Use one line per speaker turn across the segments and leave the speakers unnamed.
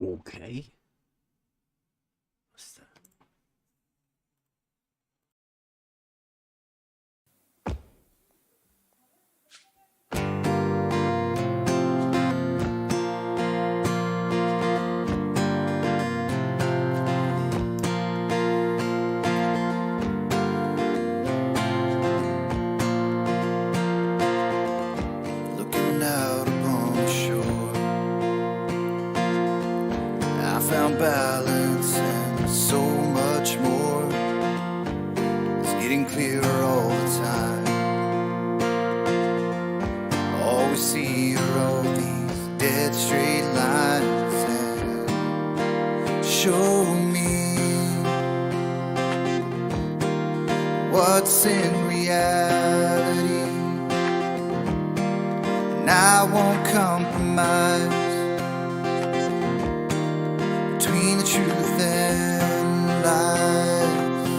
Okay. What's that?
Looking out upon the shore, I found balance and so much more. It's getting clearer all the time. All we see are all these dead straight lines. And show me what's in reality. I won't compromise between the truth and lies.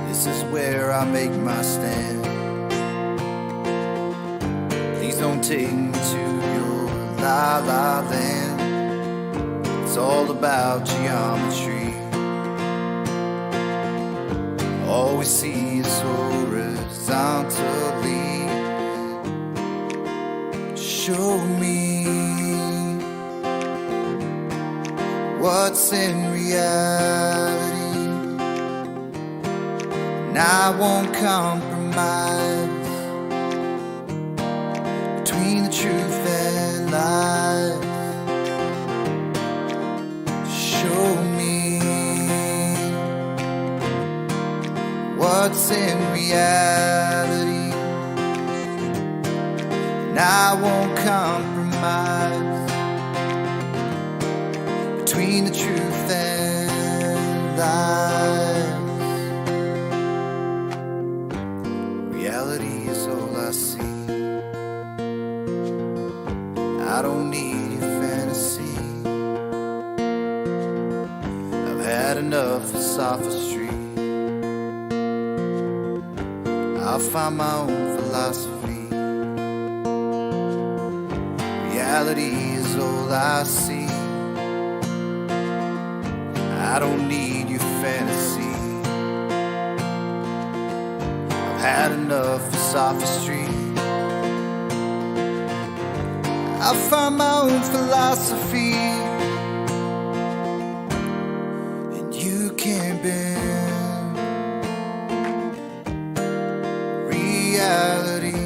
This is where I make my stand. Please don't take me to your la-la land. It's all about geometry. All we see is horizontally. Show me what's in reality, and I won't compromise between the truth and lies. Show me what's in reality, and I won't compromise between the truth and lies. Reality is all I see. I don't need your fantasy. I've had enough of sophistry. I'll find my own philosophy. Reality is all I see. I don't need your fantasy. I've had enough of sophistry. I'll find my own philosophy. And you can't bend reality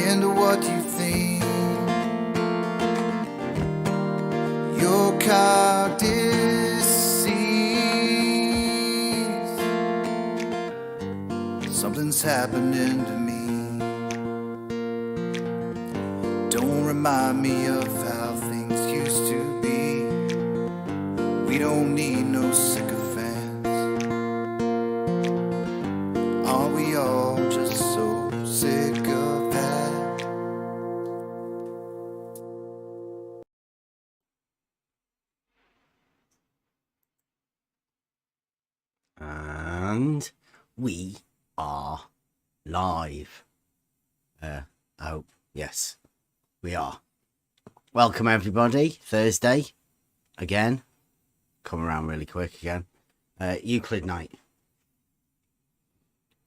into what you think your cognition sees. Something's happening to me. Don't remind me of how things used to be. We don't need no sycophants. Aren't we all just so sick of that?
And we are live. I hope. Yes, we are. Welcome everybody. Thursday again. Come around really quick again. Euclid night.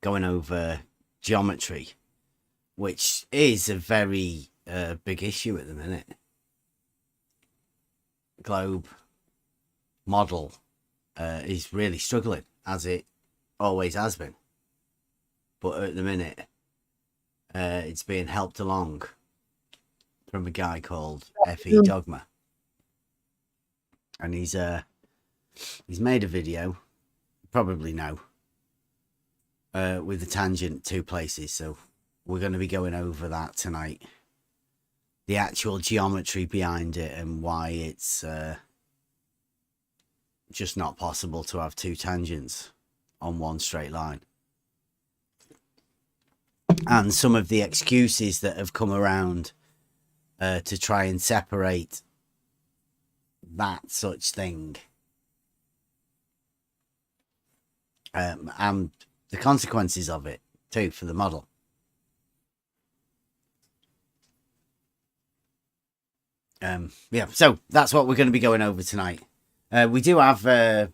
Going over geometry, which is a very big issue at the minute. Globe model is really struggling, as it always has been. But at the minute, it's being helped along from a guy called F.E. Dogma. And he's made a video, you probably know, with a tangent 2 places. So we're going to be going over that tonight. The actual geometry behind it and why it's just not possible to have 2 tangents on one straight line. And some of the excuses that have come around to try and separate that such thing. And the consequences of it too for the model. Yeah, so that's what we're going to be going over tonight. We do have a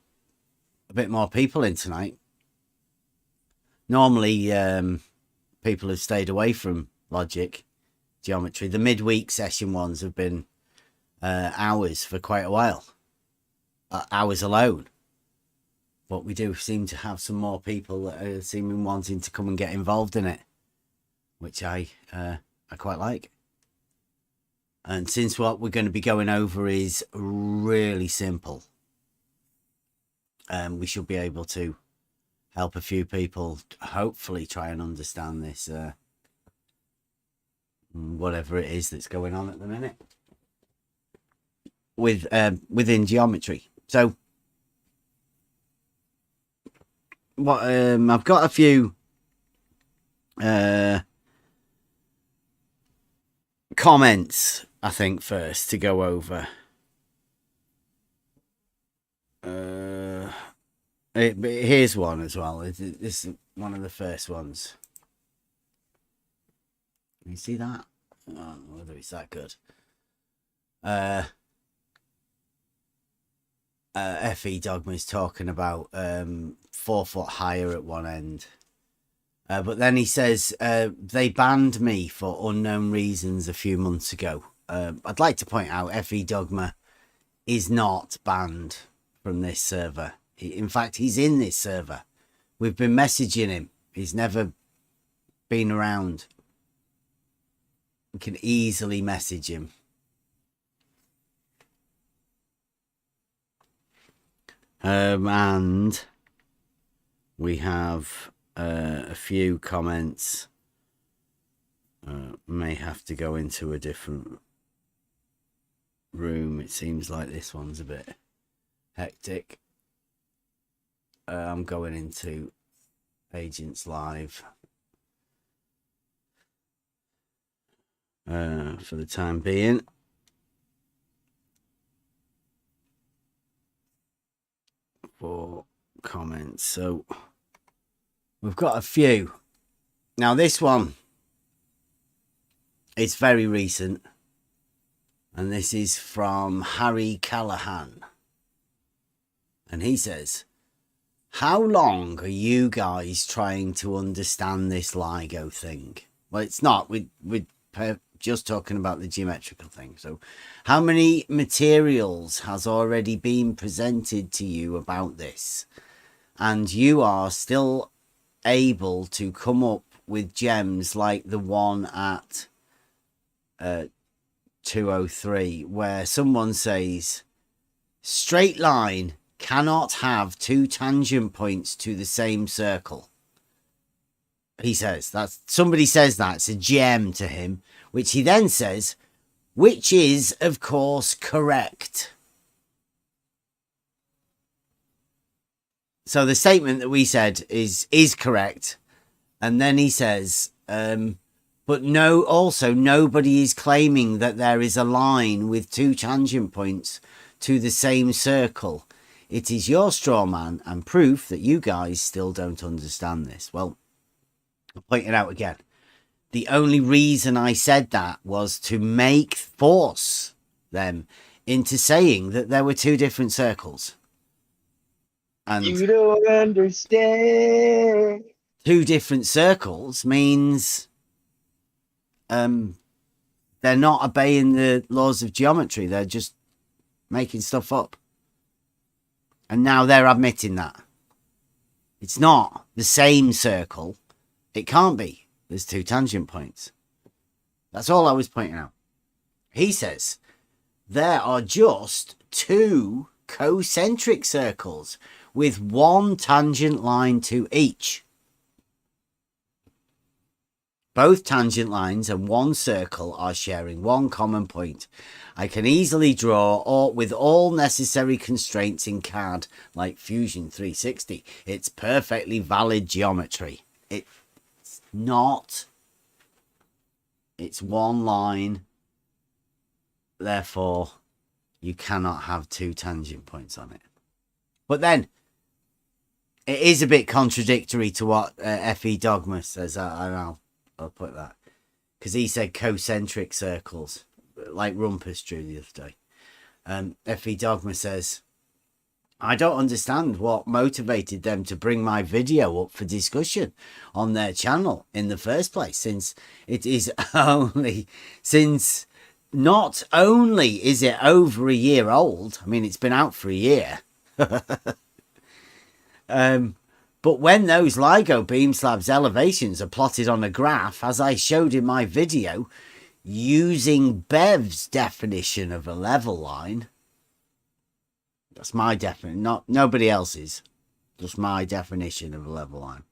bit more people in tonight. Normally, people have stayed away from logic, geometry. The midweek session ones have been hours for quite a while. Hours alone. But we do seem to have some more people that are seeming wanting to come and get involved in it, which I quite like. And since what we're going to be going over is really simple, we should be able to help a few people hopefully try and understand this, whatever it is that's going on at the minute with within geometry. So what I've got a few comments, I think, first to go over. Here's one as well. This is one of the first ones. Can you see that? I don't know whether it's that good. FE Dogma is talking about 4 foot higher at one end. But then he says, they banned me for unknown reasons a few months ago. I'd like to point out FE Dogma is not banned from this server. In fact, he's in this server. We've been messaging him. He's never been around. We can easily message him. And we have a few comments. May have to go into a different room. It seems like this one's a bit hectic. I'm going into Agents Live for the time being. For comments. So we've got a few. Now this one, it's very recent. And this is from Harry Callahan. And he says, how long are you guys trying to understand this LIGO thing? Well, it's not. We're just talking about the geometrical thing. So how many materials has already been presented to you about this? And you are still able to come up with gems like the one at 203, where someone says, straight line cannot have two tangent points to the same circle. He says that somebody says that it's a gem to him, which he then says, which is of course correct. So the statement that we said is correct, and then he says, but no, also nobody is claiming that there is a line with two tangent points to the same circle. It is your straw man and proof that you guys still don't understand this. Well, I'll point it out again. The only reason I said that was to force them into saying that there were two different circles. And
you don't understand.
Two different circles means they're not obeying the laws of geometry. They're just making stuff up. And now they're admitting that. It's not the same circle. It can't be. There's two tangent points. That's all I was pointing out. He says there are just two concentric circles with one tangent line to each. Both tangent lines and one circle are sharing one common point. I can easily draw with all necessary constraints in CAD like Fusion 360. It's perfectly valid geometry. It's not. It's one line. Therefore, you cannot have two tangent points on it. But then, it is a bit contradictory to what FE Dogma says. I'll put that. Because he said concentric circles. like Rumpus drew the other day. FE Dogma says, I don't understand what motivated them to bring my video up for discussion on their channel in the first place, since not only is it over a year old, I mean, it's been out for a year, but when those LIGO beam slabs elevations are plotted on a graph, as I showed in my video, using Bev's definition of a level line, that's my definition, not nobody else's, just my definition of a level line.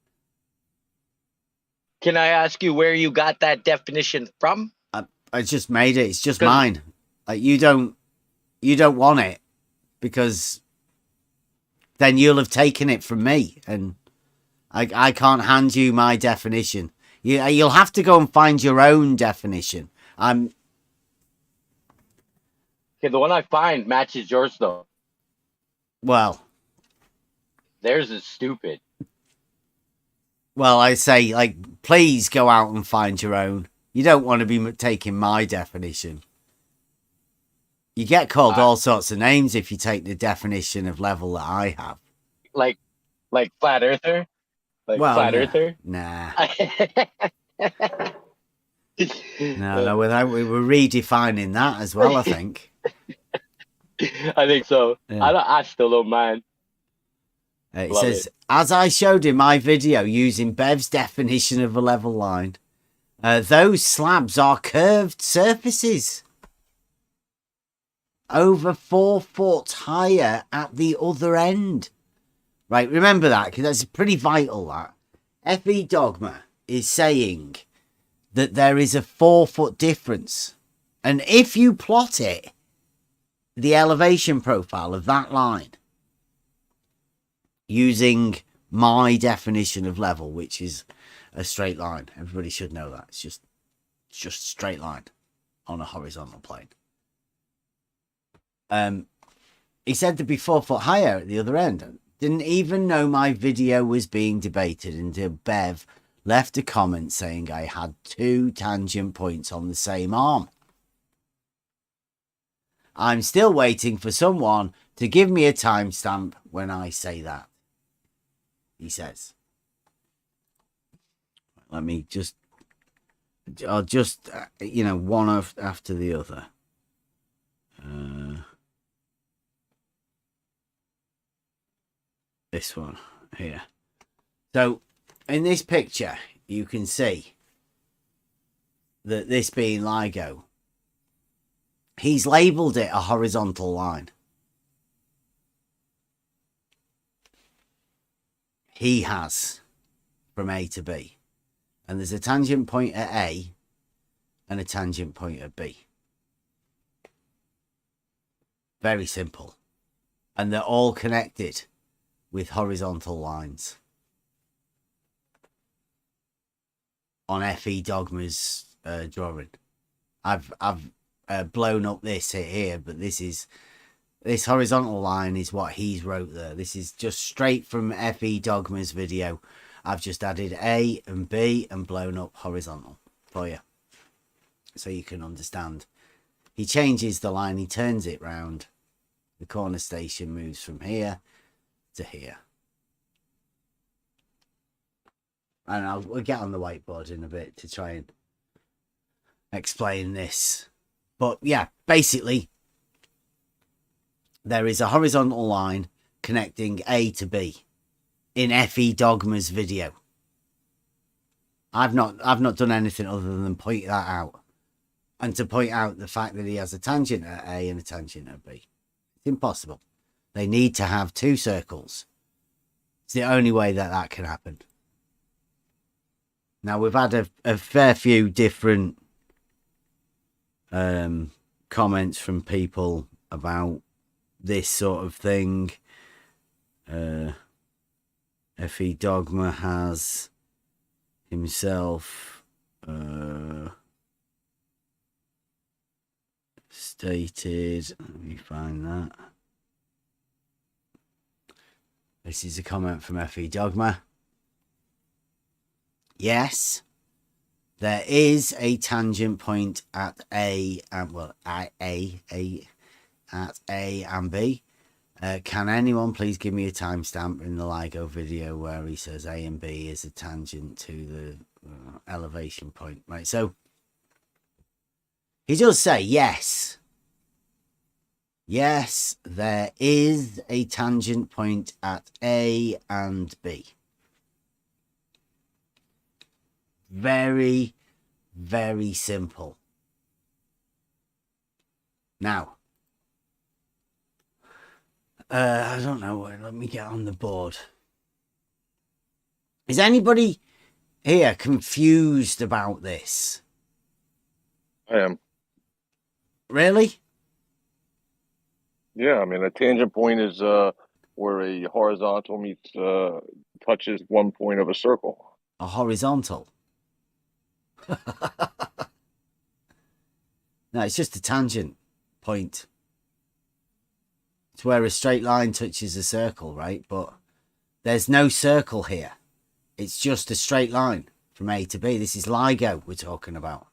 Can I ask you where you got that definition from?
I just made it. It's just mine. Like, you don't want it, because then you'll have taken it from me, and I can't hand you my definition. You'll have to go and find your own definition.
Okay, the one I find matches yours though.
Well,
Theirs is stupid.
Well, I say, like, please go out and find your own. You don't want to be taking my definition. You get called all sorts of names if you take the definition of level that I have.
Like flat earther? Flat earther?
Nah. No, we were redefining that as well, I think.
I think so.
Yeah.
I still don't mind.
It says, as I showed in my video using Bev's definition of a level line, those slabs are curved surfaces over 4 foot higher at the other end. Right, remember that, because that's pretty vital, that. FE Dogma is saying that there is a 4 foot difference. And if you plot it, the elevation profile of that line, using my definition of level, which is a straight line. Everybody should know that. It's just a straight line on a horizontal plane. He said to be 4 foot higher at the other end. Didn't even know my video was being debated until Bev left a comment saying I had 2 tangent points on the same arm. I'm still waiting for someone to give me a timestamp when I say that, he says. Let me just, I'll just, one after the other. This one here. So in this picture, you can see that this being LIGO, he's labeled it a horizontal line. He has, from A to B. And there's a tangent point at A and a tangent point at B. Very simple. And they're all connected with horizontal lines. On FE Dogma's drawing. I've blown up this here, but this horizontal line is what he's wrote there. This is just straight from FE Dogma's video. I've just added A and B and blown up horizontal for you, so you can understand. He changes the line, he turns it round. The corner station moves from here to here. And we'll get on the whiteboard in a bit to try and explain this. But yeah, basically, there is a horizontal line connecting A to B in FE Dogma's video. I've not done anything other than point that out, and to point out the fact that he has a tangent at A and a tangent at B. It's impossible. They need to have 2 circles. It's the only way that can happen. Now, we've had a fair few different comments from people about this sort of thing. FE Dogma has himself stated, let me find that. This is a comment from FE Dogma. Yes, there is a tangent point at A and at A and B. Can anyone please give me a timestamp in the LIGO video where he says A and B is a tangent to the elevation point? Right, so he does say yes. Yes, there is a tangent point at A and B. Very, very simple. Now, I don't know. Let me get on the board. Is anybody here confused about this?
I am.
Really?
Yeah, I mean, a tangent point is where a horizontal meets touches one point of a circle.
A horizontal? No, it's just a tangent point. It's where a straight line touches a circle, right? But there's no circle here. It's just a straight line from A to B. This is LIGO we're talking about.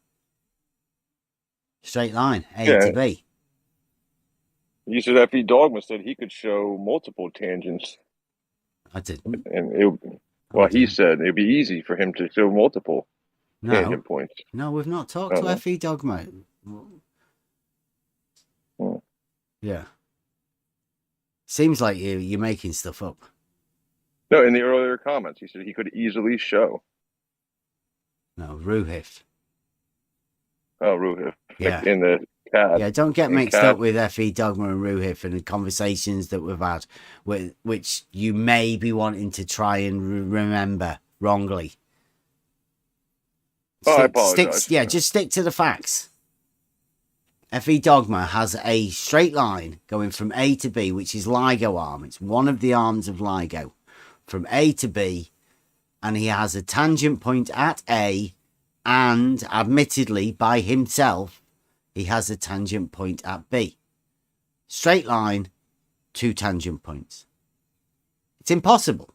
Straight line, A to B.
You said F.E. Dogma said he could show multiple tangents.
I didn't.
And he said it'd be easy for him to show multiple tangent points.
No, we've not talked to F.E. Dogma. Yeah. Seems like you're making stuff up.
No, in the earlier comments, he said he could easily show.
No, Ruhif.
Oh, Ruhif.
Yeah.
In the CAD.
Yeah, don't get mixed up with F.E. Dogma and Ruhif and the conversations that we've had, which you may be wanting to try and remember wrongly.
I apologize.
Just stick to the facts. F.E. Dogma has a straight line going from A to B, which is LIGO arm. It's one of the arms of LIGO. From A to B, and he has a tangent point at A, and admittedly by himself, he has a tangent point at B. Straight line, 2 tangent points. It's impossible.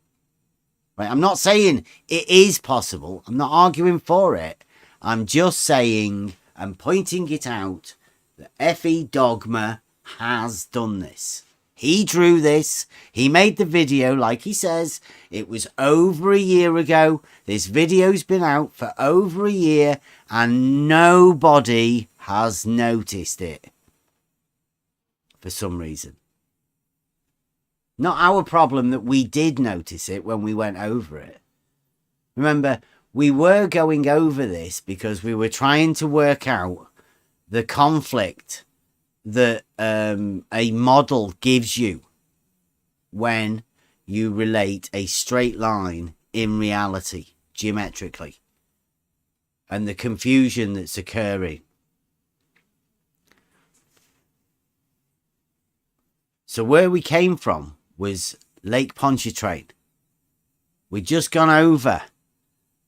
Right? I'm not saying it is possible. I'm not arguing for it. I'm just saying and pointing it out that F.E. Dogma has done this. He drew this. He made the video, like he says. It was over a year ago. This video's been out for over a year and nobody has noticed it for some reason. Not our problem that we did notice it when we went over it. Remember, we were going over this because we were trying to work out the conflict that a model gives you when you relate a straight line in reality, geometrically, and the confusion that's occurring. So where we came from was Lake Pontchartrain. We'd just gone over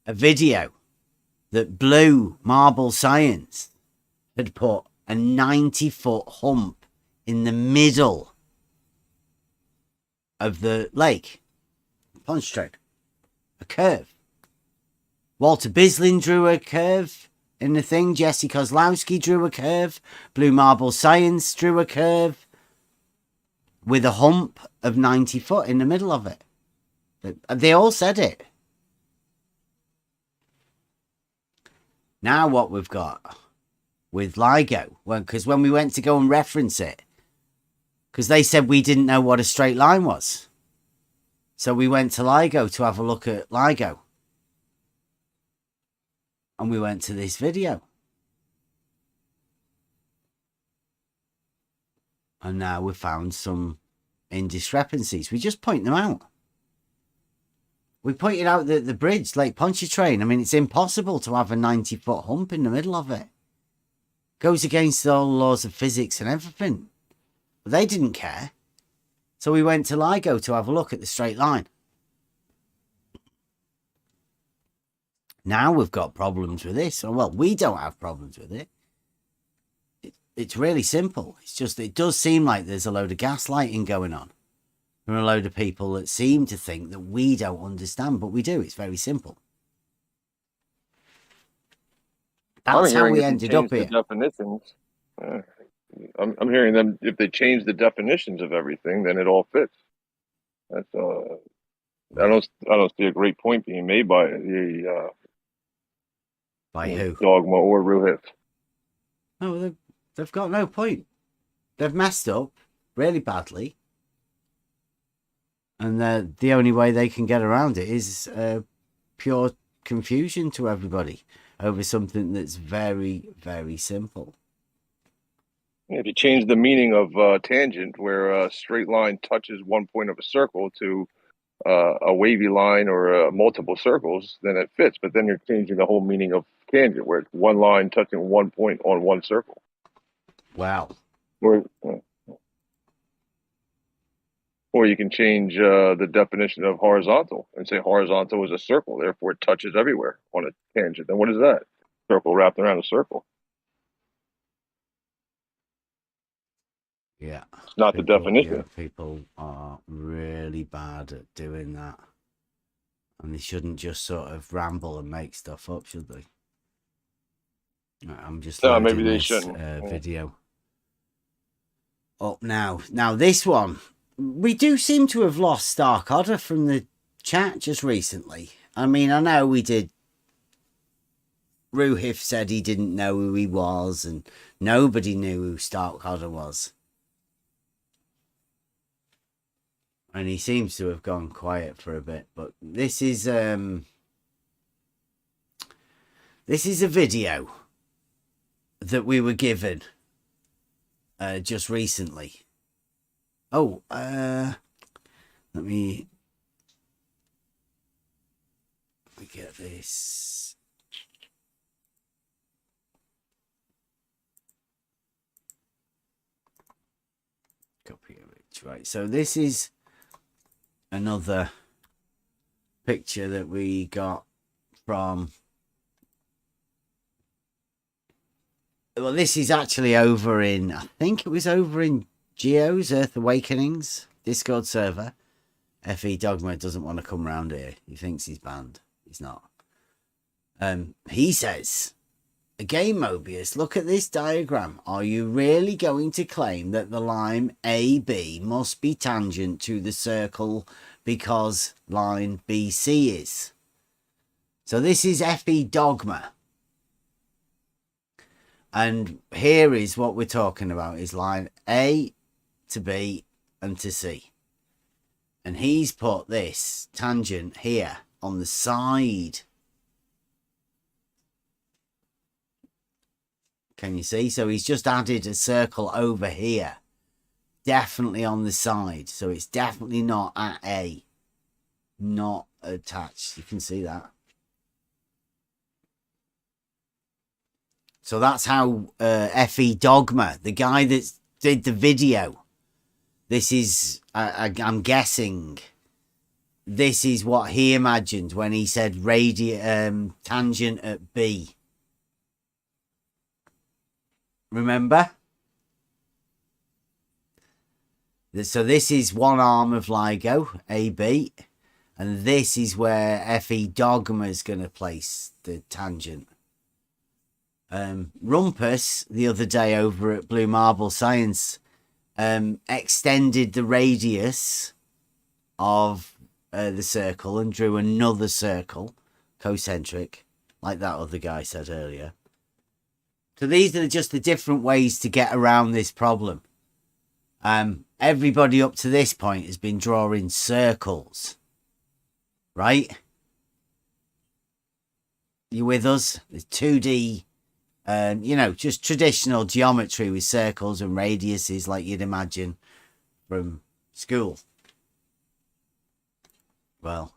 a video that Blue Marble Science had put a 90-foot hump in the middle of the lake. Pontchartrain. A curve. Walter Bislin drew a curve in the thing. Jesse Kozlowski drew a curve. Blue Marble Science drew a curve with a hump of 90 foot in the middle of it. They all said it. Now what we've got with LIGO, because when we went to go and reference it, because they said we didn't know what a straight line was. So we went to LIGO to have a look at LIGO. And we went to this video. And now we've found some indiscrepancies. We just point them out. We pointed out that the bridge, Lake Pontchartrain, I mean, it's impossible to have a 90-foot hump in the middle of it. Goes against all the laws of physics and everything. But they didn't care. So we went to LIGO to have a look at the straight line. Now we've got problems with this. Well, we don't have problems with it. It's really simple. It's just, it does seem like there's a load of gaslighting going on. There are a load of people that seem to think that we don't understand, but we do. It's very simple. That's how
hearing
we
if they
ended up
change the
here.
definitions. Uh, I'm hearing them if they change the definitions of everything, then it all fits. That's I don't see a great point being made by the
By who?
dogma or Ruhif.
No, they've got no point. They've messed up really badly. And the only way they can get around it is pure confusion to everybody over something that's very, very simple.
If you change the meaning of tangent, where a straight line touches one point of a circle, to a wavy line or multiple circles, then it fits. But then you're changing the whole meaning of tangent, where it's one line touching one point on one circle.
Wow.
Or you can change the definition of horizontal and say horizontal is a circle, therefore it touches everywhere on a tangent. Then what is that? Circle wrapped around a circle.
Yeah.
It's not the definition.
Yeah, people are really bad at doing that. And they shouldn't just sort of ramble and make stuff up, should they? I'm just loading
maybe they
this
shouldn't.
video up now. Now, this one, we do seem to have lost Stark Otter from the chat just recently. I mean, I know we did. Ruhif said he didn't know who he was, and nobody knew who Stark Otter was. And he seems to have gone quiet for a bit. But this is a video that we were given just recently. Oh, let me get this. Copy it. Right. So this is another picture that we got from. Well, this is actually over in, I think it was over in Geo's Earth Awakenings Discord server. FE Dogma doesn't want to come round here. He thinks he's banned. He's not. He says, again, Mobius, look at this diagram. Are you really going to claim that the line AB must be tangent to the circle because line BC is? So this is FE Dogma. And here is what we're talking about, is line A to B and to C. And he's put this tangent here on the side. Can you see? So he's just added a circle over here. Definitely on the side. So it's definitely not at A. Not attached. You can see that. So that's how FE Dogma, the guy that did the video, this is, I'm guessing, this is what he imagined when he said tangent at B. Remember? So this is one arm of LIGO, AB, and this is where FE Dogma is going to place the tangent. Rumpus, the other day over at Blue Marble Science, extended the radius of the circle and drew another circle, concentric, like that other guy said earlier. So these are just the different ways to get around this problem. Everybody up to this point has been drawing circles, right? You with us? There's 2D, you know, just traditional geometry with circles and radiuses like you'd imagine from school. Well,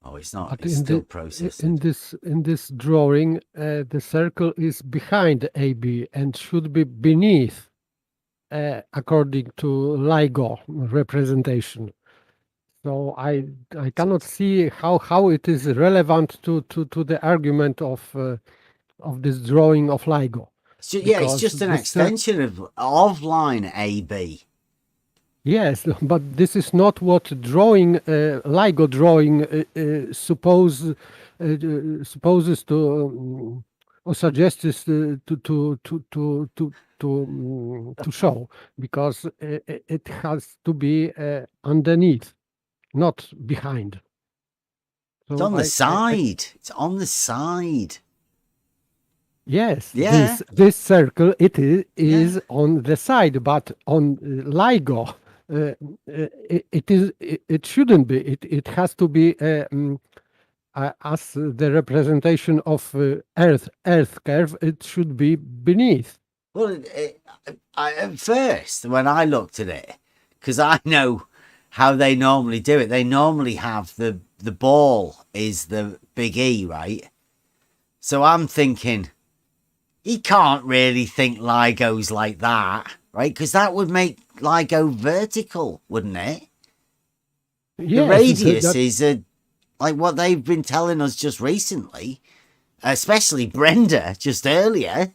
oh, it's not.
But
It's still processing.
In this drawing, the circle is behind AB and should be beneath, according to LIGO representation. So I cannot see how it is relevant to the argument of this drawing of LIGO.
It's just an extension of line AB.
Yes, but this is not what LIGO drawing supposes to or suggest is to show, because it has to be underneath, not behind. So
It's on the side. It's on the side.
Yes,
Yeah.
this circle is on the side, but on LIGO, it shouldn't be. It has to be as the representation of Earth curve. It should be beneath.
Well, at first, when I looked at it, because I know how they normally do it, they normally have the ball is the big E, right? So I'm thinking, he can't really think LIGO's like that, right? Because that would make LIGO vertical, wouldn't it?
Yes,
the radius is like what they've been telling us just recently, especially Brenda just earlier.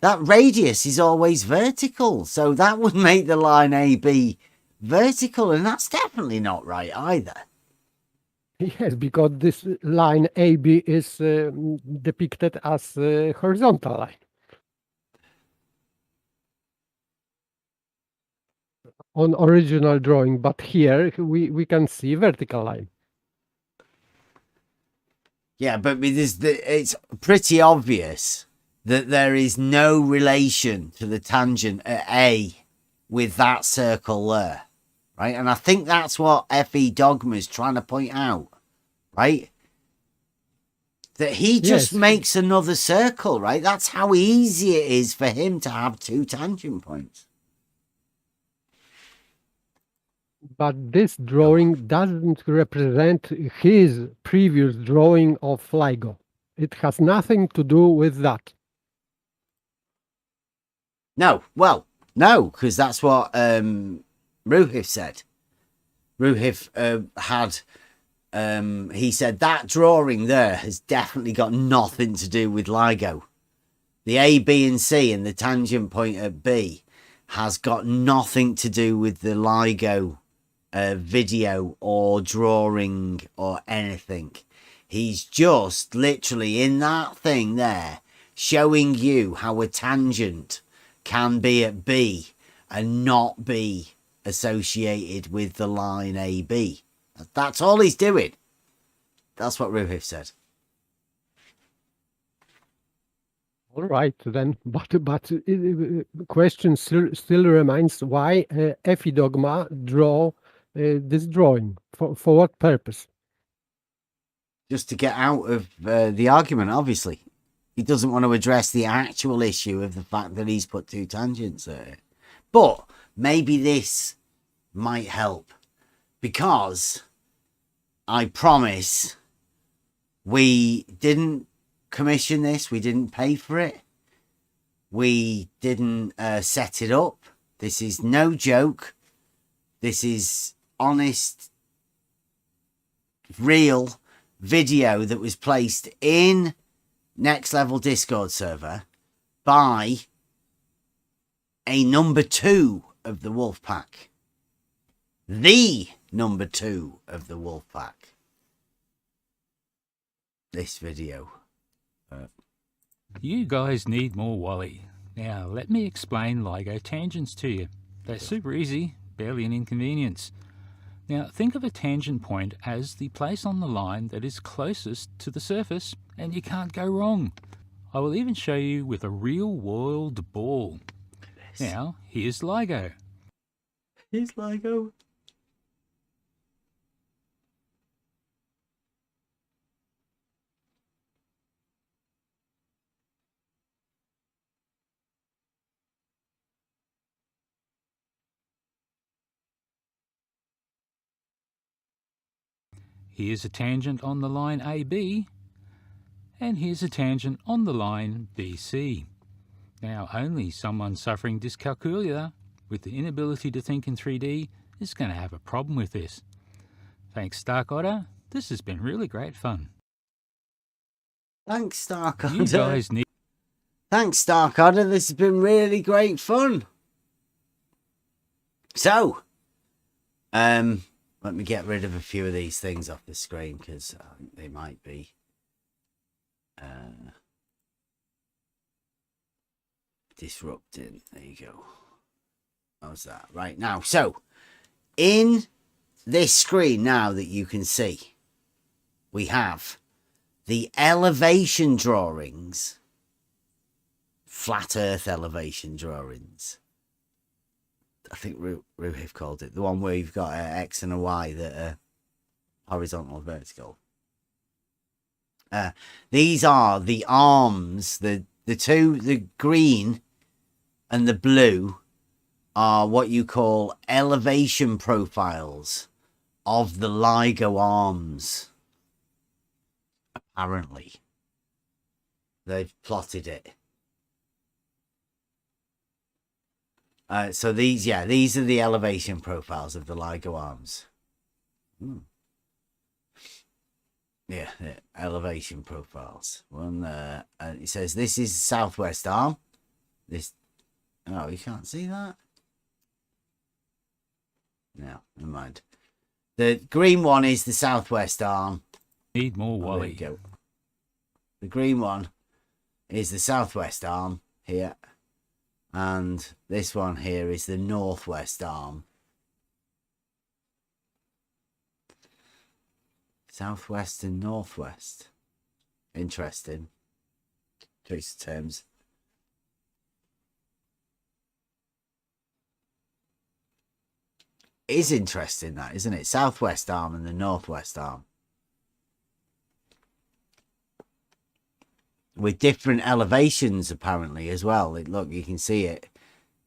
That radius is always vertical, so that would make the line AB vertical, and that's definitely not right either.
Yes, because this line AB is depicted as a horizontal line. On original drawing, but here we can see vertical line.
Yeah, but it's pretty obvious that there is no relation to the tangent at A with that circle there, right? And I think that's what F.E. Dogma is trying to point out, right? That he just makes another circle, right? That's how easy it is for him to have two tangent points.
But this drawing doesn't represent his previous drawing of LIGO. It has nothing to do with that.
No, well, no, because that's what Ruhif said. Ruhif had, he said that drawing there has definitely got nothing to do with LIGO. The A, B, and C and the tangent point at B has got nothing to do with the LIGO video or drawing or anything. He's just literally in that thing there showing you how a tangent can be at B and not be associated with the line AB. That's all he's doing. That's what Ruhif said.
All right, then, but the question still remains: why F.E. Dogma draw this drawing? For what purpose?
Just to get out of the argument, obviously. He doesn't want to address the actual issue of the fact that he's put two tangents there. But maybe this might help, because I promise we didn't commission this. We didn't pay for it. We didn't set it up. This is no joke. This is honest, real video that was placed in Next Level Discord server by a number 2 of the Wolfpack. The number 2 of the Wolfpack. This video.
You guys need more Wally. Now, let me explain LIGO tangents to you. They're super easy, barely an inconvenience. Now, think of a tangent point as the place on the line that is closest to the surface, and you can't go wrong. I will even show you with a real-world ball. Now, here's LIGO.
Here's LIGO.
Here's a tangent on the line AB, and here's a tangent on the line BC. Now, only someone suffering dyscalculia with the inability to think in 3D is going to have a problem with this. Thanks, Stark Otter. This has been really great fun.
Thanks, Stark Otter.
You guys need...
Thanks, Stark Otter. This has been really great fun. So, let me get rid of a few of these things off the screen, because I think they might be disrupting. There you go. How's that? Right now. So, in this screen now that you can see, we have the elevation drawings, flat Earth elevation drawings. I think Ruhiv called it the one where you've got an X and a Y that are horizontal, vertical. These are the arms. The green and the blue are what you call elevation profiles of the LIGO arms. Apparently, they've plotted it. So these are the elevation profiles of the LIGO arms. Yeah, elevation profiles. One and it says this is southwest arm. This, oh, you can't see that. No, never mind. The green one is the southwest arm.
Need more, Wally.
There you go. The green one is the southwest arm here. And this one here is the northwest arm. Southwest and northwest. Interesting. Choice of terms. It is interesting, that, isn't it? Southwest arm and the northwest arm. With different elevations, apparently, as well. Look, you can see it.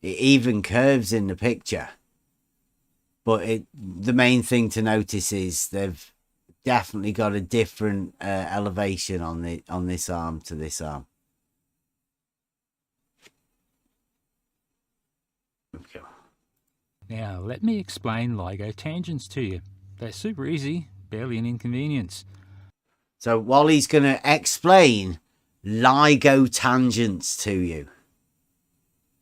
It even curves in the picture. But the main thing to notice is they've definitely got a different elevation on this arm to this arm. Okay.
Now, let me explain LIGO tangents to you. They're super easy, barely an inconvenience.
So Wally's going to explain LIGO tangents to you.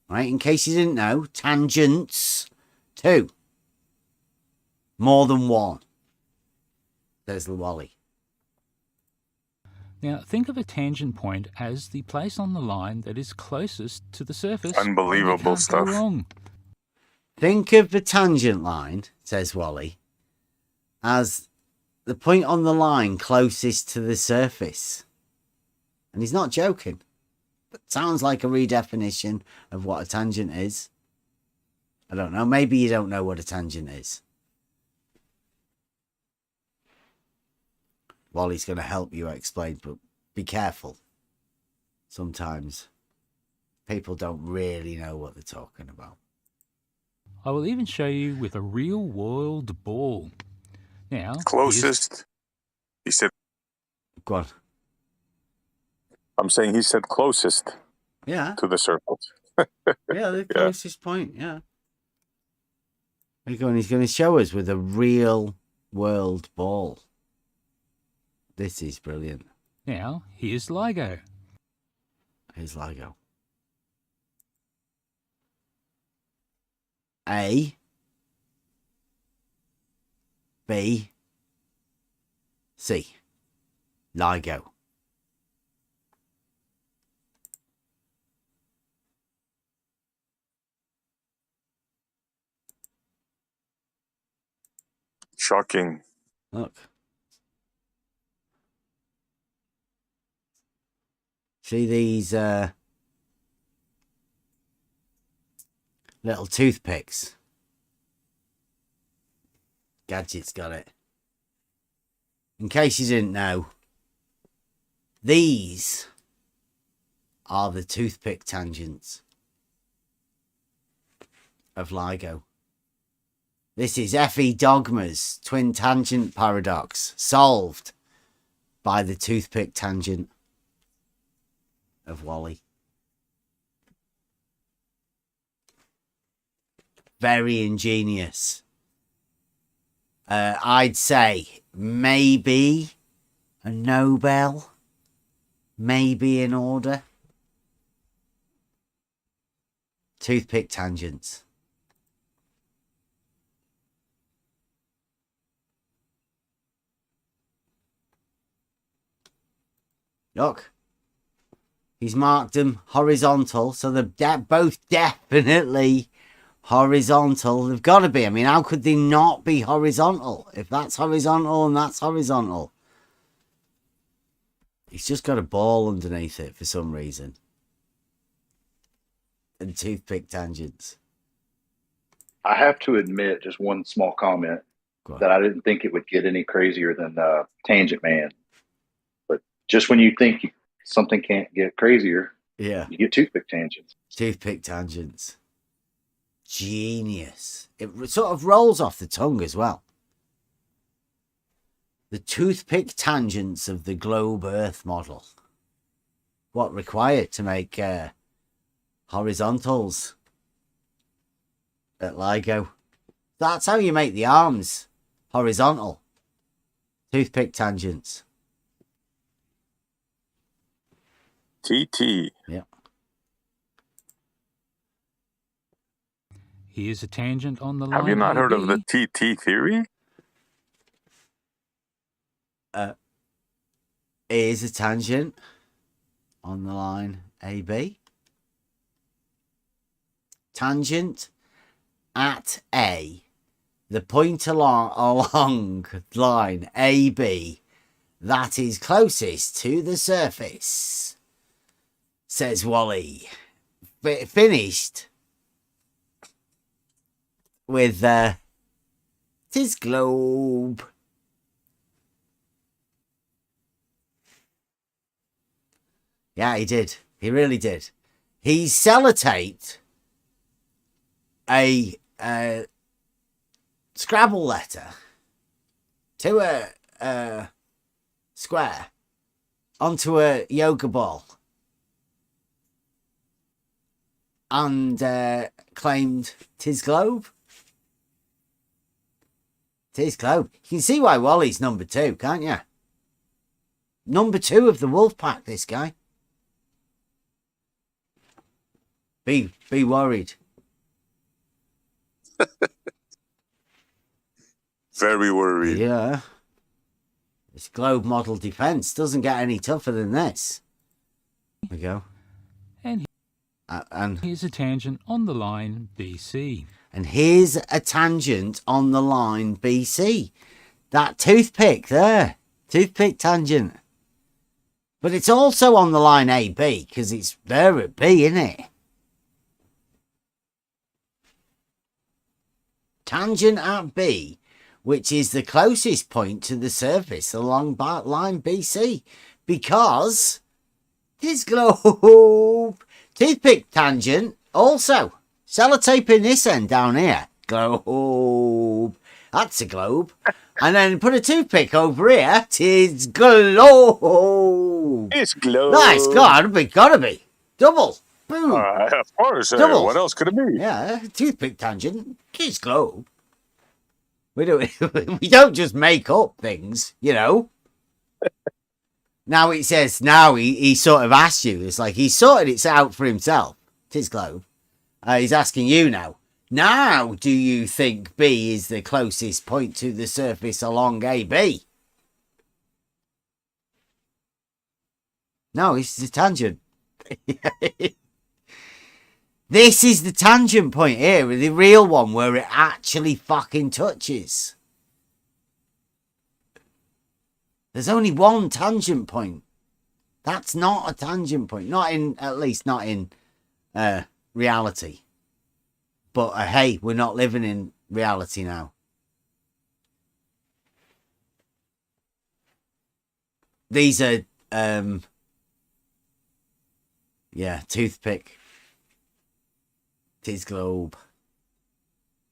Right, in case you didn't know, tangents, 2. More than 1. There's the Wally.
Now, think of a tangent point as the place on the line that is closest to the surface.
Unbelievable stuff.
Go wrong.
Think of the tangent line, says Wally, as the point on the line closest to the surface. And he's not joking. That sounds like a redefinition of what a tangent is. I don't know. Maybe you don't know what a tangent is. Wally's going to help you explain, but be careful. Sometimes people don't really know what they're talking about.
I will even show you with a real world ball. Now,
Closest. He said.
Go on.
I'm saying he said closest.
Yeah.
To the circles.
Yeah, the closest point. Yeah. He's going to show us with a real world ball. This is brilliant.
Now, here's LIGO.
Here's LIGO. A, B, C. LIGO.
Shocking.
Look. See these little toothpicks? Gadget's got it. In case you didn't know, these are the toothpick tangents of LIGO. This is F.E. Dogma's twin tangent paradox, solved by the toothpick tangent of Wally. Very ingenious. I'd say maybe a Nobel, maybe in order. Toothpick tangents. Look. He's marked them horizontal, so they're both definitely horizontal. They've got to be. I mean, how could they not be horizontal? If that's horizontal and that's horizontal. He's just got a ball underneath it for some reason. And toothpick tangents.
I have to admit, just one small comment, that I didn't think it would get any crazier than Tangent Man. But just when you think something can't get crazier,
yeah,
you get toothpick tangents.
Toothpick tangents. Genius. It sort of rolls off the tongue as well. The toothpick tangents of the globe Earth model. What required to make horizontals at LIGO. That's how you make the arms horizontal. Toothpick tangents.
TT.
Yeah.
Here's a tangent on the line.
Have you not heard of the
AB.
TT theory?
Is a tangent on the line AB. Tangent at A. The point along line AB that is closest to the surface, says Wally. Finished with his globe. Yeah, he did. He really did. He sellotaped a Scrabble letter to a square onto a yoga ball and claimed "'tis globe." "'Tis globe." You can see why Wally's number 2, can't you? Number 2 of the wolf pack, this guy. Be worried.
Very worried.
Yeah. This globe model defense doesn't get any tougher than this. There we go.
And here's a tangent on the line BC.
And here's a tangent on the line BC. That toothpick there. Toothpick tangent. But it's also on the line AB because it's there at B, isn't it? Tangent at B, which is the closest point to the surface along line BC. Because this globe. Toothpick tangent also. Sellotaping this end down here. Globe. That's a globe. And then put a toothpick over here. Tis globe.
It's globe.
Nice. Gotta be. Double. Boom.
Of course.
Doubles.
What else could it be?
Yeah, toothpick tangent. Tis globe. We don't just make up things, you know. Now it says, now he sort of asked you. It's like he sorted it out for himself. Tis globe. He's asking you now. Now, do you think B is the closest point to the surface along AB? No, it's the tangent. This is the tangent point here, the real one where it actually fucking touches. There's only one tangent point. That's not a tangent point. At least not in reality. But hey, we're not living in reality now. These are, toothpick. Tis globe.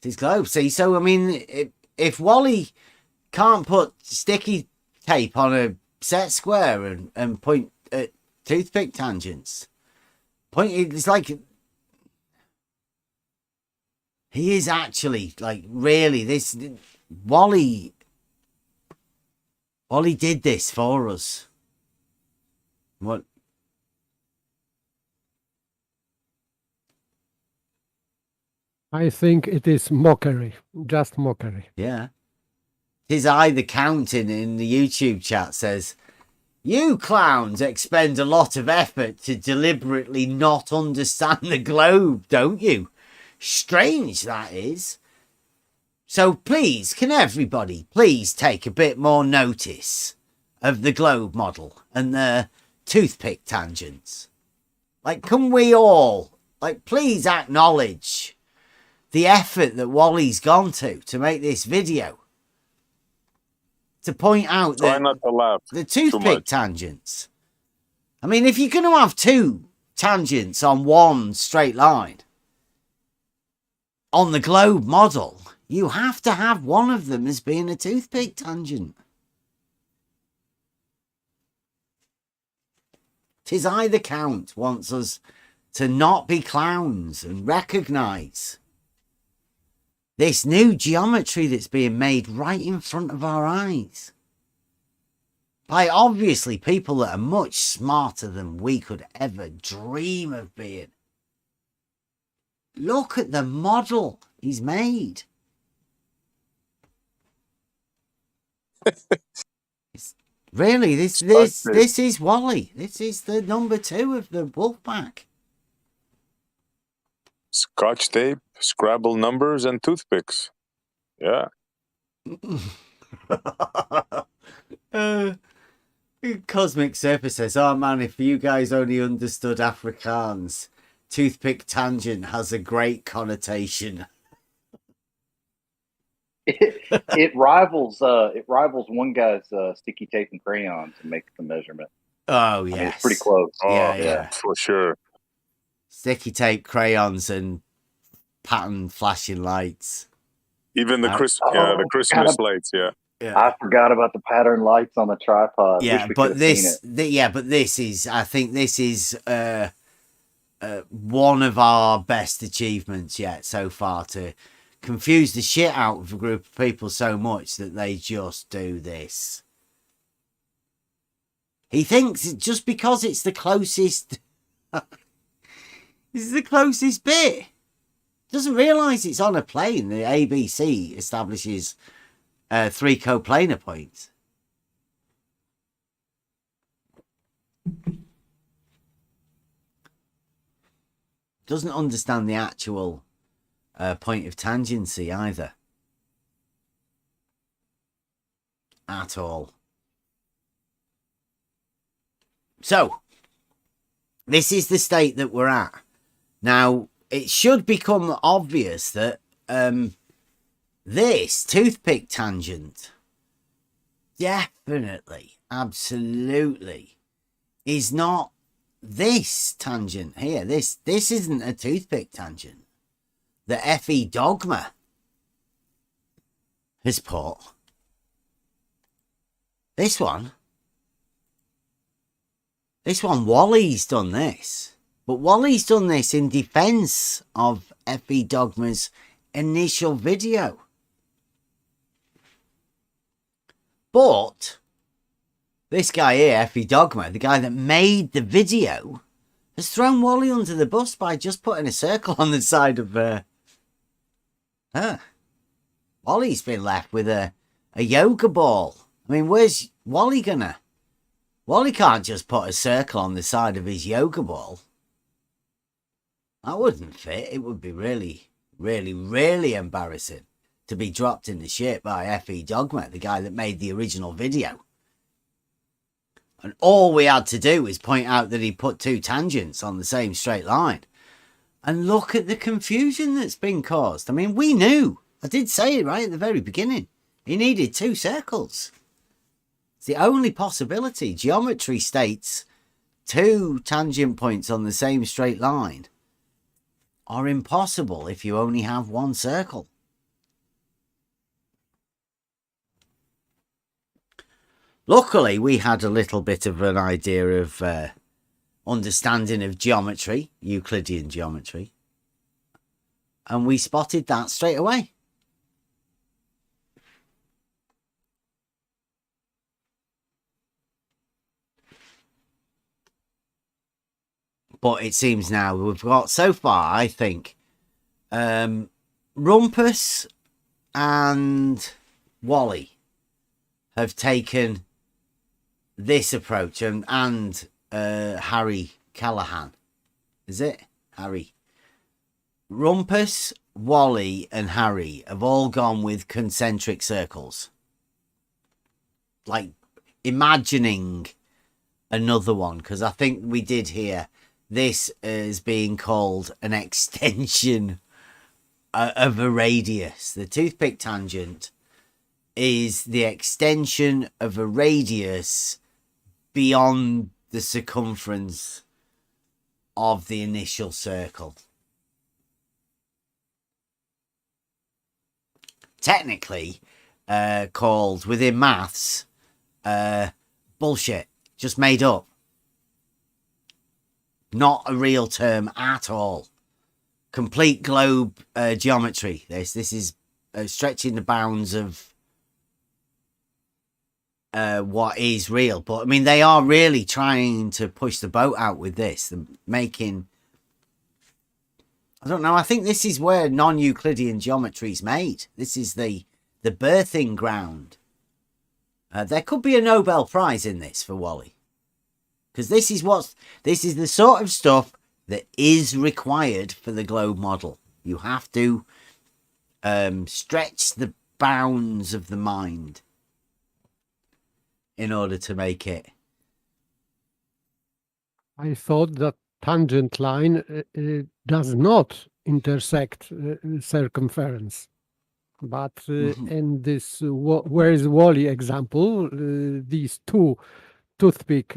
Tis globe. See, so I mean, if Wally can't put sticky tape on a set square and point at toothpick tangents, it's like he is actually like really this Wally did this for us. What?
I think it is mockery, just mockery.
Yeah. His eye, the counting in the YouTube chat says, You clowns expend a lot of effort to deliberately not understand the globe, don't you? Strange, that is. So please, can everybody please take a bit more notice of the globe model and the toothpick tangents? Like, can we all, like, please acknowledge the effort that Wally's gone to make this video? To point out
Try not to laugh
the
too
toothpick
much.
tangents. I mean, if you're going to have two tangents on one straight line on the globe model, you have to have one of them as being a toothpick tangent. 'Tis I the Count wants us to not be clowns and recognise this new geometry that's being made right in front of our eyes by obviously people that are much smarter than we could ever dream of being. Look at the model he's made. Really, this is Wally. This is the number 2 of the wolf pack.
Scotch tape, Scrabble numbers, and toothpicks. Yeah.
Cosmic Surfer says, oh man, if you guys only understood Afrikaans, toothpick tangent has a great connotation.
It rivals one guy's sticky tape and crayons to make the measurement.
Oh
I
yes,
mean, it's pretty close.
Oh,
yeah,
for sure.
Sticky tape, crayons, and pattern flashing lights.
Even the
Oh,
Christmas
God.
lights. Yeah.
I forgot about the pattern lights on the tripod.
Yeah,
Wish we
but
could've seen it.
this is, I think this is one of our best achievements yet so far, to confuse the shit out of a group of people so much that they just do this. He thinks just because it's the closest, this is the closest bit. Doesn't realise it's on a plane. The ABC establishes 3 coplanar points. Doesn't understand the actual point of tangency either. At all. So, this is the state that we're at. Now, it should become obvious that this toothpick tangent definitely, absolutely, is not this tangent here. This isn't a toothpick tangent. The FE Dogma has put this one. This one, Wally's done this. But Wally's done this in defense of FE Dogma's initial video. But this guy here, FE Dogma, the guy that made the video, has thrown Wally under the bus by just putting a circle on the side of Wally's been left with a yoga ball. I mean, where's Wally gonna? Wally can't just put a circle on the side of his yoga ball. That wouldn't fit. It would be really, really, really embarrassing to be dropped in the shit by FE Dogma, the guy that made the original video. And all we had to do is point out that he put 2 tangents on the same straight line. And look at the confusion that's been caused. I mean, we knew. I did say it right at the very beginning. He needed 2 circles. It's the only possibility. Geometry states 2 tangent points on the same straight line are impossible if you only have 1 circle. Luckily, we had a little bit of an idea of understanding of geometry, Euclidean geometry, and we spotted that straight away. But it seems now we've got, so far, I think, Rumpus and Wally have taken this approach and Harry Callahan. Is it? Harry. Rumpus, Wally and Harry have all gone with concentric circles. Like imagining another one, because I think we did hear this as being called an extension of a radius. The toothpick tangent is the extension of a radius beyond the circumference of the initial circle. Technically called within maths bullshit, just made up, not a real term at all. Complete globe geometry. This is stretching the bounds of what is real. But I mean, they are really trying to push the boat out with this. They're making, I don't know, I think this is where non-Euclidean geometry is made. This is the birthing ground. There could be a Nobel Prize in this for Wally, because this is the sort of stuff that is required for the globe model. You have to stretch the bounds of the mind in order to make it.
I thought that tangent line does not intersect circumference. But in this where is Wally example, these two toothpick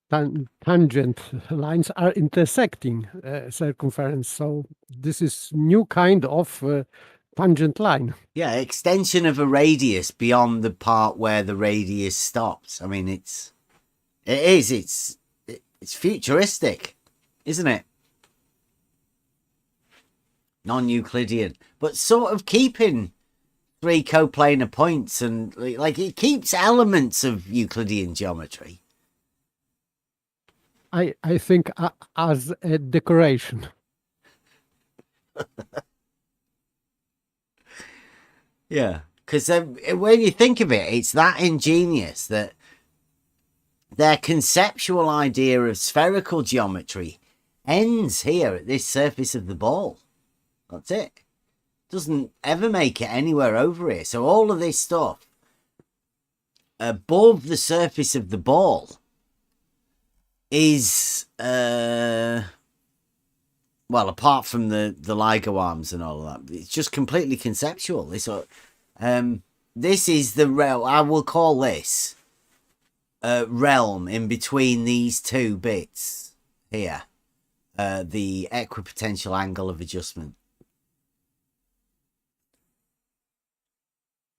tangent lines are intersecting circumference. So this is new kind of tangent line.
Yeah, extension of a radius beyond the part where the radius stops. I mean, it's futuristic, isn't it? Non-Euclidean, but sort of keeping three coplanar points, and like it keeps elements of Euclidean geometry.
I think as a decoration.
Yeah, because when you think of it, it's that ingenious that their conceptual idea of spherical geometry ends here at this surface of the ball. That's it. Doesn't ever make it anywhere over here. So all of this stuff above the surface of the ball is well, apart from the LIGO arms and all of that, it's just completely conceptual. This is the realm. I will call this realm in between these two bits here, the equipotential angle of adjustment.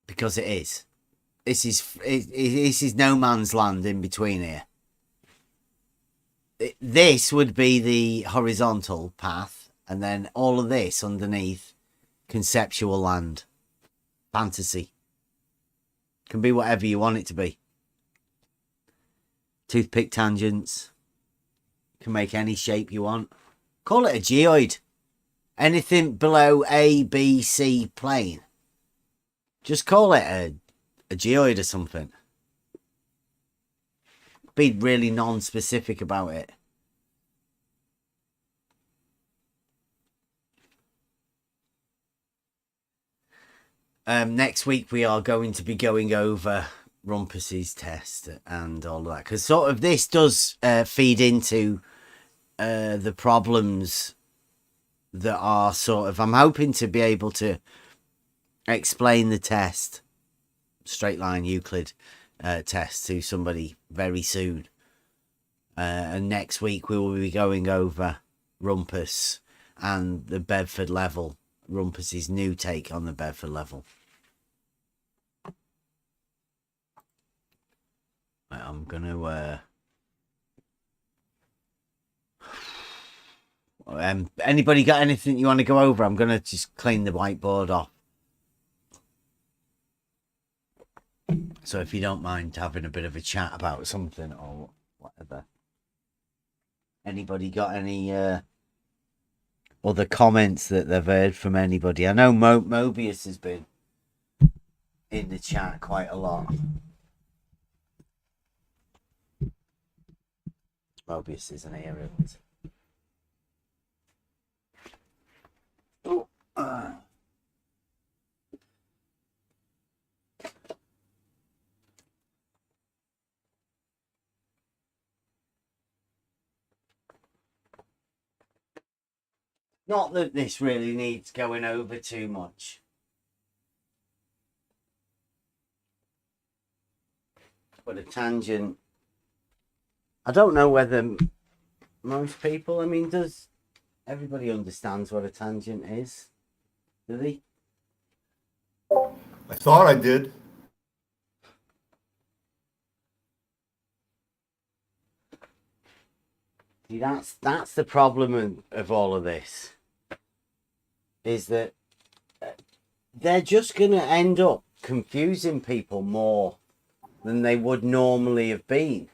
Because it is. This is no man's land in between here. This would be the horizontal path, and then all of this underneath, conceptual land. Fantasy. Can be whatever you want it to be. Toothpick tangents. Can make any shape you want. Call it a geoid. Anything below A, B, C plane. Just call it a geoid or something. Be really non-specific about it. Next week we are going to be going over Rumpus's test and all of that, because sort of this does feed into the problems that are sort of, I'm hoping to be able to explain the test, straight line Euclid test, to somebody very soon. And next week we will be going over Rumpus and the Bedford level, Rumpus's new take on the Bedford level. Right, I'm gonna anybody got anything you want to go over? I'm gonna just clean the whiteboard off. So if you don't mind having a bit of a chat about something or whatever. Anybody got any other comments that they've heard from anybody? I know Mobius has been in the chat quite a lot. Mobius is an area. Oh, not that this really needs going over too much. But a tangent, I don't know whether most people, I mean, does everybody understands what a tangent is? Do they?
I thought I did.
See, that's the problem of all of this, is that they're just going to end up confusing people more than they would normally have been.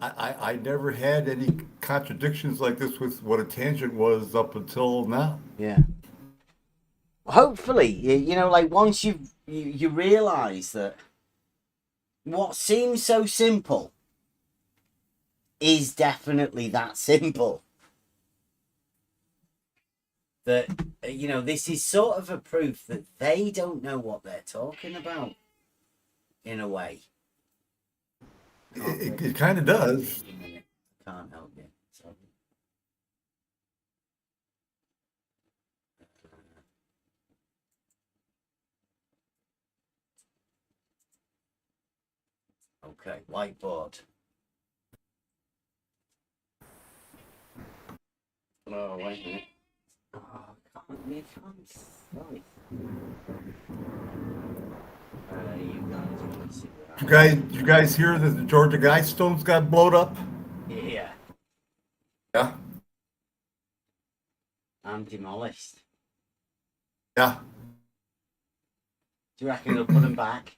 I never had any contradictions like this with what a tangent was up until now.
Yeah. Hopefully, you know, like once you realize that what seems so simple is definitely that simple. That, you know, this is sort of a proof that they don't know what they're talking about, in a way.
It kind of does.
Can't help you. Sorry. Okay, whiteboard. Oh, wait a minute. Oh, you can't. Sorry. You guys want to see what
You guys hear that the Georgia Guidestones got blown up?
Yeah.
Yeah.
I'm demolished.
Yeah.
Do you reckon they'll put them back?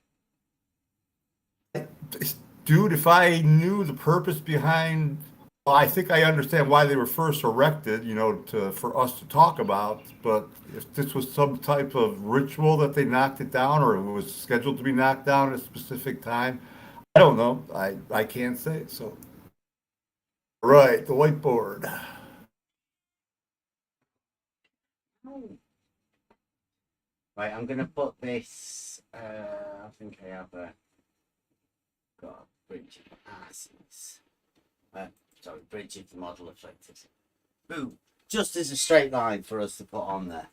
Dude, if I knew the purpose behind, well, I think I understand why they were first erected, you know, for us to talk about. But if this was some type of ritual that they knocked it down, or it was scheduled to be knocked down at a specific time, I don't know. I can't say. So, right, the whiteboard.
Right, I'm gonna put this. I think I have got a bridge of asses. Sorry, bridge of the model of vectors. Boom! Just as a straight line for us to put on there,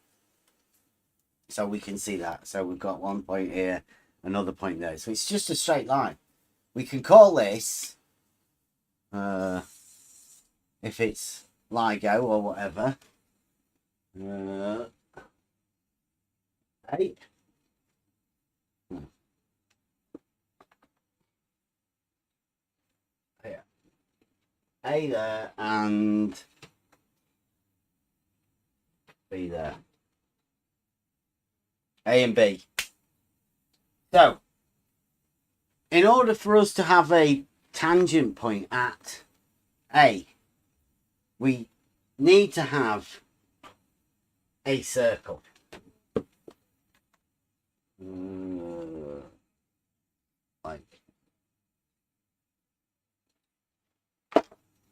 so we can see that. So we've got one point here, another point there. So it's just a straight line. We can call this, if it's LIGO or whatever, A. Yeah. A there and B there. A and B. So, in order for us to have a tangent point at A, we need to have a circle. Like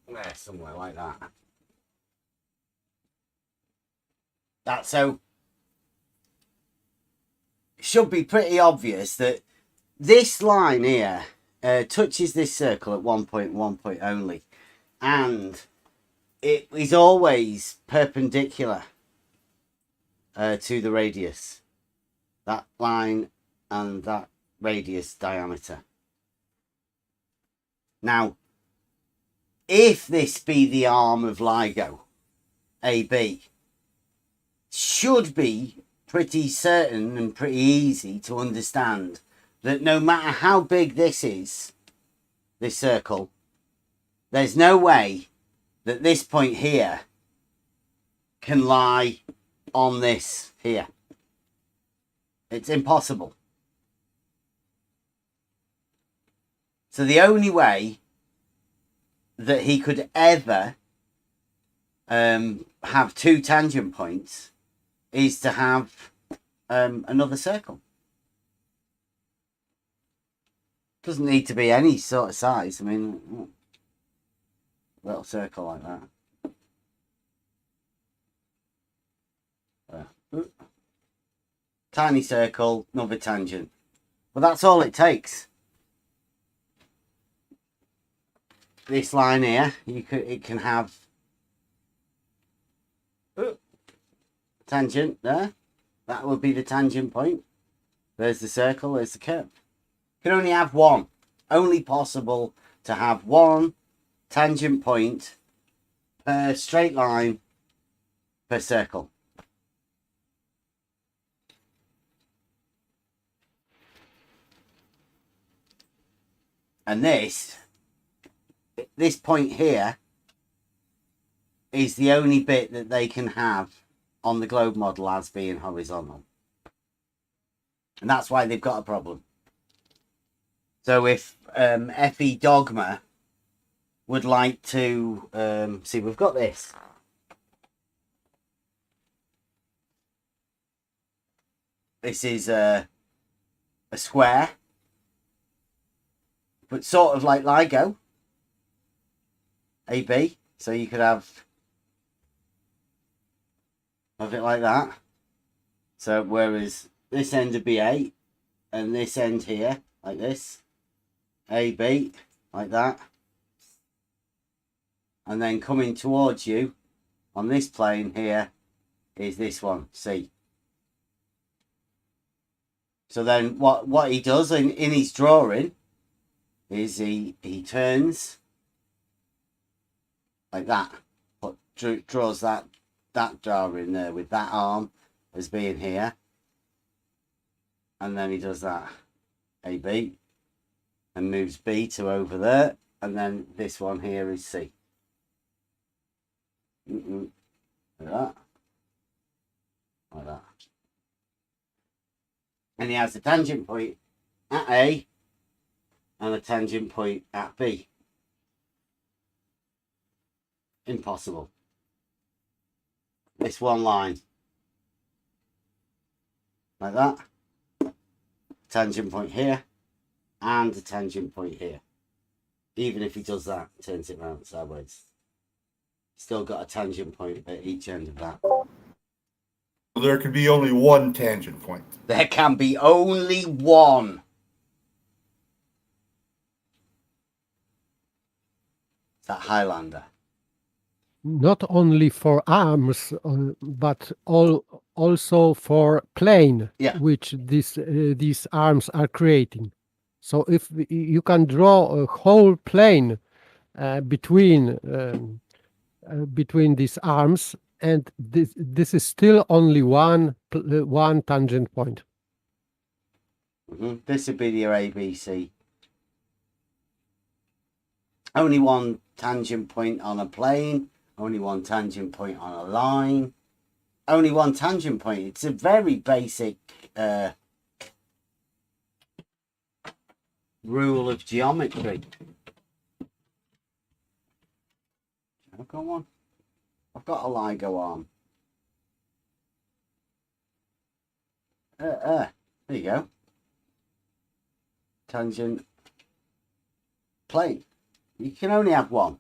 there, somewhere like that. That's so. Should be pretty obvious that this line here touches this circle at 1 point only, and it is always perpendicular to the radius. That line and that radius diameter. Now, if this be the arm of LIGO, AB, should be pretty certain and pretty easy to understand that no matter how big this is, this circle, there's no way that this point here can lie on this here. It's impossible. So the only way that he could ever have two tangent points is to have another circle. Doesn't need to be any sort of size. I mean, little circle like that. Tiny circle, another tangent. But that's all it takes. This line here, it can have tangent there. That would be the tangent point. There's the circle, there's the curve. You can only have one. Only possible to have one tangent point per straight line per circle. And this point here is the only bit that they can have on the globe model as being horizontal. And that's why they've got a problem. So if FE Dogma would like to see, we've got this. This is a square, but sort of like LIGO, AB. So you could have it like that. So whereas this end would be A, and this end here, like this, AB, like that. And then coming towards you on this plane here is this one, C. So then what he does in his drawing is he turns like that, draws that drawing there with that arm as being here, and then he does that AB and moves B to over there, and then this one here is C. Like that, like that, and he has a tangent point at A and a tangent point at B. Impossible. This one line. Like that. Tangent point here. And a tangent point here. Even if he does that, turns it around sideways. Still got a tangent point at each end of that.
There can be only one tangent point.
There can be only one. It's that Highlander.
Not only for arms, but also for plane,
yeah,
which these arms are creating. So if you can draw a whole plane between these arms, and this is still only one tangent point.
Mm-hmm. This would be your ABC. Only one tangent point on a plane. Only one tangent point on a line. Only one tangent point. It's a very basic rule of geometry. I've got one. I've got a LIGO arm. There you go. Tangent plane. You can only have one.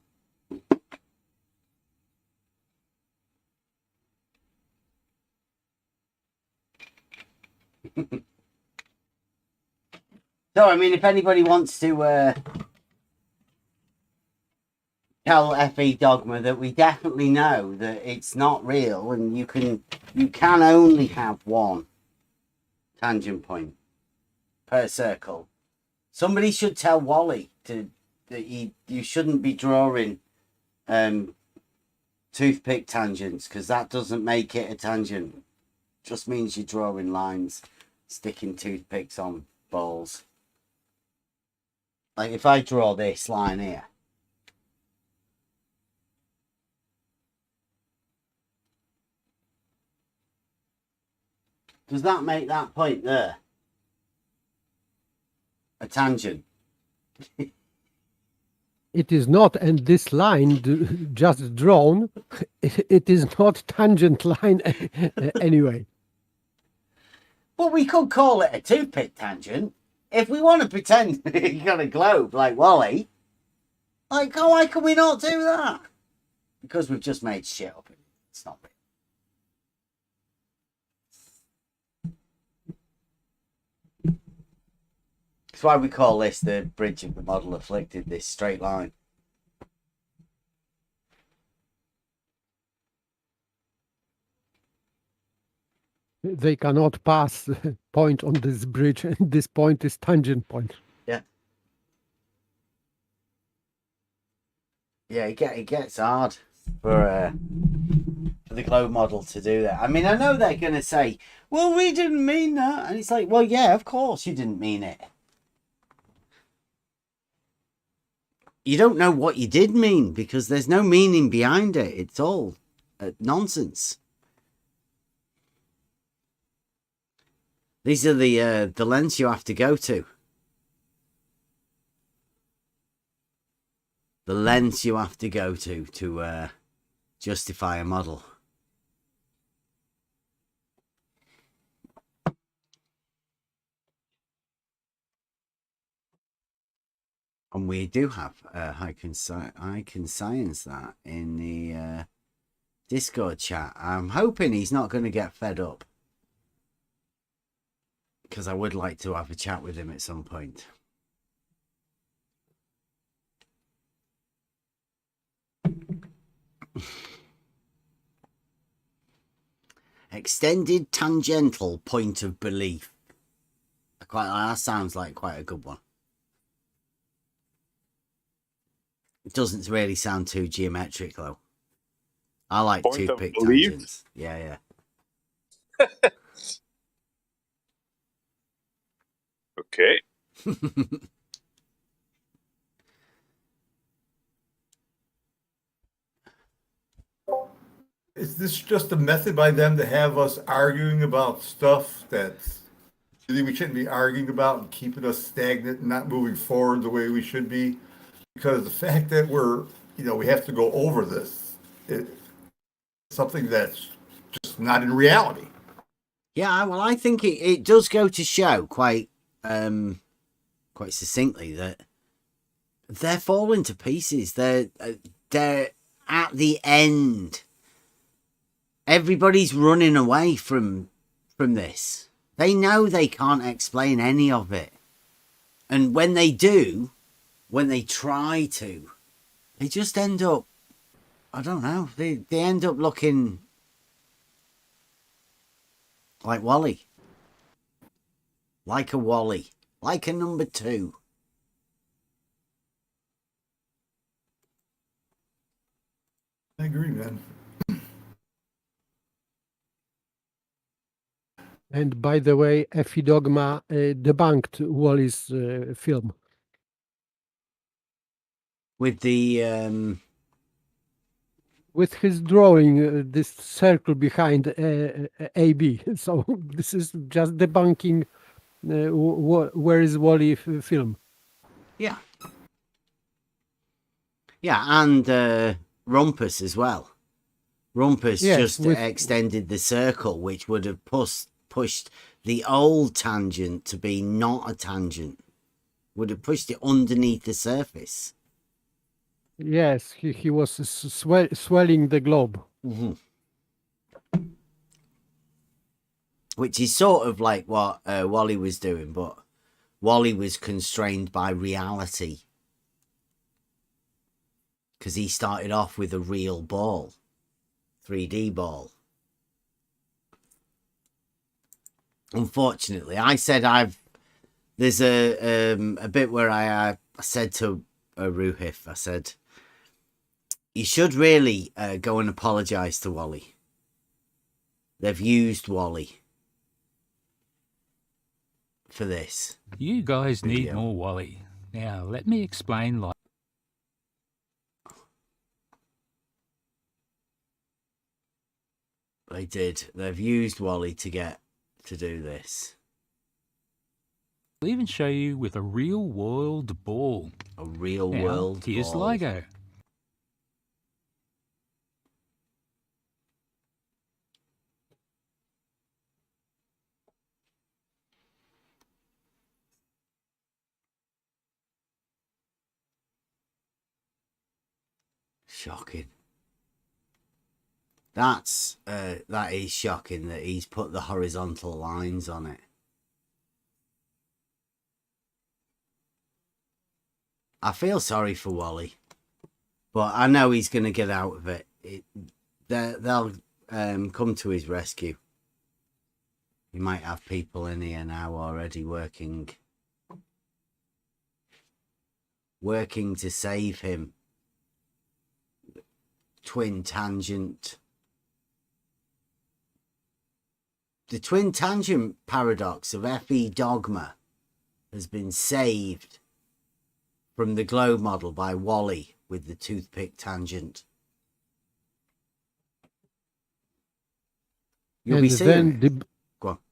So, I mean, if anybody wants to tell FE Dogma that we definitely know that it's not real and you can only have one tangent point per circle, somebody should tell Wally that you shouldn't be drawing toothpick tangents, because that doesn't make it a tangent. Just means you're drawing lines, sticking toothpicks on balls. Like if I draw this line here, does that make that point there a tangent?
It is not, and this line just drawn, it is not tangent line anyway.
Well, we could call it a toothpick tangent. if we want to pretend you got a globe like Wally, like, oh, why can we not do that? Because we've just made shit up. It's not real. That's why we call this the bridge of the model afflicted, this straight line.
They cannot pass the point on this bridge, and this point is tangent point.
Yeah. Yeah, it gets hard for the globe model to do that. I mean, I know they're going to say, well, we didn't mean that. And it's like, well, yeah, of course you didn't mean it. You don't know what you did mean because there's no meaning behind it. It's all nonsense. These are the lengths you have to go to. The lengths you have to go to justify a model. And we do have I can science that in the Discord chat. I'm hoping he's not going to get fed up, because I would like to have a chat with him at some point. Extended tangential point of belief. That sounds like quite a good one. It doesn't really sound too geometric though. I like toothpick tangents. Yeah.
Okay.
Is this just a method by them to have us arguing about stuff that really we shouldn't be arguing about and keeping us stagnant and not moving forward the way we should be? Because the fact that we have to go over this, it's something that's just not in reality.
Yeah, well, I think it does go to show quite succinctly that they're falling to pieces. They're at the end. Everybody's running away from this. They know they can't explain any of it. And when they do, when they try to, they just end up, I don't know, they end up looking like Wally. Like a Wally. Like a number 2.
I agree, man.
And by the way, Effie Dogma debunked Wally's film.
With the...
With his drawing, this circle behind AB. So this is just debunking where is Wally film.
Yeah. Yeah, and Rumpus as well. Rumpus just extended the circle, which would have pushed the old tangent to be not a tangent. Would have pushed it underneath the surface.
Yes, he was swelling the globe.
Mm-hmm. Which is sort of like what Wally was doing, but Wally was constrained by reality. Because he started off with a real ball. 3D ball. Unfortunately, I said there's a bit where I said to Ruhif, I said, you should really go and apologise to Wally. They've used Wally for this.
You guys need more Wally. Now, let me explain like...
They did. They've used Wally to do this.
I'll even show you with a real world ball.
A real world ball.
Here's LIGO.
shocking. That is shocking that he's put the horizontal lines on it. I feel sorry for Wally, but I know he's going to get out of it. They'll come to his rescue. He might have people in here now already working to save him. Twin tangent. The twin tangent paradox of Fe dogma has been saved from the globe model by Wally with the toothpick tangent. You'll be seeing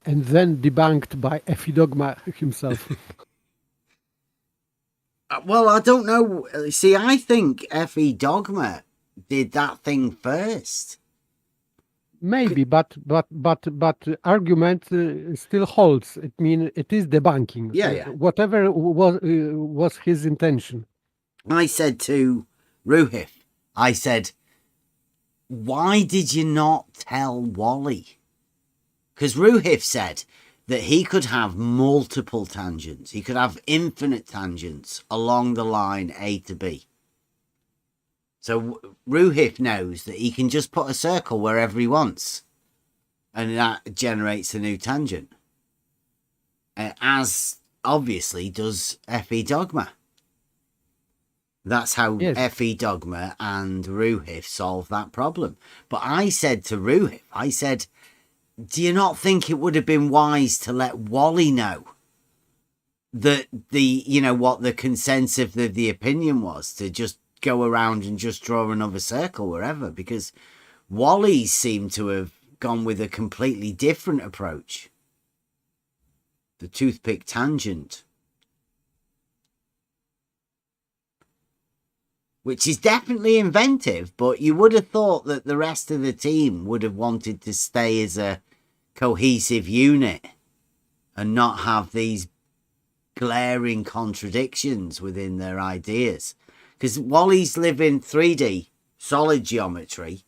and then debunked by Fe dogma himself.
Well, I don't know. See, I think Fe dogma did that thing first.
Maybe, but argument still holds. It means it is debunking.
Yeah.
Whatever was his intention.
I said to Ruhif, I said, why did you not tell Wally? Because Ruhif said that he could have multiple tangents. He could have infinite tangents along the line A to B. So Ruhif knows that he can just put a circle wherever he wants. And that generates a new tangent. As obviously does Fe dogma. That's how Fe dogma and Ruhif solve that problem. But I said to Ruhif, I said, do you not think it would have been wise to let Wally know that what the consensus of the opinion was, to just go around and just draw another circle wherever? Because Wally seemed to have gone with a completely different approach. The toothpick tangent. Which is definitely inventive, but you would have thought that the rest of the team would have wanted to stay as a cohesive unit and not have these glaring contradictions within their ideas. Because Wally's living 3D, solid geometry,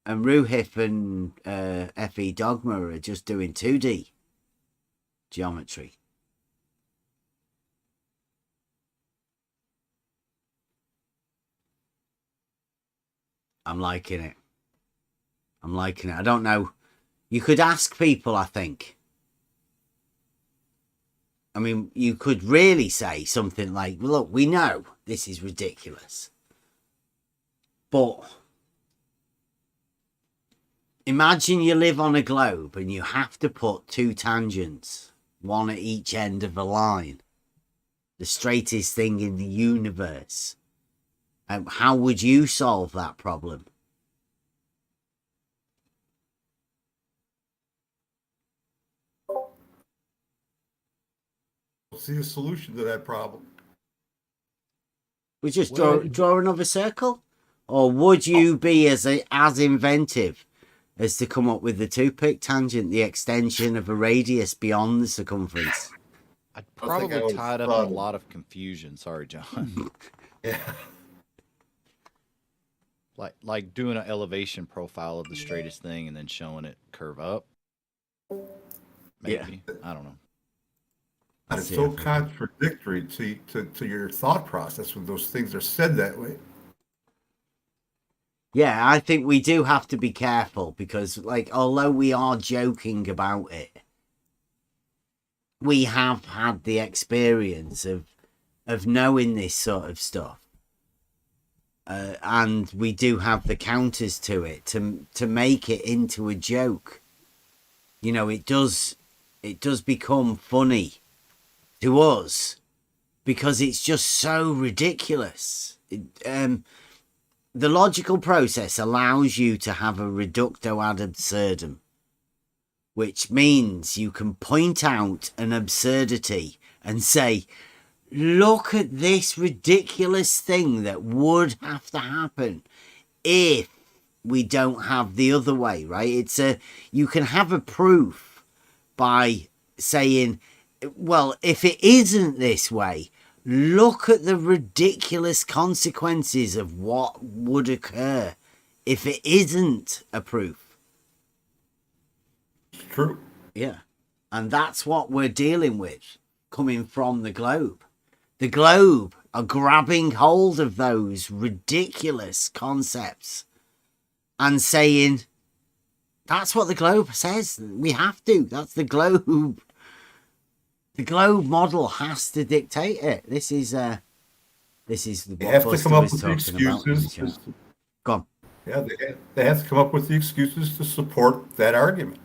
and Ruhif and Fe dogma are just doing 2D geometry. I'm liking it. I don't know. You could ask people, I think. I mean, you could really say something like, look, we know this is ridiculous. But imagine you live on a globe and you have to put two tangents, one at each end of a line. The straightest thing in the universe. How would you solve that problem?
See a solution to that problem.
We just draw another circle? Or would you be as inventive as to come up with the toothpick tangent, the extension of a radius beyond the circumference?
I'd probably tie it up in a lot of confusion. Sorry, John.
Yeah.
Like doing an elevation profile of the straightest thing and then showing it curve up. Maybe. Yeah. I don't know.
It's so contradictory to your thought process when those things are said that way.
Yeah, I think we do have to be careful because, although we are joking about it, we have had the experience of knowing this sort of stuff. And we do have the counters to it to make it into a joke. It does become funny to us because it's just so ridiculous. The logical process allows you to have a reductio ad absurdum, which means you can point out an absurdity and say, look at this ridiculous thing that would have to happen if we don't have the other way, right? You can have a proof by saying, well, if it isn't this way, Look at the ridiculous consequences of what would occur if it isn't a proof.
It's true.
Yeah. And that's what we're dealing with coming from the globe. The globe are grabbing hold of those ridiculous concepts and saying, that's what the globe says. We have to. That's the globe. The globe model has to dictate it. This is what
They have to
Buster
come up
was
with the
talking about in the
excuses.
chat. Go on.
Yeah, they have to come up with the excuses to support that argument.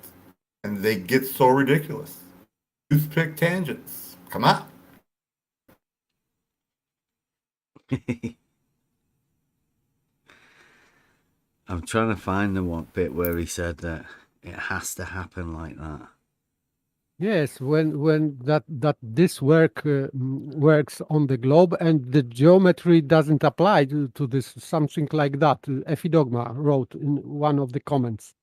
And they get so ridiculous. Toothpick tangents. Come on.
I'm trying to find the one bit where he said that it has to happen like that.
Yes, when that this works on the globe and the geometry doesn't apply to this, something like that. Effie Dogma wrote in one of the comments.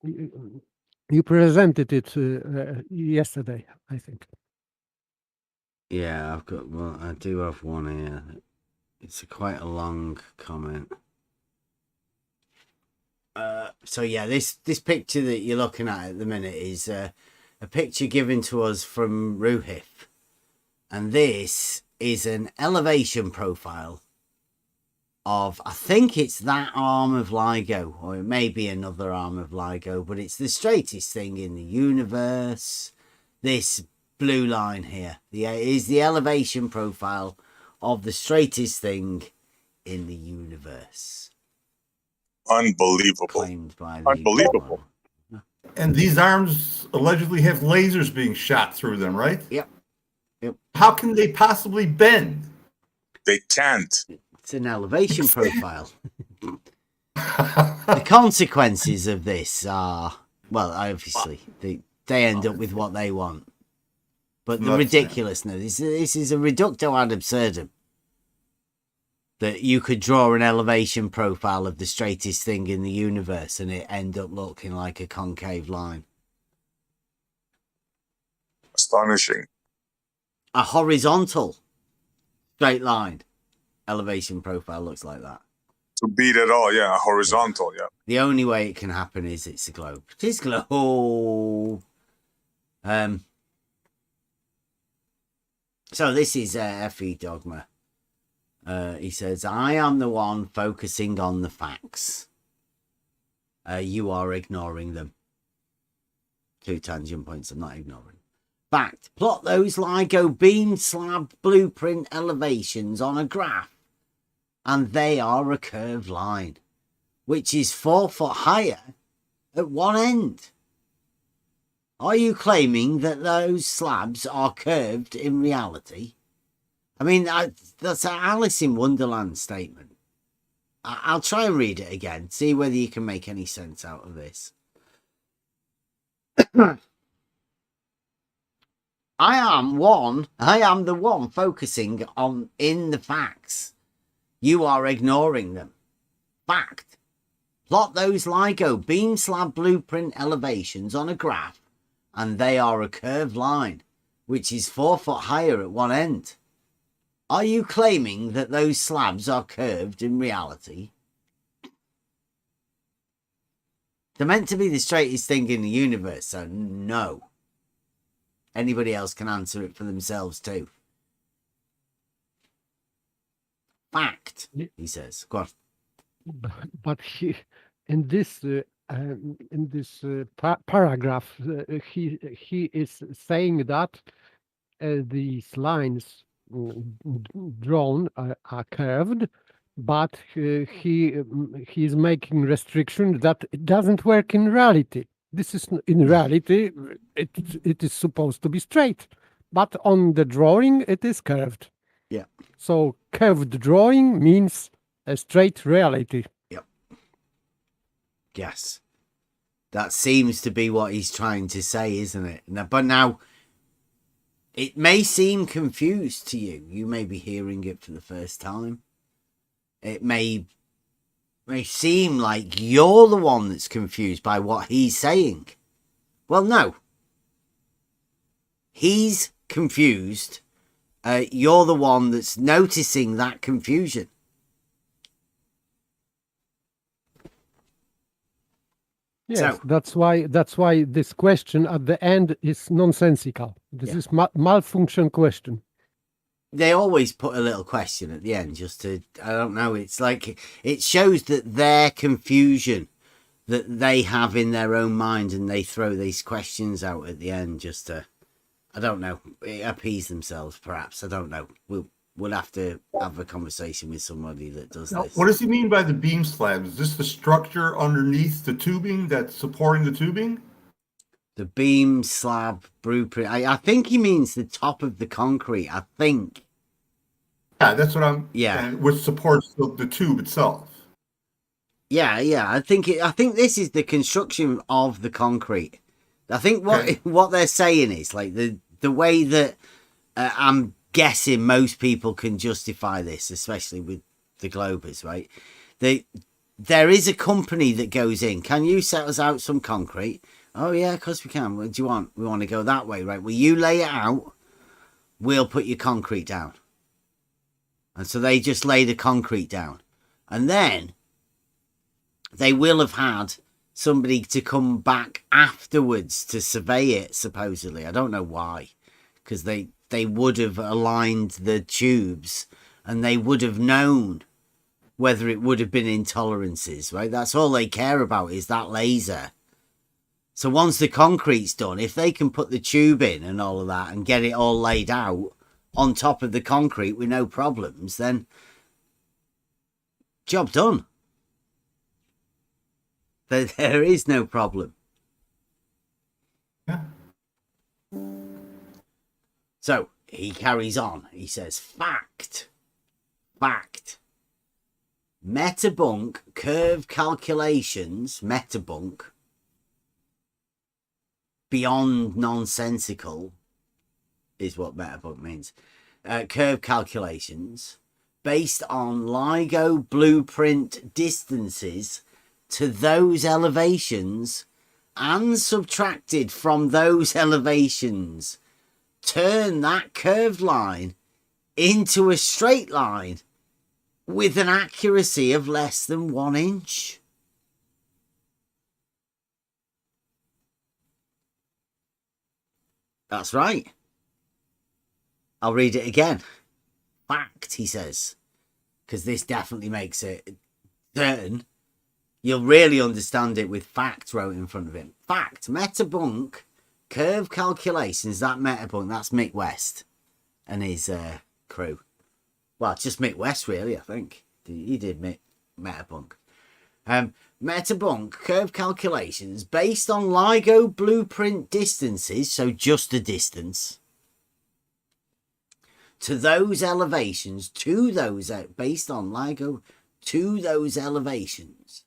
You presented it yesterday, I think.
Yeah, I've got. Well, I do have one here. It's quite a long comment. So yeah, this picture that you're looking at the minute is a picture given to us from Ruhif, and this is an elevation profile of, I think it's that arm of LIGO, or it may be another arm of LIGO, but it's the straightest thing in the universe. This blue line here, is the elevation profile of the straightest thing in the universe.
Unbelievable.
Claimed by the
Unbelievable.
And these arms allegedly have lasers being shot through them, right?
Yep.
How can they possibly bend?
They can't.
It's an elevation profile. The consequences of this are, well, obviously, they end up with what they want. But the ridiculousness, this is a reductio ad absurdum. That you could draw an elevation profile of the straightest thing in the universe and it end up looking like a concave line.
Astonishing.
A horizontal straight line elevation profile looks like that.
To beat it all, yeah, horizontal, yeah.
The only way it can happen is it's a globe. It is globe. Oh. So this is Effie Dogma. He says, I am the one focusing on the facts. You are ignoring them. 2 tangent points I'm not ignoring. Fact. Plot those LIGO beam slab blueprint elevations on a graph. And they are a curved line. Which is 4 foot higher at one end. Are you claiming that those slabs are curved in reality? I mean, that's an Alice in Wonderland statement. I'll try and read it again, see whether you can make any sense out of this. I am the one focusing on in the facts. You are ignoring them. Fact. Plot those LIGO beam slab blueprint elevations on a graph, and they are a curved line, which is 4 foot higher at one end. Are you claiming that those slabs are curved in reality? They're meant to be the straightest thing in the universe, so no. Anybody else can answer it for themselves too. Fact, he says. Go on.
But in this paragraph, he is saying that these lines drawn are curved, but he is making restriction that it doesn't work in reality. This is in reality it is supposed to be straight, but on the drawing it is curved.
Yeah.
So curved drawing means a straight reality.
Yep. Yes. That seems to be what he's trying to say, isn't it? But now, it may seem confused to you. You may be hearing it for the first time. It may seem like you're the one that's confused by what he's saying. Well, no. He's confused You're the one that's noticing that confusion.
Yes, that's why this question at the end is nonsensical. This is malfunction question.
They always put a little question at the end just to, I don't know, it's like it shows that their confusion that they have in their own mind, and they throw these questions out at the end just to, I don't know, appease themselves perhaps. I don't know. We'll have to have a conversation with somebody that does
Now,
this.
what does he mean by the beam slabs? Is this the structure underneath the tubing that's supporting the tubing?
The beam slab blueprint. I think he means the top of the concrete. I think.
Yeah, that's what I'm.
Yeah,
which supports the tube itself.
Yeah. I think this is the construction of the concrete. I think what they're saying is like the way that I'm guessing most people can justify this, especially with the Globers, right? There is a company that goes in. Can you set us out some concrete? Oh yeah, of course we can. What do you want? We want to go that way, right? Well, you lay it out. We'll put your concrete down. And so they just lay the concrete down, and then they will have had somebody to come back afterwards to survey it. Supposedly, I don't know why, because they would have aligned the tubes and they would have known whether it would have been intolerances, right? That's all they care about, is that laser. So once the concrete's done, if they can put the tube in and all of that and get it all laid out on top of the concrete with no problems, then job done. There is no problem.
Yeah.
So he carries on. He says, fact. Metabunk curve calculations, metabunk, beyond nonsensical, is what metabunk means. Curve calculations based on LIGO blueprint distances to those elevations and subtracted from those elevations. Turn that curved line into a straight line with an accuracy of less than 1 inch. That's right. I'll read it again. Fact, he says, because this definitely makes it certain. You'll really understand it with fact wrote in front of him. Fact, metabunk curve calculations. That metabunk, that's Mick West and his crew. Well, it's just Mick West, really, I think. He did metabunk. Metabunk curve calculations based on LIGO blueprint distances, so just a distance, to those elevations, based on LIGO to those elevations.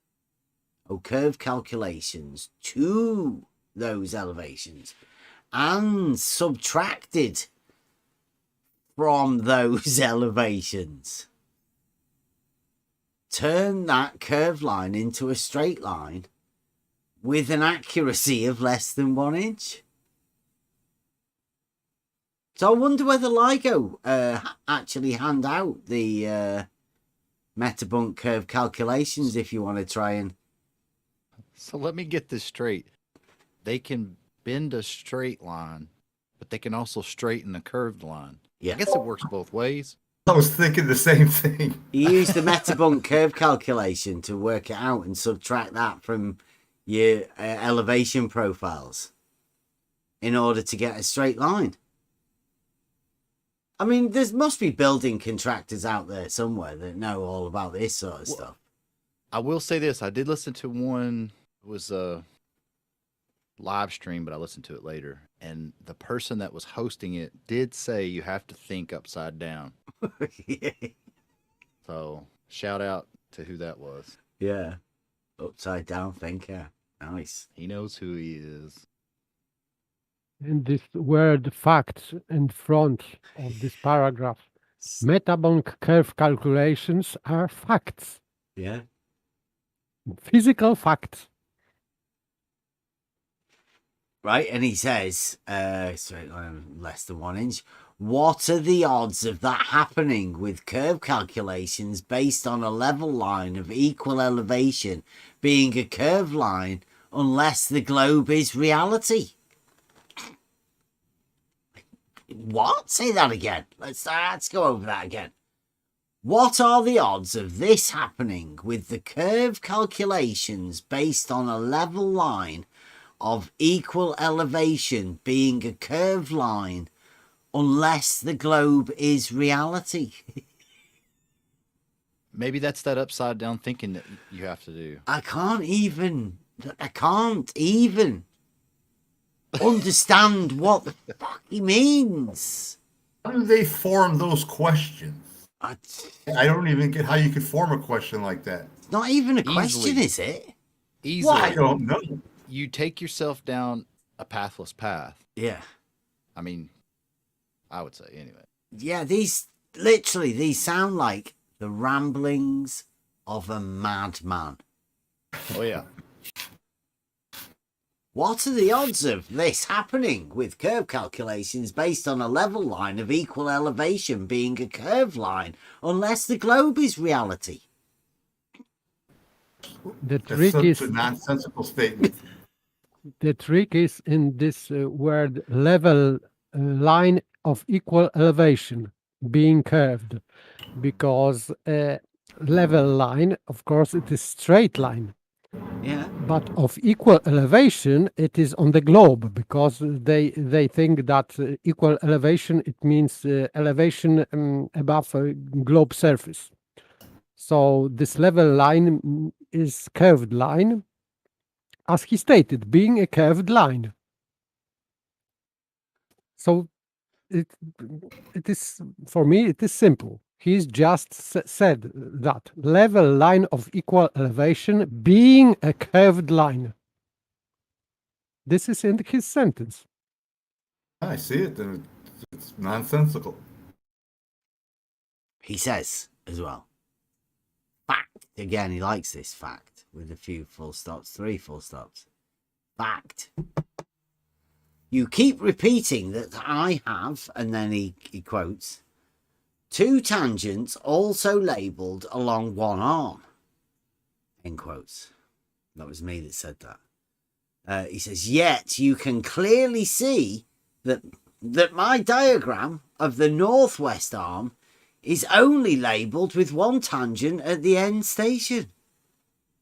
Curve calculations to those elevations and subtracted from those elevations. Turn that curved line into a straight line with an accuracy of less than 1 inch. So I wonder whether LIGO actually hand out the metabunk curve calculations if you want to try and...
So let me get this straight. They can bend a straight line, but they can also straighten a curved line.
Yeah.
I guess it works both ways.
I was thinking the same thing.
You use the metabunk curve calculation to work it out and subtract that from your elevation profiles in order to get a straight line. I mean, there must be building contractors out there somewhere that know all about this sort of stuff.
I will say this. I did listen to one. It was a live stream, but I listened to it later. And the person that was hosting it did say you have to think upside down.
Yeah.
So shout out to who that was.
Yeah. Upside down thinker. Nice.
He knows who he is.
And this word fact in front of this paragraph. Metabunk curve calculations are facts.
Yeah.
Physical facts.
Right, and he says, straight line less than 1 inch. What are the odds of that happening with curve calculations based on a level line of equal elevation being a curved line unless the globe is reality? What? Say that again. Let's go over that again. What are the odds of this happening with the curve calculations based on a level line of equal elevation being a curved line unless the globe is reality?
Maybe that's that upside down thinking that you have to do.
I can't even understand what the fuck he means.
How do they form those questions? I don't even get how you could form a question like that.
It's not even a question, is it?
Easily.
I don't know.
You take yourself down a pathless path.
Yeah.
I mean, I would say anyway.
Yeah, these sound like the ramblings of a madman.
Oh, yeah.
What are the odds of this happening with curve calculations based on a level line of equal elevation being a curved line unless the globe is reality?
The trick is
a nonsensical statement.
The trick is in this word level line of equal elevation being curved, because level line, of course, it is straight line.
Yeah.
But of equal elevation, it is on the globe, because they think that equal elevation, it means elevation above a globe surface. So this level line is curved line, as he stated, being a curved line. So it is, for me, it is simple. He's just said that level line of equal elevation being a curved line. This is in his sentence.
I see it, and it's nonsensical.
He says as well. Fact. Again, he likes this fact with a few full stops, 3 full stops. Fact. You keep repeating that I have, and then he quotes, 2 tangents also labelled along one arm. End quotes. That was me that said that. He says, yet you can clearly see that my diagram of the northwest arm is only labelled with 1 tangent at the end station.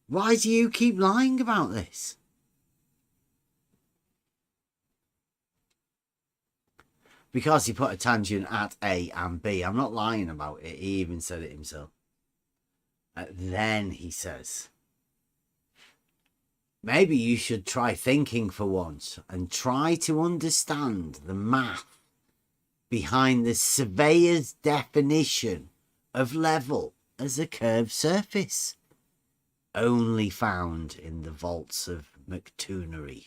Why do you keep lying about this? Because he put a tangent at A and B. I'm not lying about it. He even said it himself. Then he says, maybe you should try thinking for once and try to understand the math behind the surveyor's definition of level as a curved surface, only found in the vaults of McToonery.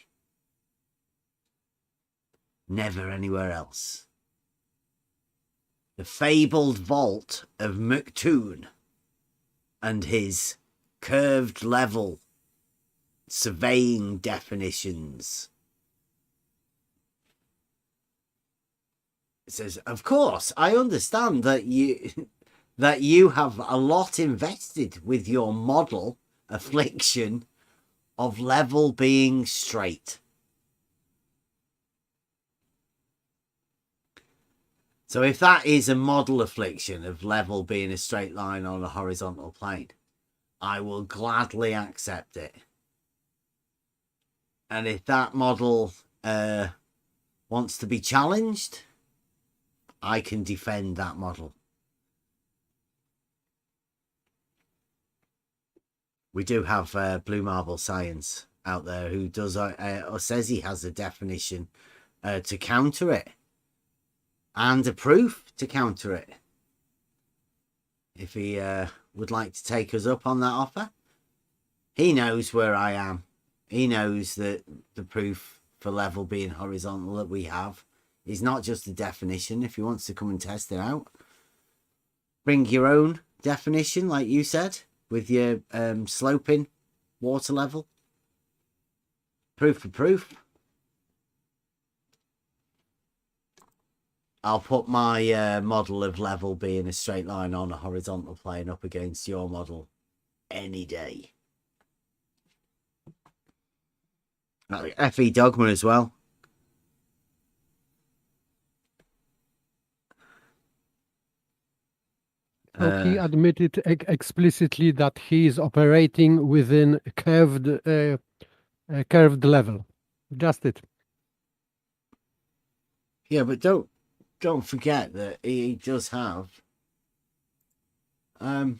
Never anywhere else. The fabled vault of McToon and his curved level surveying definitions. It says, of course, I understand that you have a lot invested with your model affliction of level being straight. So if that is a model affliction of level being a straight line on a horizontal plane, I will gladly accept it. And if that model wants to be challenged, I can defend that model. We do have Blue Marble Science out there who does or says he has a definition to counter it. And a proof to counter it. If he would like to take us up on that offer. He knows where I am. He knows that the proof for level being horizontal that we have is not just a definition. If he wants to come and test it out, bring your own definition, like you said, with your sloping water level. Proof for proof. I'll put my model of level being a straight line on a horizontal plane up against your model any day. FE Dogma as well.
So he admitted explicitly that he is operating within a curved level. Just it.
Yeah, but don't forget that he does have a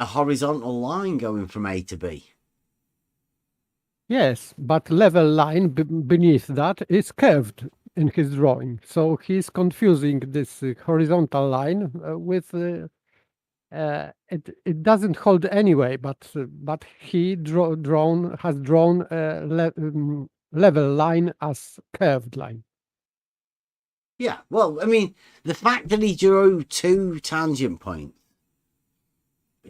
horizontal line going from A to B.
Yes, but level line beneath that is curved in his drawing. So he's confusing this horizontal line with it doesn't hold anyway, but he has drawn level line as curved line.
Yeah, well, I mean, the fact that he drew 2 tangent points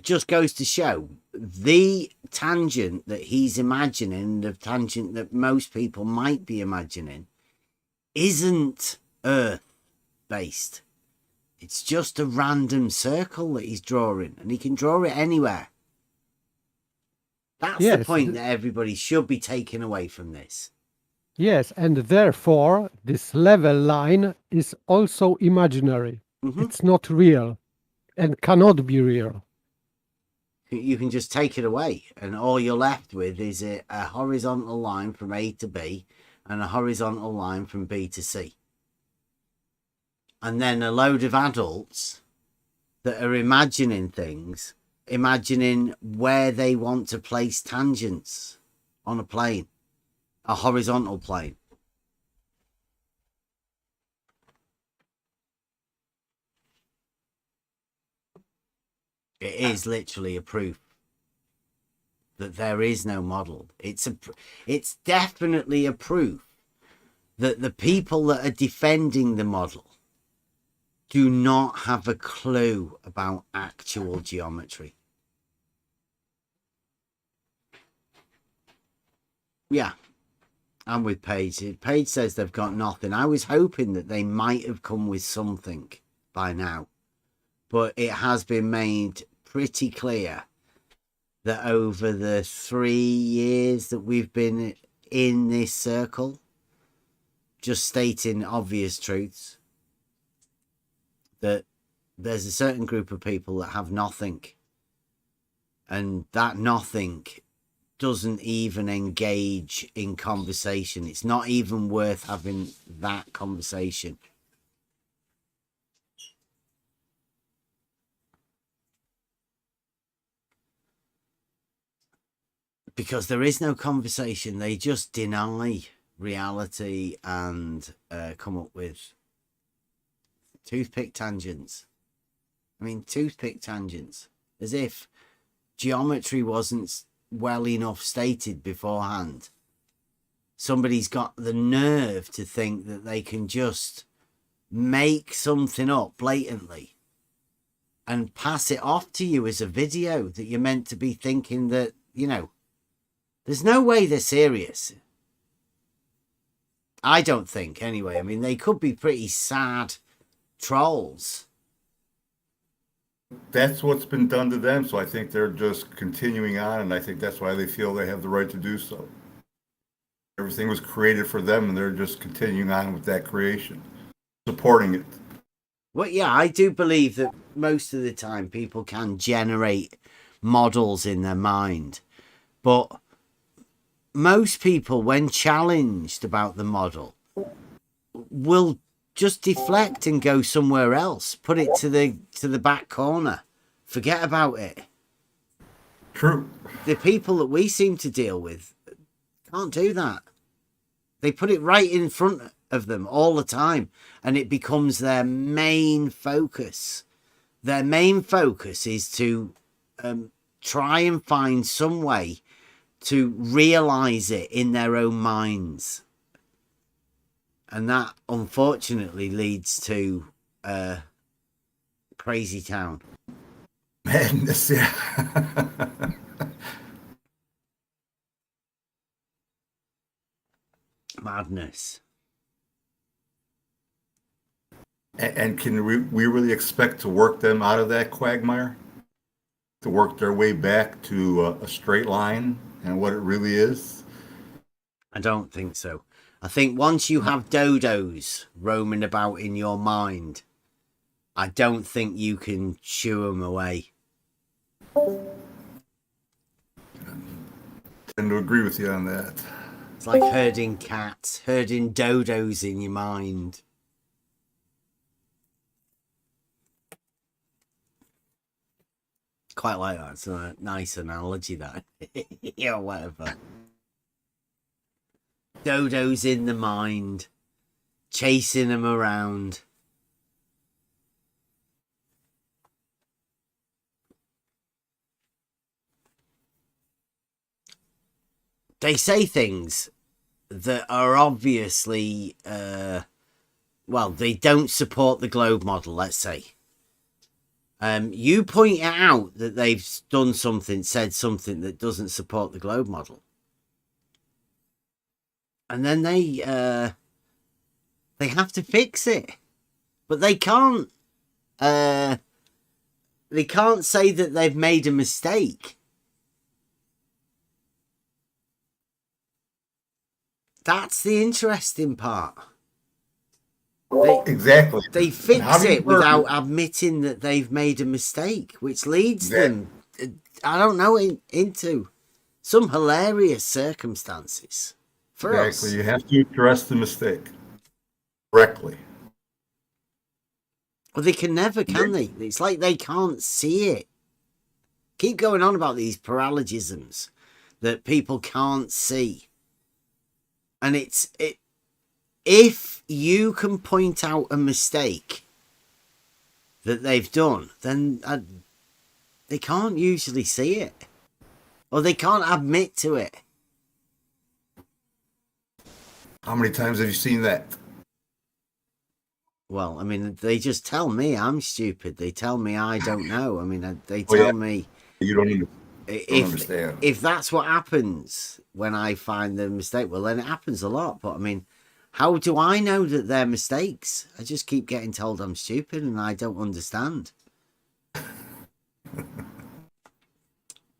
just goes to show the tangent that he's imagining, the tangent that most people might be imagining, isn't Earth based. It's just a random circle that he's drawing, and he can draw it anywhere. That's the point that everybody should be taking away from this.
Yes, and therefore this level line is also imaginary. It's not real and cannot be real.
You can just take it away, and all you're left with is a horizontal line from A to B and a horizontal line from B to C. And then a load of adults that are imagining things, imagining where they want to place tangents on a plane, a horizontal plane. It is literally a proof that there is no model. It's definitely a proof that the people that are defending the model do not have a clue about actual geometry. Yeah, I'm with Paige. Paige says they've got nothing. I was hoping that they might have come with something by now, but it has been made pretty clear that over the 3 years that we've been in this circle, just stating obvious truths, that there's a certain group of people that have nothing, and that nothing doesn't even engage in conversation. It's not even worth having that conversation. Because there is no conversation. They just deny reality and come up with toothpick tangents. I mean, toothpick tangents. As if geometry wasn't well enough stated beforehand. Somebody's got the nerve to think that they can just make something up blatantly and pass it off to you as a video that you're meant to be thinking that, you know, there's no way they're serious. I don't think, anyway. I mean, they could be pretty sad trolls.
That's what's been done to them, so I think they're just continuing on, and I think that's why they feel they have the right to do so. Everything was created for them, and they're just continuing on with that creation, supporting it.
Well, yeah, I do believe that most of the time people can generate models in their mind, but most people, when challenged about the model, will just deflect and go somewhere else, put it to the back corner, forget about it.
True.
The people that we seem to deal with can't do that. They put it right in front of them all the time, and it becomes their main focus. Their main focus is to try and find some way to realize it in their own minds. And that, unfortunately, leads to crazy town.
Madness, yeah.
Madness.
And can we really expect to work them out of that quagmire? To work their way back to a straight line and what it really is?
I don't think so. I think once you have dodos roaming about in your mind, I don't think you can shoo them away.
Tend to agree with you on that.
It's like herding cats, herding dodos in your mind. Quite like that. It's a nice analogy, that. Yeah, whatever. Dodos in the mind, chasing them around. They say things that are obviously, well, they don't support the globe model, let's say. You point out that they've done something, said something that doesn't support the globe model. And then they have to fix it. But they can't say that they've made a mistake. That's the interesting part.
Exactly.
They fix it without admitting that they've made a mistake, which leads them, I don't know, into some hilarious circumstances for us.
You have to address the mistake correctly.
Well, they can never, can they? It's like they can't see it. Keep going on about these paralogisms that people can't see. And if you can point out a mistake that they've done, then they can't usually see it. Or they can't admit to it.
How many times have you seen that?
Well, I mean, they just tell me I'm stupid. They tell me I don't know. I mean, they tell me...
You don't understand.
If that's what happens when I find the mistake, well, then it happens a lot. But, I mean, how do I know that they're mistakes? I just keep getting told I'm stupid and I don't understand.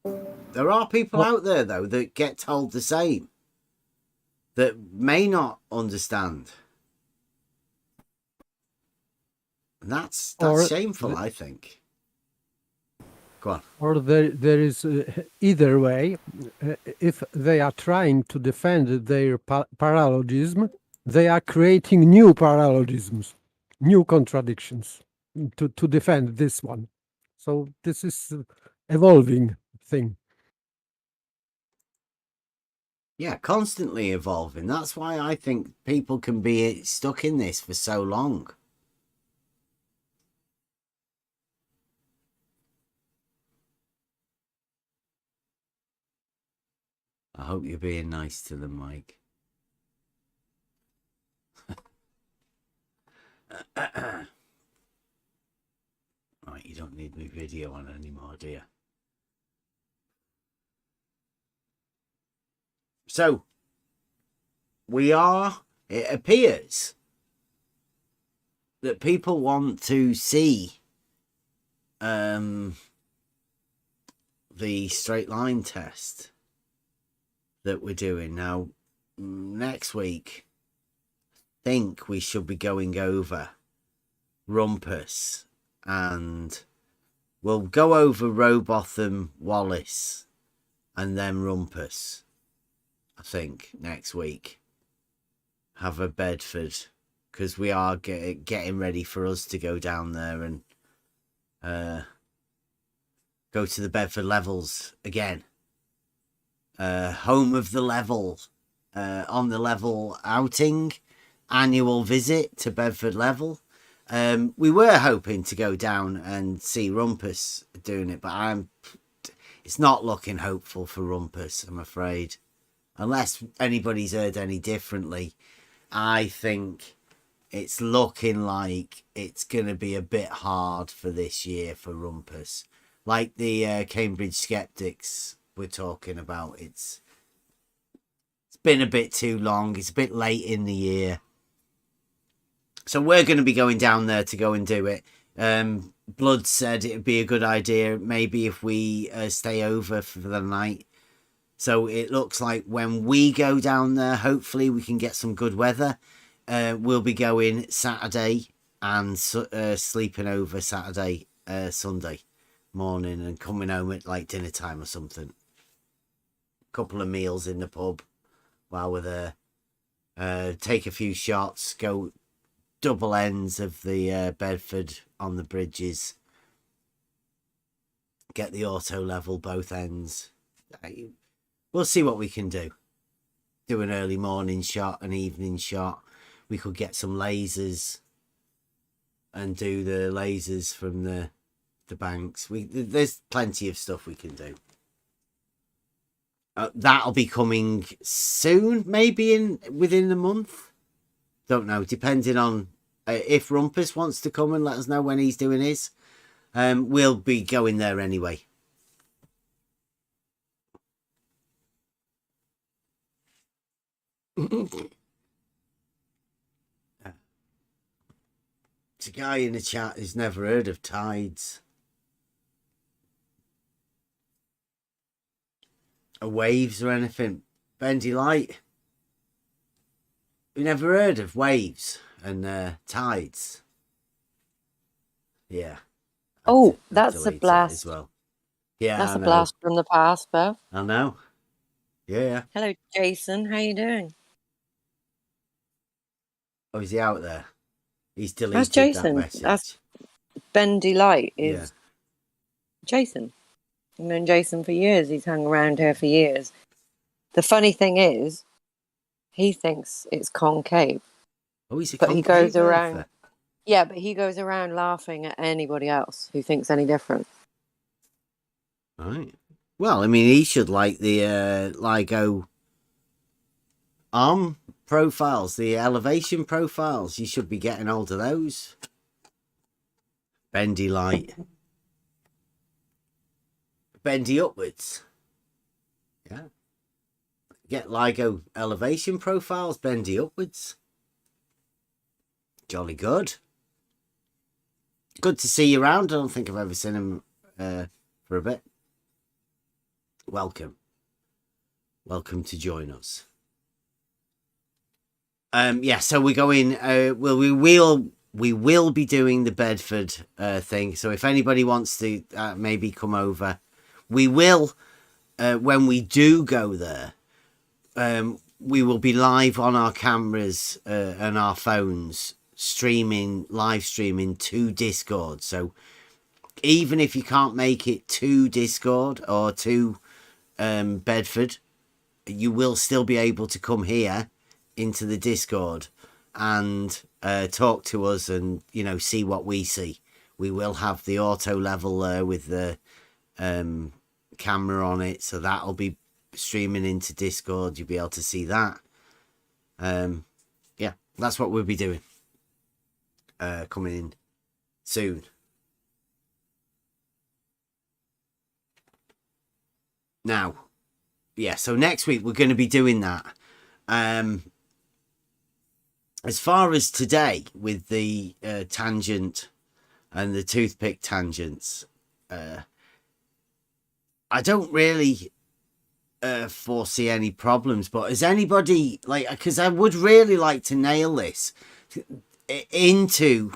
There are people out there, though, that get told the same, that may not understand. And that's shameful, I think. Go on.
Or there is either way, if they are trying to defend their paralogism, they are creating new paralogisms, new contradictions to defend this one. So this is evolving thing.
Yeah, constantly evolving. That's why I think people can be stuck in this for so long. I hope you're being nice to them, Mike. Right, you don't need me video on anymore, do you? So, it appears that people want to see the straight line test that we're doing now. Next week, I think we should be going over Rumpus, and we'll go over Robotham, Wallace, and then Rumpus. I think next week. Have a Bedford, because we are getting ready for us to go down there and go to the Bedford levels again. Home of the level, on the level outing, annual visit to Bedford level. We were hoping to go down and see Rumpus doing it, but it's not looking hopeful for Rumpus, I'm afraid. Unless anybody's heard any differently, I think it's looking like it's going to be a bit hard for this year for Rumpus. Like the Cambridge Skeptics we're talking about. It's been a bit too long. It's a bit late in the year. So we're going to be going down there to go and do it. Blood said it'd be a good idea maybe if we stay over for the night. So it looks like when we go down there, hopefully we can get some good weather. We'll be going Saturday and sleeping over Saturday, Sunday morning, and coming home at like dinner time or something. Couple of meals in the pub while we're there. Take a few shots, go double ends of the Bedford on the bridges. Get the auto level both ends. We'll see what we can do. Do an early morning shot, an evening shot. We could get some lasers and do the lasers from the banks. There's plenty of stuff we can do. That'll be coming soon, maybe within the month. Don't know, depending on if Rumpus wants to come and let us know when he's doing his. We'll be going there anyway. There's a guy in the chat who's never heard of tides. Or waves or anything. Bendy Light. You never heard of waves and tides? Yeah.
Oh, that's a blast
as well. Yeah,
that's a blast from the past, Bev.
I know. Yeah.
Hello, Jason. How you doing?
Oh, is he out there? He's deleted
That's Jason.
that message.
That's Bendy Light is Jason. I've known Jason for years. He's hung around here for years. The funny thing is, he thinks it's concave.
Oh, he's a
but
concave
he goes
author.
around. Yeah, but he goes around laughing at anybody else who thinks any different.
Right. Well, I mean, he should like the LIGO arm profiles, the elevation profiles. You should be getting hold of those. Bendy Light. Bendy upwards. Yeah. Get LIGO elevation profiles, bendy upwards. Jolly good. Good to see you around. I don't think I've ever seen him for a bit. Welcome. Welcome to join us. Yeah, so we're going we will be doing the Bedford thing. So if anybody wants to maybe come over, we will when we do go there. We will be live on our cameras and our phones, live streaming to Discord. So even if you can't make it to Discord or to Bedford, you will still be able to come here into the Discord and talk to us and, you know, see what we see. We will have the auto level there with the camera on it, so that'll be streaming into Discord. You'll be able to see that. Yeah, that's what we'll be doing coming in soon. Now, yeah, so next week we're going to be doing that. As far as today with the tangent and the toothpick tangents, I don't really foresee any problems, but is anybody like, because I would really like to nail this into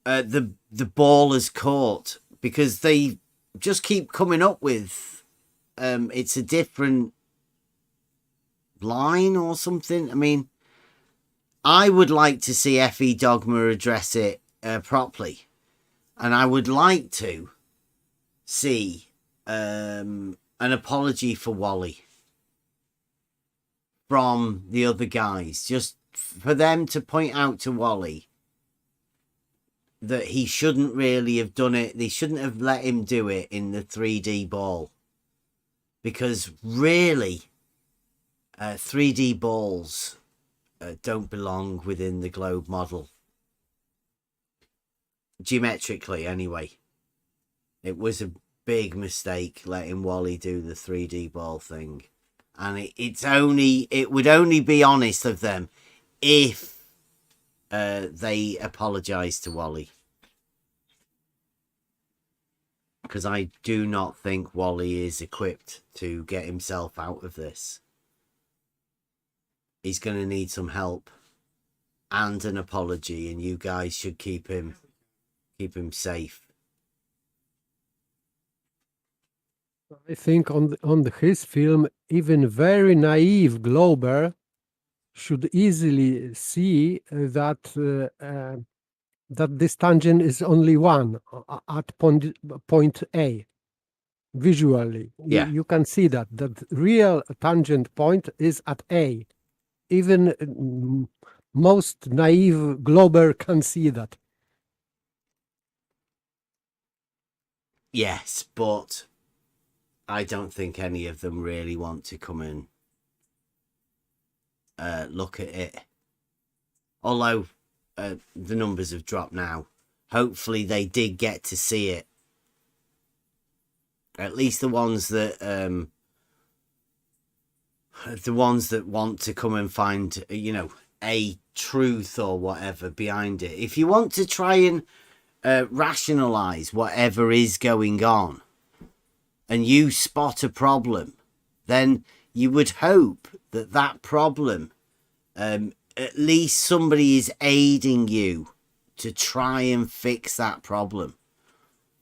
the baller's court, because they just keep coming up with it's a different line or something. I mean, I would like to see FE Dogma address it properly, and I would like to see an apology for Wally from the other guys, just for them to point out to Wally that he shouldn't really have done it. They shouldn't have let him do it in the 3D ball, because really 3D balls don't belong within the globe model. Geometrically, anyway. It was a big mistake letting Wally do the 3D ball thing. And it would only be honest of them if they apologise to Wally. Because I do not think Wally is equipped to get himself out of this. He's going to need some help and an apology, and you guys should keep him safe.
I think on his film, even very naive Glober should easily see that that this tangent is only one at point A. Visually, you can see that real tangent point is at A. Even most naive Glober can see that.
Yes, but I don't think any of them really want to come and look at it. Although the numbers have dropped now. Hopefully they did get to see it. At least the ones that want to come and find, you know, a truth or whatever behind it. If you want to try and rationalize whatever is going on and you spot a problem, then you would hope that that problem, at least somebody is aiding you to try and fix that problem,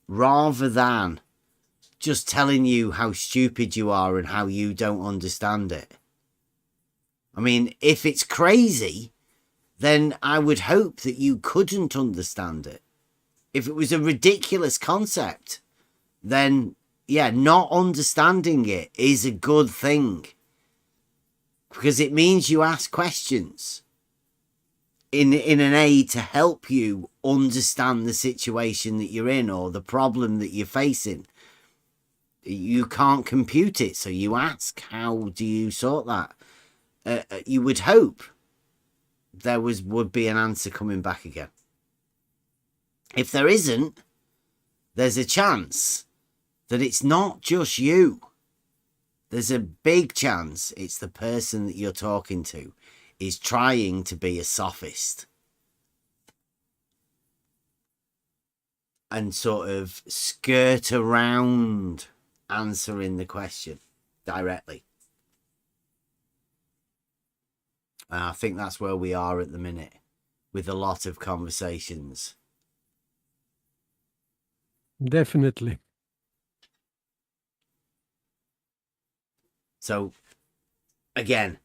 rather than just telling you how stupid you are and how you don't understand it. I mean, if it's crazy, then I would hope that you couldn't understand it. If it was a ridiculous concept, then yeah, not understanding it is a good thing, because it means you ask questions in an aid to help you understand the situation that you're in or the problem that you're facing. You can't compute it, so you ask, how do you sort that? You would hope there would be an answer coming back again. If there isn't, there's a chance that it's not just you. There's a big chance it's the person that you're talking to is trying to be a sophist and sort of skirt around answering the question directly. And I think that's where we are at the minute with a lot of conversations.
Definitely.
So, again,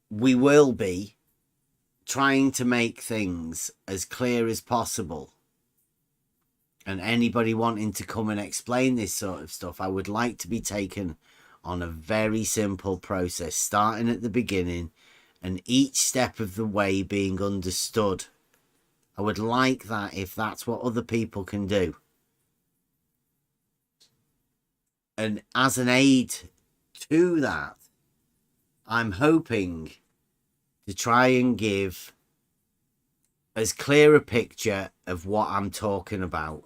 we will be trying to make things as clear as possible. And anybody wanting to come and explain this sort of stuff, I would like to be taken on a very simple process, starting at the beginning and each step of the way being understood. I would like that if that's what other people can do. And as an aid to that, I'm hoping to try and give as clear a picture of what I'm talking about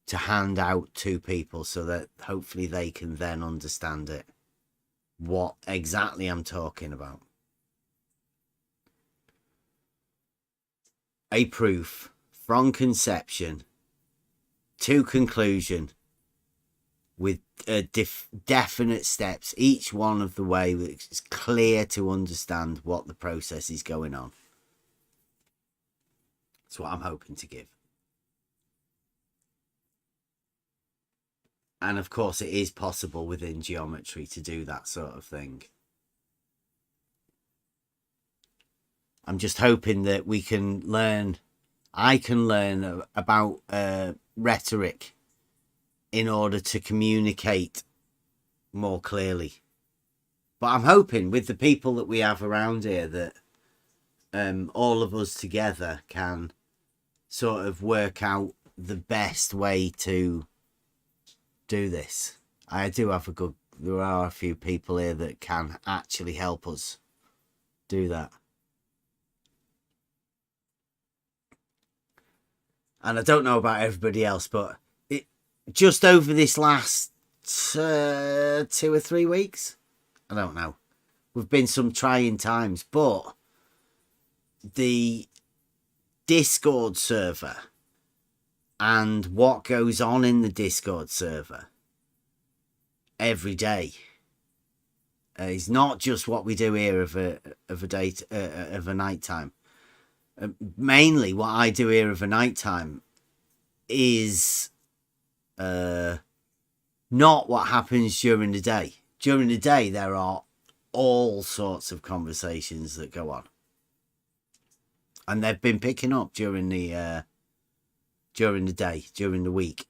to hand out to people so that hopefully they can then understand it, what exactly I'm talking about. A proof from conception to conclusion with definite steps, each one of the way which is clear to understand what the process is going on. That's what I'm hoping to give. And of course it is possible within geometry to do that sort of thing. I'm just hoping that we can learn, I can learn about rhetoric in order to communicate more clearly. But I'm hoping with the people that we have around here that all of us together can sort of work out the best way to do this. I do have there are a few people here that can actually help us do that. And I don't know about everybody else, but just over this last 2 or 3 weeks, I don't know, we've been some trying times, but the Discord server and what goes on in the Discord server every day. It's not just what we do here of a night time. Mainly, what I do here of a night time is not what happens during the day. During the day, there are all sorts of conversations that go on, and they've been picking up during the day, during the week,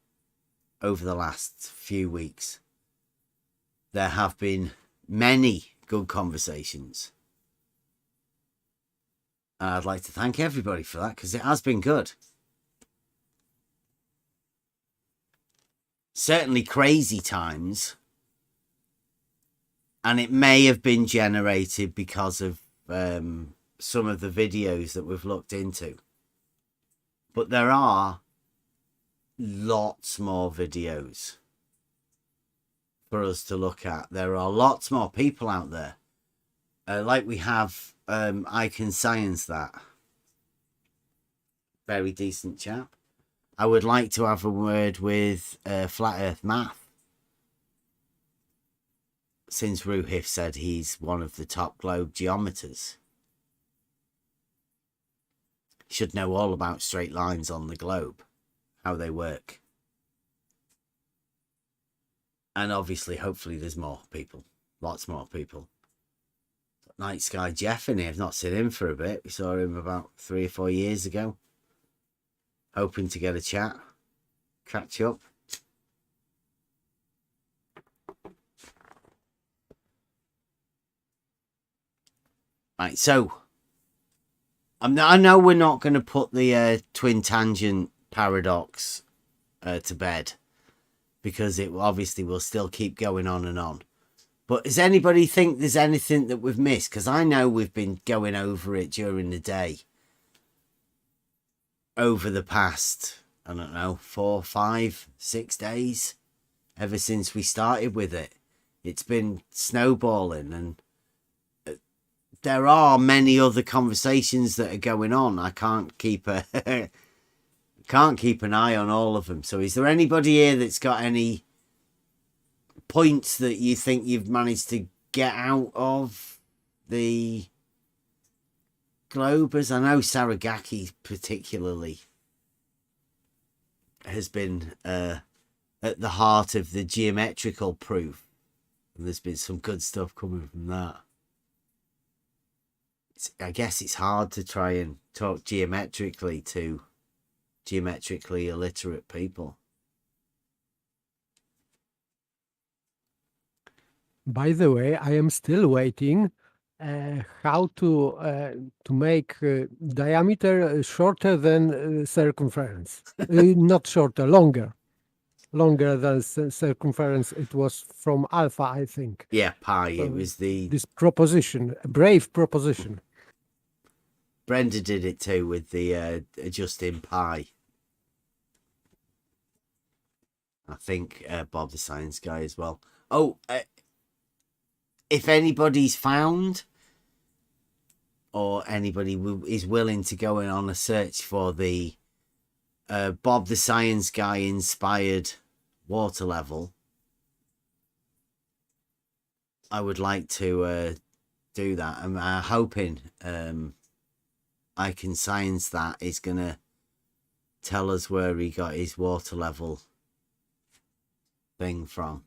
over the last few weeks. There have been many good conversations. And I'd like to thank everybody for that, because it has been good. Certainly crazy times. And it may have been generated because of some of the videos that we've looked into. But there are lots more videos for us to look at. There are lots more people out there. Like we have I Can Science That. Very decent chap. I would like to have a word with Flat Earth Math. Since Ruhif said he's one of the top globe geometers. Should know all about straight lines on the globe. How they work. And obviously, hopefully there's more people. Lots more people. Night Sky Jeff in here. I've not seen him for a bit. We saw him about 3 or 4 years ago. Hoping to get a chat. Catch up. Right, so. I know we're not going to put the twin tangent paradox to bed. Because it obviously will still keep going on and on. But does anybody think there's anything that we've missed? Because I know we've been going over it during the day. Over the past, I don't know, 4, 5, 6 days. Ever since we started with it. It's been snowballing. And there are many other conversations that are going on. I can't keep an eye on all of them. So is there anybody here that's got any points that you think you've managed to get out of the Globers? I know Saragaki particularly has been at the heart of the geometrical proof. And there's been some good stuff coming from that. I guess it's hard to try and talk geometrically to geometrically illiterate people.
By the way, I am still waiting how to make diameter shorter than circumference. Not shorter, longer. Longer than circumference. It was from alpha, I think.
Yeah, pi. It was
this proposition, a brave proposition.
Brenda did it too with the adjusting pi. I think Bob the Science Guy as well. Oh, if anybody's found or anybody is willing to go in on a search for the Bob the Science Guy inspired water level, I would like to do that. I'm hoping I Can Science That is going to tell us where he got his water level thing from.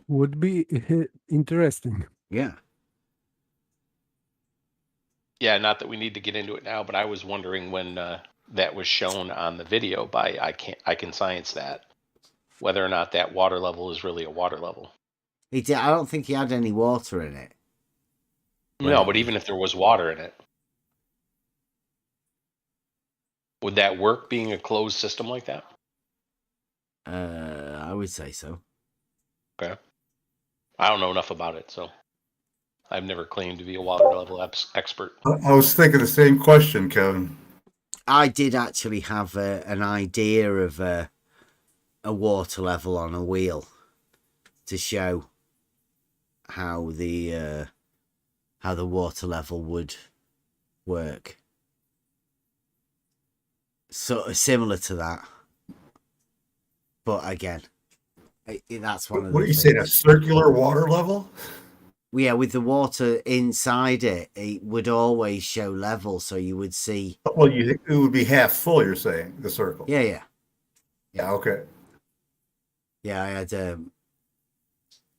Would be interesting.
Yeah.
Yeah, not that we need to get into it now, but I was wondering when that was shown on the video by I Can Science That, whether or not that water level is really a water level.
He did. I don't think he had any water in it.
No, but even if there was water in it, would that work being a closed system like that?
I would say so.
Okay. I don't know enough about it, so I've never claimed to be a water level expert.
I was thinking the same question, Kevin.
I did actually have an idea of a water level on a wheel to show how the water level would work. Sort of similar to that, but again, that's one of the.
What are you saying? A circular water level?
Yeah, with the water inside it, it would always show level, so you would see.
Well, you think it would be half full. You're saying the circle?
Yeah.
Okay.
Yeah,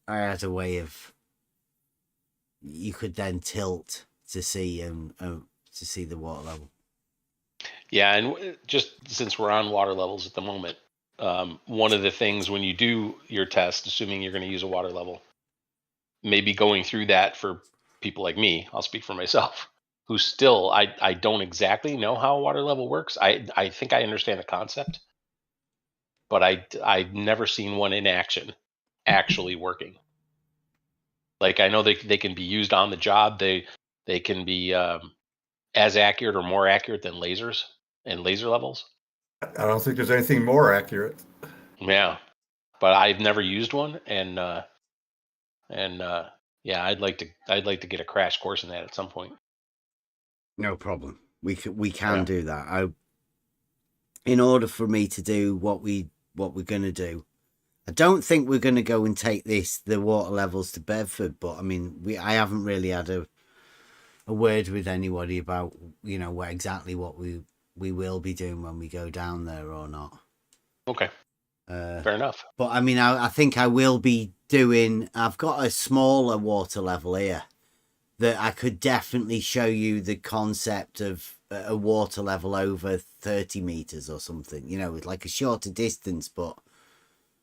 I had a way of. You could then tilt to see the water level.
Yeah, and just since we're on water levels at the moment, one of the things when you do your test, assuming you're going to use a water level, maybe going through that for people like me, I'll speak for myself, who still, I don't exactly know how a water level works. I think I understand the concept, but I've never seen one in action actually working. Like, I know they can be used on the job. They can be as accurate or more accurate than lasers and laser levels.
I don't think there's anything more accurate.
Yeah, but I've never used one, and yeah, I'd like to get a crash course in that at some point.
No problem. We can do that. In order for me to do what we're going to do, I don't think we're going to go and take the water levels to Bedford, but I mean, I haven't really had a word with anybody about, exactly what we will be doing when we go down there or not.
Okay. Fair enough.
But I mean, I think I will be doing. I've got a smaller water level here that I could definitely show you the concept of a water level over 30 meters or something. With like a shorter distance, but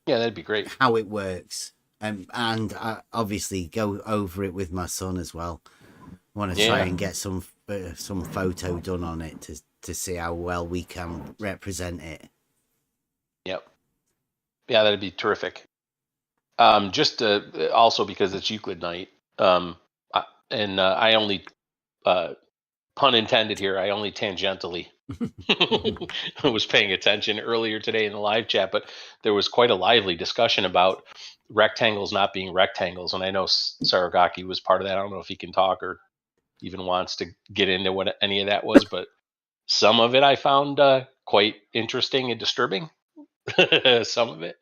yeah, that'd be great.
How it works, and I obviously go over it with my son as well. I want to try and get some photo done on it to see how well we can represent it.
Yep. Yeah, that'd be terrific. Just also because it's Euclid night, I only, pun intended here, I only tangentially was paying attention earlier today in the live chat, but there was quite a lively discussion about rectangles not being rectangles, and I know Saragaki was part of that. I don't know if he can talk or even wants to get into what any of that was, but some of it I found quite interesting and disturbing. Some of it,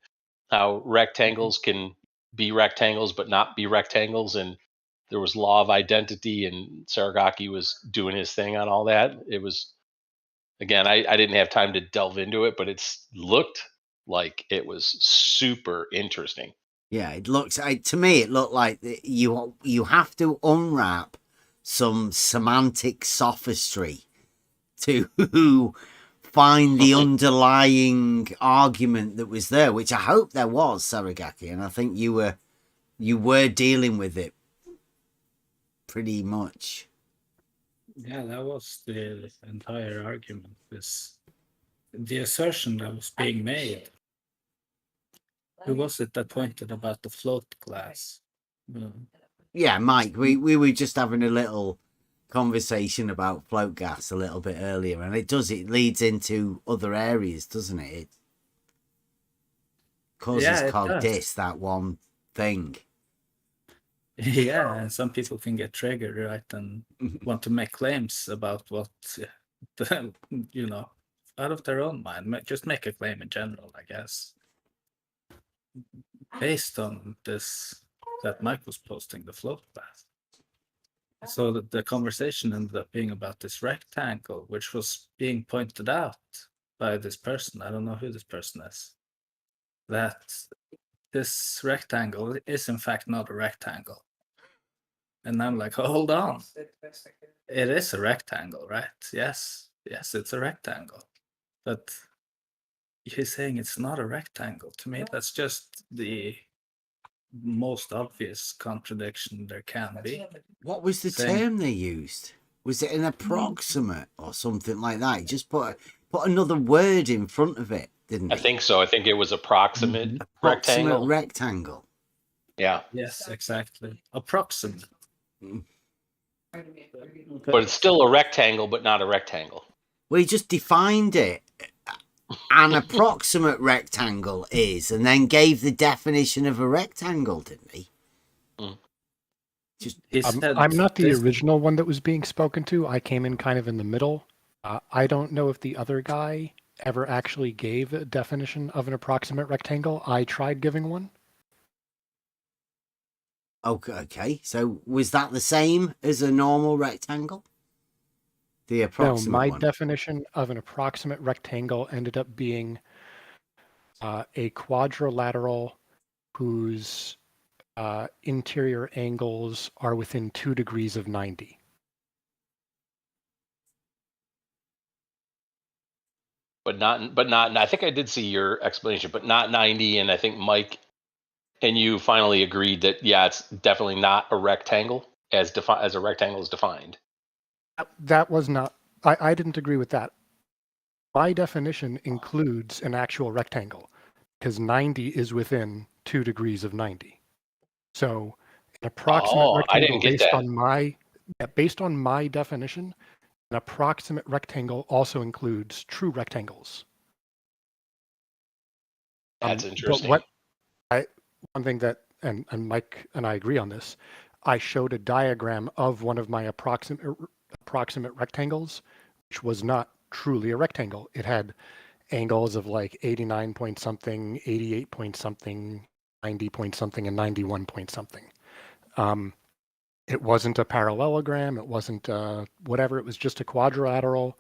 how rectangles can be rectangles but not be rectangles, and there was law of identity, and Saragaki was doing his thing on all that. It was, again, I didn't have time to delve into it, but looked like it was super interesting.
Yeah, it looks, to me, it looked like you have to unwrap some semantic sophistry to find the underlying argument that was there, which I hope there was, Saragaki, and I think you were dealing with it pretty much.
Yeah, that was the entire argument. The assertion that was being made. Who was it that pointed about the float glass?
Yeah, Mike, we were just having a little conversation about float gas a little bit earlier, and it leads into other areas, doesn't it? It causes cog dis, that one thing.
Yeah, and some people can get triggered, right, and want to make claims about what, out of their own mind. Just make a claim in general, I guess. Based on this, that Mike was posting the float glass. So that the conversation ended up being about this rectangle, which was being pointed out by this person. I don't know who this person is. That this rectangle is in fact not a rectangle. And I'm like, hold on. It is a rectangle, right? Yes, it's a rectangle. But he's saying it's not a rectangle. To me, that's just the most obvious contradiction there can be.
What was the term they used? Was it an approximate or something like that? He just put another word in front of it, didn't he?
I think so. I think it was approximate
rectangle.
Yeah.
Yes, exactly. Approximate.
But it's still a rectangle, but not a rectangle.
Well, he just defined it. An approximate rectangle is, and then gave the definition of a rectangle, didn't he? Just
I'm not the original one that was being spoken to. I came in kind of in the middle. I don't know if the other guy ever actually gave a definition of an approximate rectangle. I tried giving one.
Okay. So was that the same as a normal rectangle? The approximate
No, my
one.
definition of an approximate rectangle ended up being a quadrilateral whose interior angles are within 2 degrees of 90.
But not. I think I did see your explanation, but not 90. And I think Mike and you finally agreed that it's definitely not a rectangle as a rectangle is defined.
That was not. I didn't agree with that. My definition includes an actual rectangle because 90 is within 2 degrees of 90. So an approximate rectangle
I didn't get that.
based on my definition, an approximate rectangle also includes true rectangles.
That's interesting.
But one thing that, and Mike and I agree on this, I showed a diagram of one of my approximate rectangles, which was not truly a rectangle. It had angles of like 89 point something, 88 point something, 90 point something, and 91 point something. It wasn't a parallelogram. It wasn't whatever. It was just a quadrilateral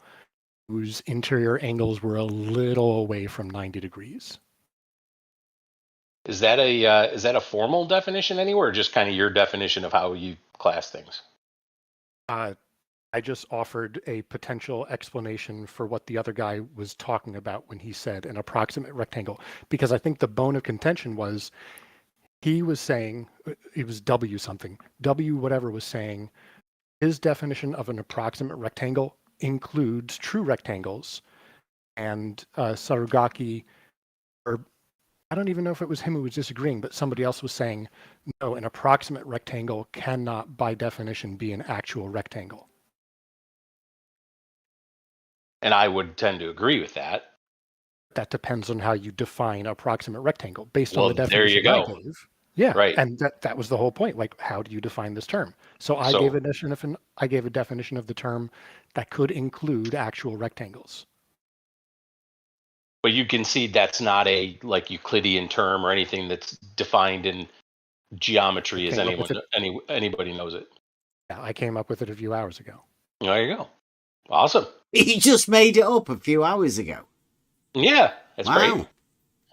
whose interior angles were a little away from 90 degrees.
Is that a formal definition anywhere, or just kind of your definition of how you class things?
I just offered a potential explanation for what the other guy was talking about when he said an approximate rectangle, because I think the bone of contention was he was saying, it was W something, W whatever was saying, his definition of an approximate rectangle includes true rectangles, and Sarugaki, or I don't even know if it was him who was disagreeing, but somebody else was saying, no, an approximate rectangle cannot by definition be an actual rectangle.
And I would tend to agree with that.
That depends on how you define approximate rectangle based on the definition
there you go.
I gave. Yeah,
right.
And that was the whole point. Like, how do you define this term? So I gave a definition of the term that could include actual rectangles.
But you can see that's not a like Euclidean term or anything that's defined in geometry as anybody knows it.
Yeah, I came up with it a few hours ago.
There you go. Awesome.
He just made it up a few hours ago.
Yeah, that's great.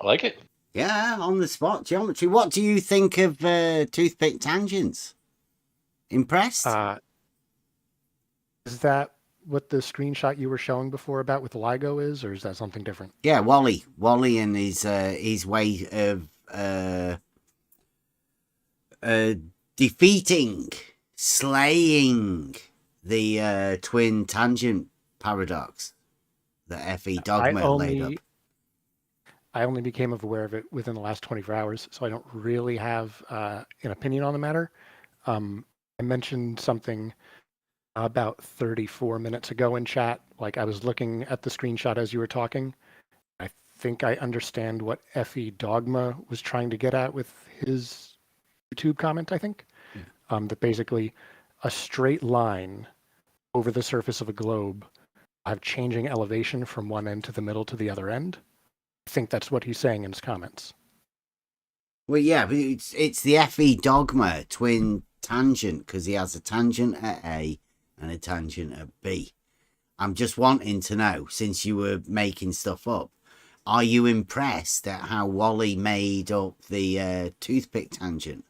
I like it.
Yeah, on the spot geometry. What do you think of toothpick tangents? Impressed?
Is that what the screenshot you were showing before about with LIGO is, or is that something different?
Yeah, Wally and his way of defeating, slaying the twin tangent paradox that F.E. Dogma laid up.
I only became aware of it within the last 24 hours, so I don't really have an opinion on the matter. I mentioned something about 34 minutes ago in chat. Like, I was looking at the screenshot as you were talking. I think I understand what F.E. Dogma was trying to get at with his YouTube comment, I think. That basically a straight line over the surface of a globe have changing elevation from one end to the middle to the other end. I think that's what he's saying in his comments.
Well, yeah, but it's the F.E. Dogma twin tangent, because he has a tangent at A and a tangent at B. I'm just wanting to know, since you were making stuff up, are you impressed at how Wally made up the toothpick tangent?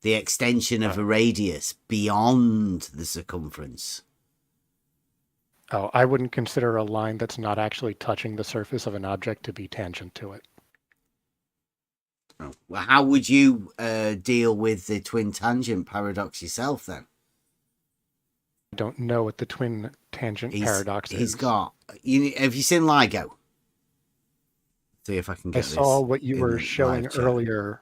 The extension of a radius beyond the circumference.
Oh, I wouldn't consider a line that's not actually touching the surface of an object to be tangent to it.
Oh. Well, how would you deal with the twin tangent paradox yourself, then?
I don't know what the twin tangent paradox is.
He's got... have you seen LIGO? See if I can get this.
I saw what you were showing earlier.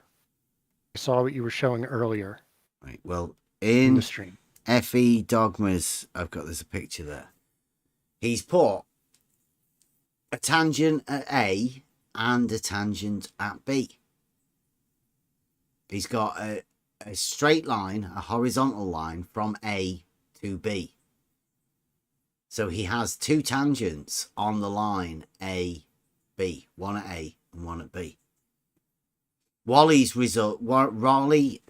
Right, well,
in the stream.
F.E. Dogmas, there's a picture there. He's put a tangent at A and a tangent at B. He's got a straight line, a horizontal line from A to B. So he has two tangents on the line A, B, one at A and one at B. Wally's result, Wally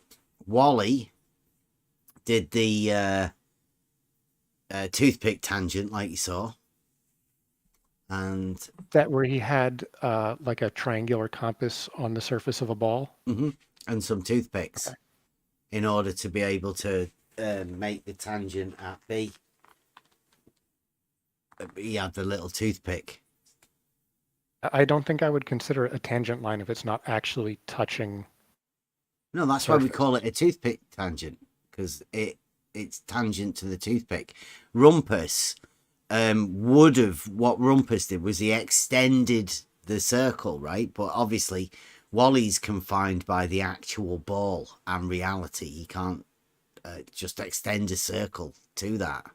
did the toothpick tangent like you saw. And
that where he had like a triangular compass on the surface of a ball.
Mm-hmm. And some toothpicks in order to be able to make the tangent at B. He had the little toothpick.
I don't think I would consider it a tangent line if it's not actually touching.
No, that's why we call it a toothpick tangent, because it's tangent to the toothpick. Rumpus what Rumpus did was he extended the circle, right? But obviously Wally's confined by the actual ball and reality. He can't just extend a circle to that.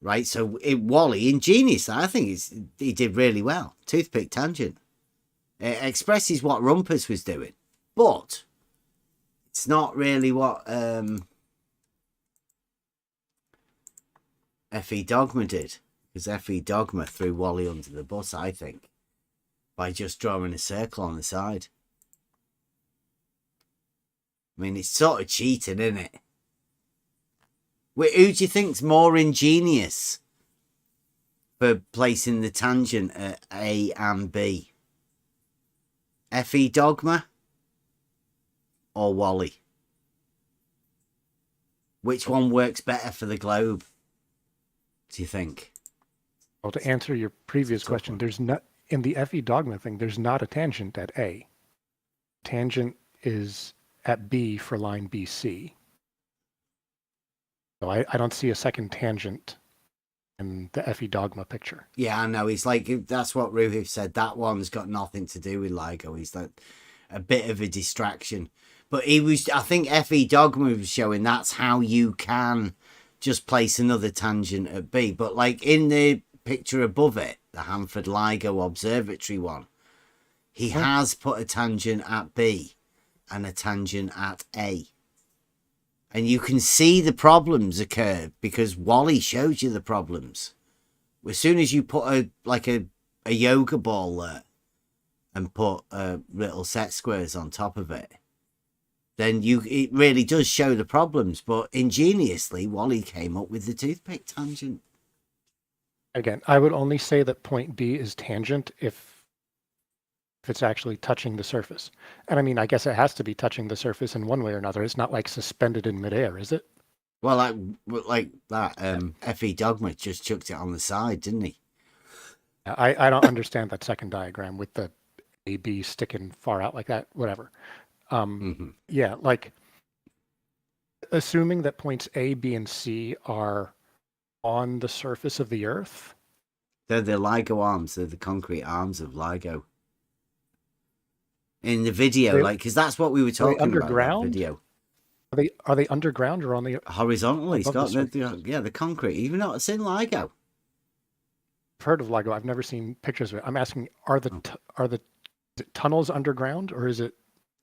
Right, so Wally, ingenious, I think he did really well. Toothpick tangent. It expresses what Rumpus was doing, but it's not really what F.E. Dogma did, because F.E. Dogma threw Wally under the bus, I think, by just drawing a circle on the side. I mean, it's sort of cheating, isn't it? Who do you think's more ingenious for placing the tangent at A and B? F.E. Dogma or Wally? Which one works better for the globe, do you think?
Well, to answer your previous question, there's not in the F.E. Dogma thing, there's not a tangent at A. Tangent is at B for line BC. So I don't see a second tangent in the F.E. Dogma picture.
Yeah, I know. He's like, that's what Ruhif said. That one's got nothing to do with LIGO. He's like a bit of a distraction. But I think F.E. Dogma was showing that's how you can just place another tangent at B. But like in the picture above it, the Hanford LIGO Observatory one, he has put a tangent at B and a tangent at A. And you can see the problems occur because Wally shows you the problems. As soon as you put a yoga ball there and put little set squares on top of it, then it really does show the problems. But ingeniously, Wally came up with the toothpick tangent.
Again, I would only say that point B is tangent if it's actually touching the surface. And I mean, I guess it has to be touching the surface in one way or another. It's not like suspended in midair, is it?
Well, like that, F.E. Dogma just chucked it on the side, didn't he?
I don't understand that second diagram with the AB sticking far out like that, whatever. Yeah, like assuming that points A, B, and C are on the surface of the Earth.
They're the LIGO arms. They're the concrete arms of LIGO. In the video, because that's what we were talking about in the video.
Are they underground or on the
horizontally? It's got the concrete. Even though it's in LIGO.
I've heard of LIGO. I've never seen pictures of it. I'm asking, are the tunnels underground or is it?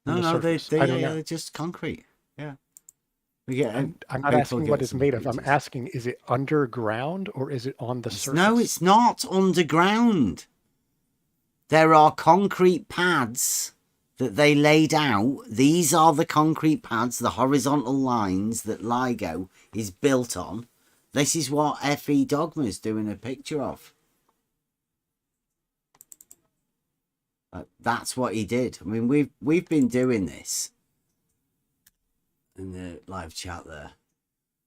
No, they're just concrete. Yeah.
I'm not asking what it's made of. I'm asking, is it underground or is it on the surface?
No, it's not underground. There are concrete pads that they laid out. These are the concrete pads, the horizontal lines that LIGO is built on. This is what F.E. Dogma is doing a picture of. That's what he did. I mean, we've been doing this in the live chat there.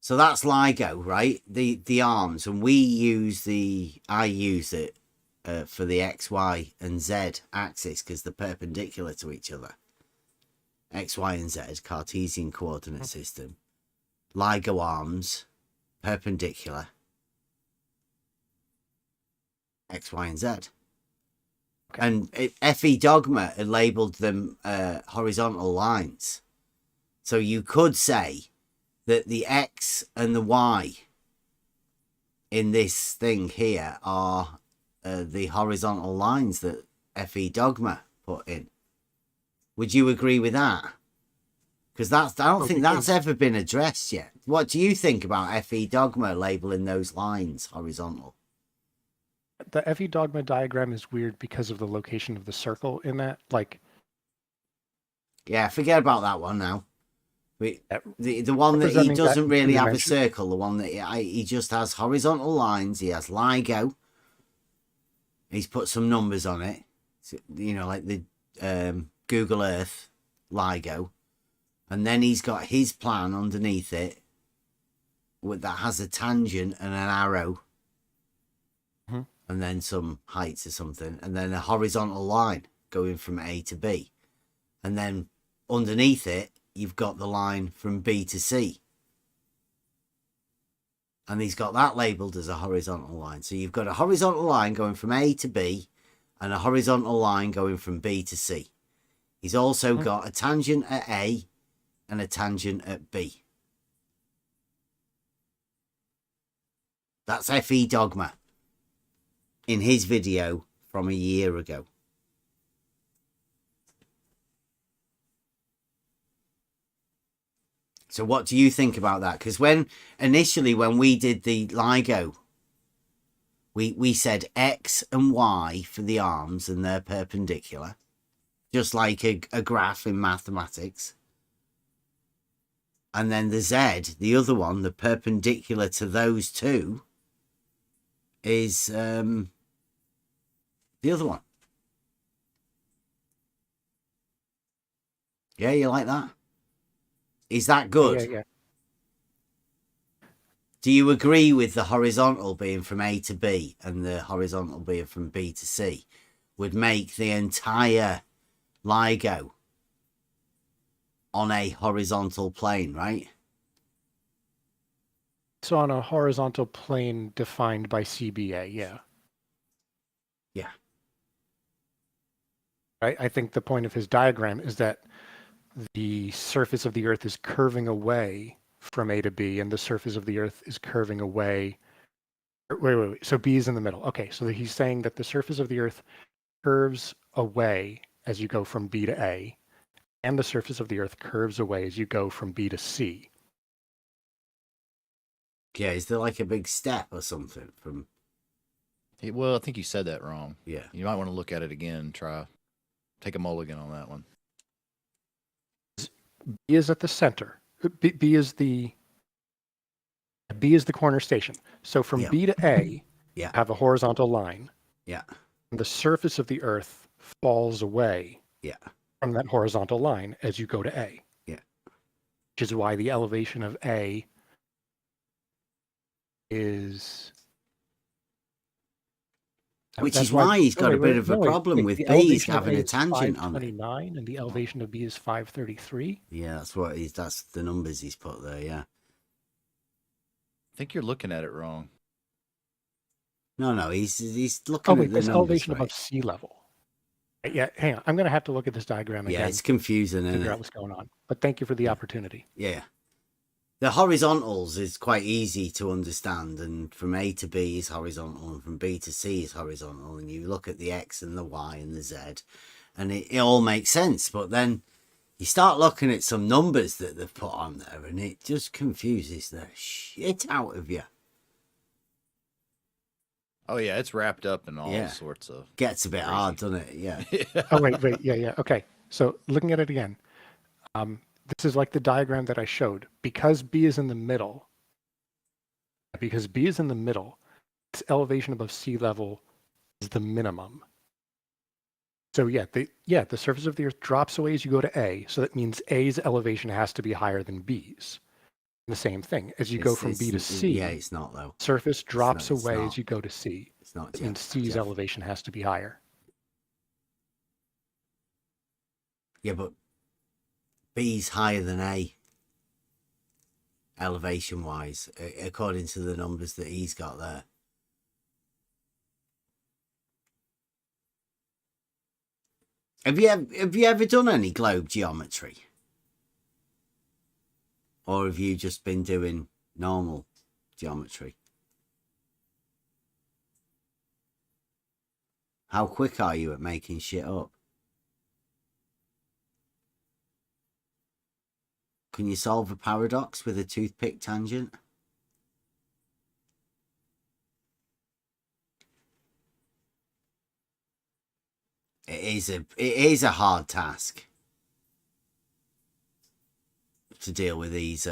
So that's LIGO, right? The arms, and I use it for the X, Y, and Z axis because they're perpendicular to each other. X, Y, and Z, Cartesian coordinate system. LIGO arms, perpendicular. X, Y, and Z. Okay. And F.E. Dogma had labelled them horizontal lines. So you could say that the X and the Y in this thing here are the horizontal lines that F.E. Dogma put in. Would you agree with that? Because I don't think that's ever been addressed yet. What do you think about FE dogma labeling those lines horizontal?
The FE dogma diagram is weird because of the location of the circle in that. Like,
yeah, forget about that one now. The one that he doesn't really have a circle, the one that he just has horizontal lines. He has LIGO. He's put some numbers on it, you know, like the Google Earth LIGO. And then he's got his plan underneath it that has a tangent and an arrow.
Mm-hmm.
And then some heights or something. And then a horizontal line going from A to B. And then underneath it, you've got the line from B to C. And he's got that labelled as a horizontal line. So you've got a horizontal line going from A to B and a horizontal line going from B to C. He's also got a tangent at A and a tangent at B. That's FE dogma in his video from a year ago. So what do you think about that? Because initially when we did the LIGO, we said X and Y for the arms and they're perpendicular, just like a graph in mathematics. And then the Z, the other one, the perpendicular to those two, is the other one. Yeah, you like that? Is that good?
Yeah.
Do you agree with the horizontal being from A to B and the horizontal being from B to C would make the entire LIGO on a horizontal plane, right?
So on a horizontal plane defined by CBA, yeah.
Yeah.
I think the point of his diagram is that the surface of the Earth is curving away from A to B, and the surface of the Earth is curving away. Wait. So B is in the middle. Okay, so he's saying that the surface of the Earth curves away as you go from B to A, and the surface of the Earth curves away as you go from B to C.
Yeah, is there like a big step or something from...
Well, I think you said that wrong.
Yeah.
You might want to look at it again and take a mulligan on that one.
B is at the center. B is the corner station. So from B to A,
you
have a horizontal line.
Yeah.
And the surface of the Earth falls away from that horizontal line as you go to A.
Yeah.
Which is why the elevation of A is...
Which is why he's got a bit of a problem with B's having a tangent on it.
529 and the elevation of B is 533.
Yeah, that's the numbers he's put there, yeah.
I think you're looking at it wrong.
No, he's looking at the numbers.
Elevation above sea level. Yeah, hang on. I'm going to have to look at this diagram again.
Yeah, it's confusing, isn't it?
Figure out what's going on. But thank you for the opportunity.
Yeah. The horizontals is quite easy to understand, and from A to B is horizontal, and from B to C is horizontal, and you look at the X and the Y and the Z, and it all makes sense. But then you start looking at some numbers that they've put on there, and it just confuses the shit out of you.
Oh, yeah, it's wrapped up in all sorts of...
Gets a bit hard, doesn't it? Yeah.
Oh, wait. Yeah. Okay. So looking at it again, this is like the diagram that I showed. Because B is in the middle, its elevation above sea level is the minimum. So the surface of the Earth drops away as you go to A. So that means A's elevation has to be higher than B's. And the same thing as you go from B to C.
Yeah, it's not though.
Surface drops away as you go to C.
It's not.
That means C's elevation has to be higher.
Yeah, but B's higher than A, elevation-wise, according to the numbers that he's got there. Have you ever done any globe geometry? Or have you just been doing normal geometry? How quick are you at making shit up? Can you solve a paradox with a toothpick tangent? It is a hard task to deal with these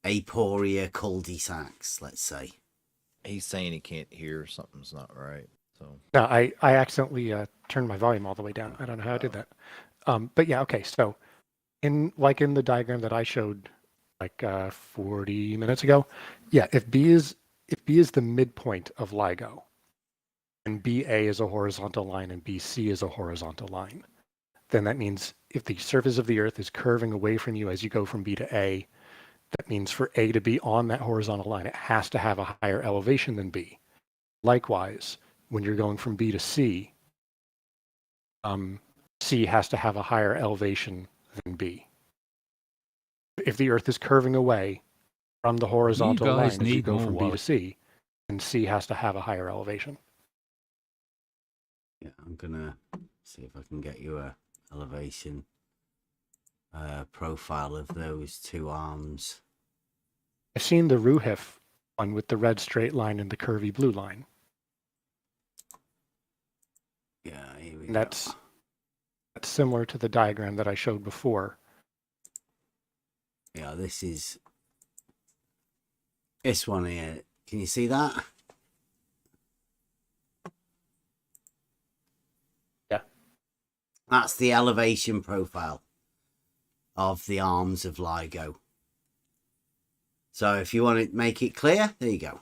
aporia cul-de-sacs, let's say.
He's saying he can't hear. Something's not right. So
No, I accidentally turned my volume all the way down. I don't know how I did that. But yeah, okay. So in the diagram that I showed like 40 minutes ago, yeah, if B is the midpoint of LIGO, and BA is a horizontal line and BC is a horizontal line, then that means if the surface of the Earth is curving away from you as you go from B to A, that means for A to be on that horizontal line, it has to have a higher elevation than B. Likewise, when you're going from B to C, C has to have a higher elevation than B. If the Earth is curving away from the horizontal line as you go from B to C, then C has to have a higher elevation.
Yeah, I'm gonna see if I can get you a elevation profile of those two arms.
I've seen the Ruhif one with the red straight line and the curvy blue line.
Yeah, here we
and
go.
That's similar to the diagram that I showed before.
Yeah, this one here. Can you see that?
Yeah.
That's the elevation profile of the arms of LIGO. So if you want to make it clear, there you go.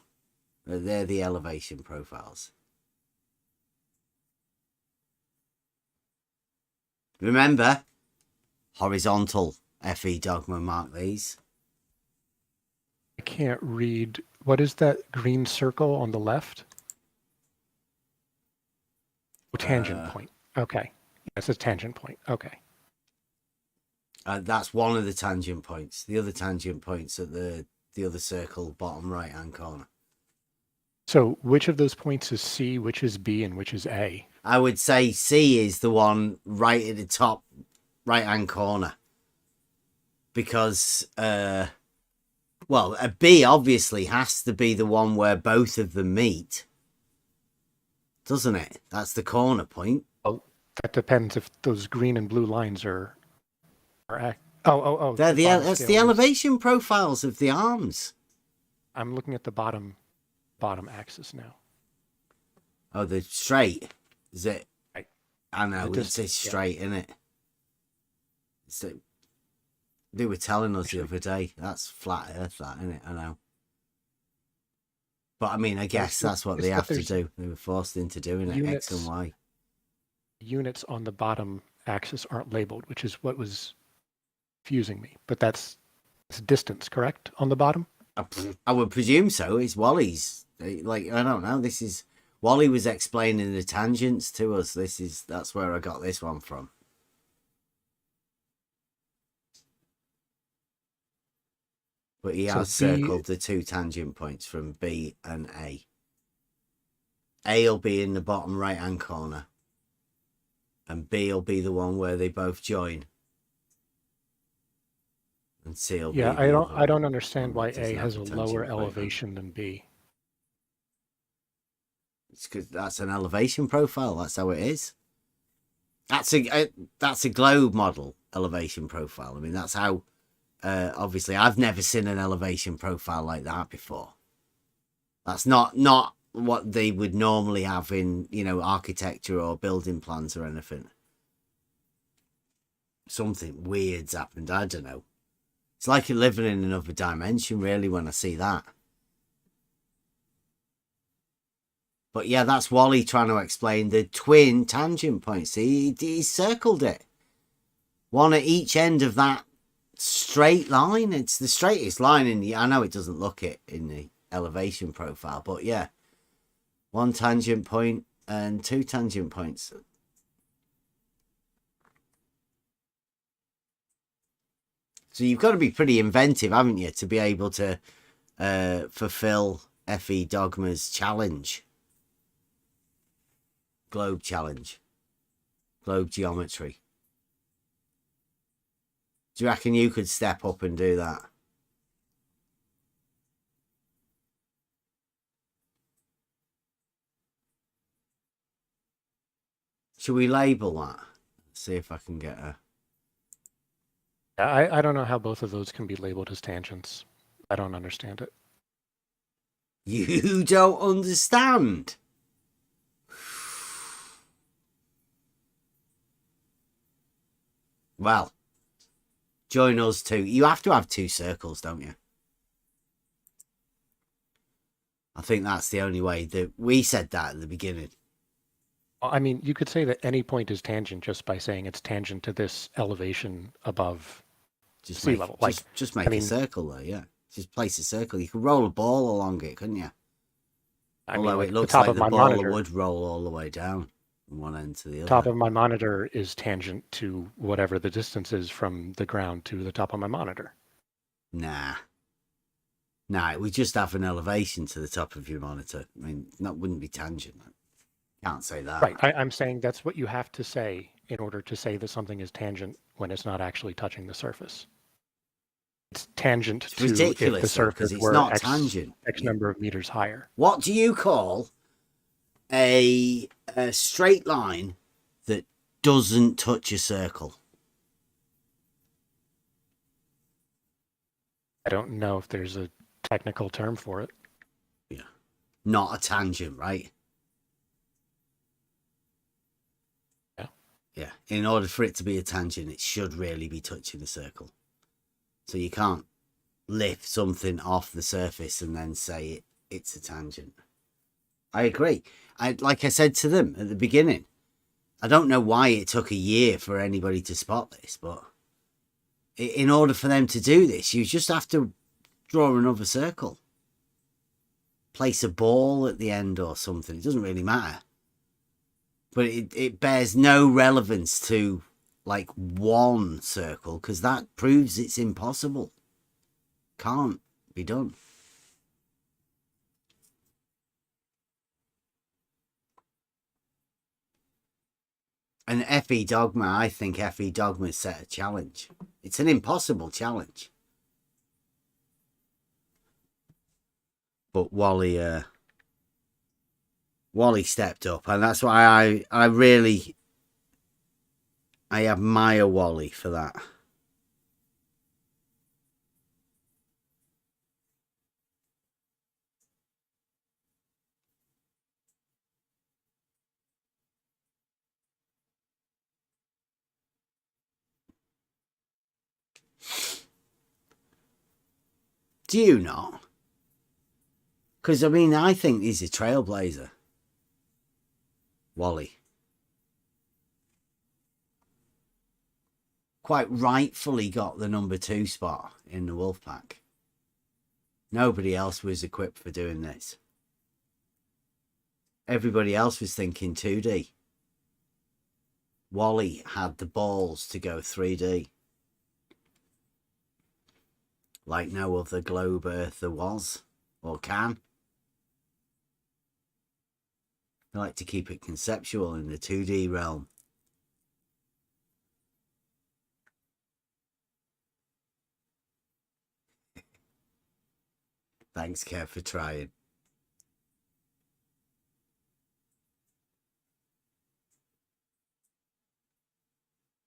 They're the elevation profiles. Remember, horizontal FE dogma mark these.
I can't read. What is that green circle on the left? Oh, tangent point. Okay. That's a tangent point. Okay.
That's one of the tangent points. The other tangent point's at the other circle, bottom right-hand corner.
So which of those points is C, which is B, and which is A?
I would say C is the one right at the top right-hand corner. Because, a B obviously has to be the one where both of them meet. Doesn't it? That's the corner point.
Oh, that depends if those green and blue lines are
That's the elevation profiles of the arms.
I'm looking at the bottom axis now.
Oh, they're straight. Is it?
Right.
I know, it's straight, isn't it? They were telling us the other day, that's flat earth, that, isn't it? I know. But I mean, I guess that's what they have to do. They were forced into doing it, X and Y.
Units on the bottom axis aren't labeled, which is what was confusing me. But it's distance, correct, on the bottom?
I would presume so. It's Wally's. Like, I don't know. Wally was explaining the tangents to us. That's where I got this one from. But he has circled the two tangent points from B and A. A will be in the bottom right-hand corner. And B will be the one where they both join. And C will be
I don't understand why A has a lower elevation than B.
It's because that's an elevation profile. That's how it is. That's a globe model elevation profile. I mean, that's how. Obviously, I've never seen an elevation profile like that before. That's not what they would normally have in, architecture or building plans or anything. Something weird's happened. I don't know. It's like you're living in another dimension, really, when I see that. But yeah, that's Wally trying to explain the twin tangent points. He circled it. One at each end of that straight line. It's the straightest line I know it doesn't look it in the elevation profile, but yeah, one tangent point and two tangent points. So you've got to be pretty inventive, haven't you, to be able to fulfill FE Dogma's challenge. Globe challenge. Globe geometry. Do you reckon you could step up and do that? Should we label that? See if I can get a...
I don't know how both of those can be labeled as tangents. I don't understand it.
You don't understand? Well, join us too. You have to have two circles, don't you? I think that's the only way. That we said that at the beginning.
I mean, you could say that any point is tangent just by saying it's tangent to this elevation above sea level.
Just make a circle though, yeah. Just place a circle. You could roll a ball along it, couldn't you? Although it looks like the ball would roll all the way down from one end to the other.
Top of my monitor is tangent to whatever the distance is from the ground to the top of my monitor.
Nah, it would just have an elevation to the top of your monitor. I mean, that wouldn't be tangent. Can't say that.
Right. I'm saying that's what you have to say in order to say that something is tangent when it's not actually touching the surface. It's tangent to
ridiculous,
if the surface
it's
were
not
X,
tangent.
X number of meters higher.
What do you call a straight line that doesn't touch a circle?
I don't know if there's a technical term for it.
Yeah. Not a tangent, right?
Yeah.
Yeah. In order for it to be a tangent, it should really be touching a circle. So you can't lift something off the surface and then say it's a tangent. I agree. Like I said to them at the beginning, I don't know why it took a year for anybody to spot this, but in order for them to do this, you just have to draw another circle. Place a ball at the end or something. It doesn't really matter. But it bears no relevance to like one circle because that proves it's impossible. Can't be done. And FE Dogma, I think FE Dogma set a challenge. It's an impossible challenge. But Wally stepped up, and that's why I really admire Wally for that. Do you not? Because, I mean, I think he's a trailblazer. Wally. Quite rightfully got the number 2 spot in the Wolfpack. Nobody else was equipped for doing this. Everybody else was thinking 2D. Wally had the balls to go 3D. Like no other globe Earth there was, or can. I like to keep it conceptual in the 2D realm. Thanks, Kev, for trying.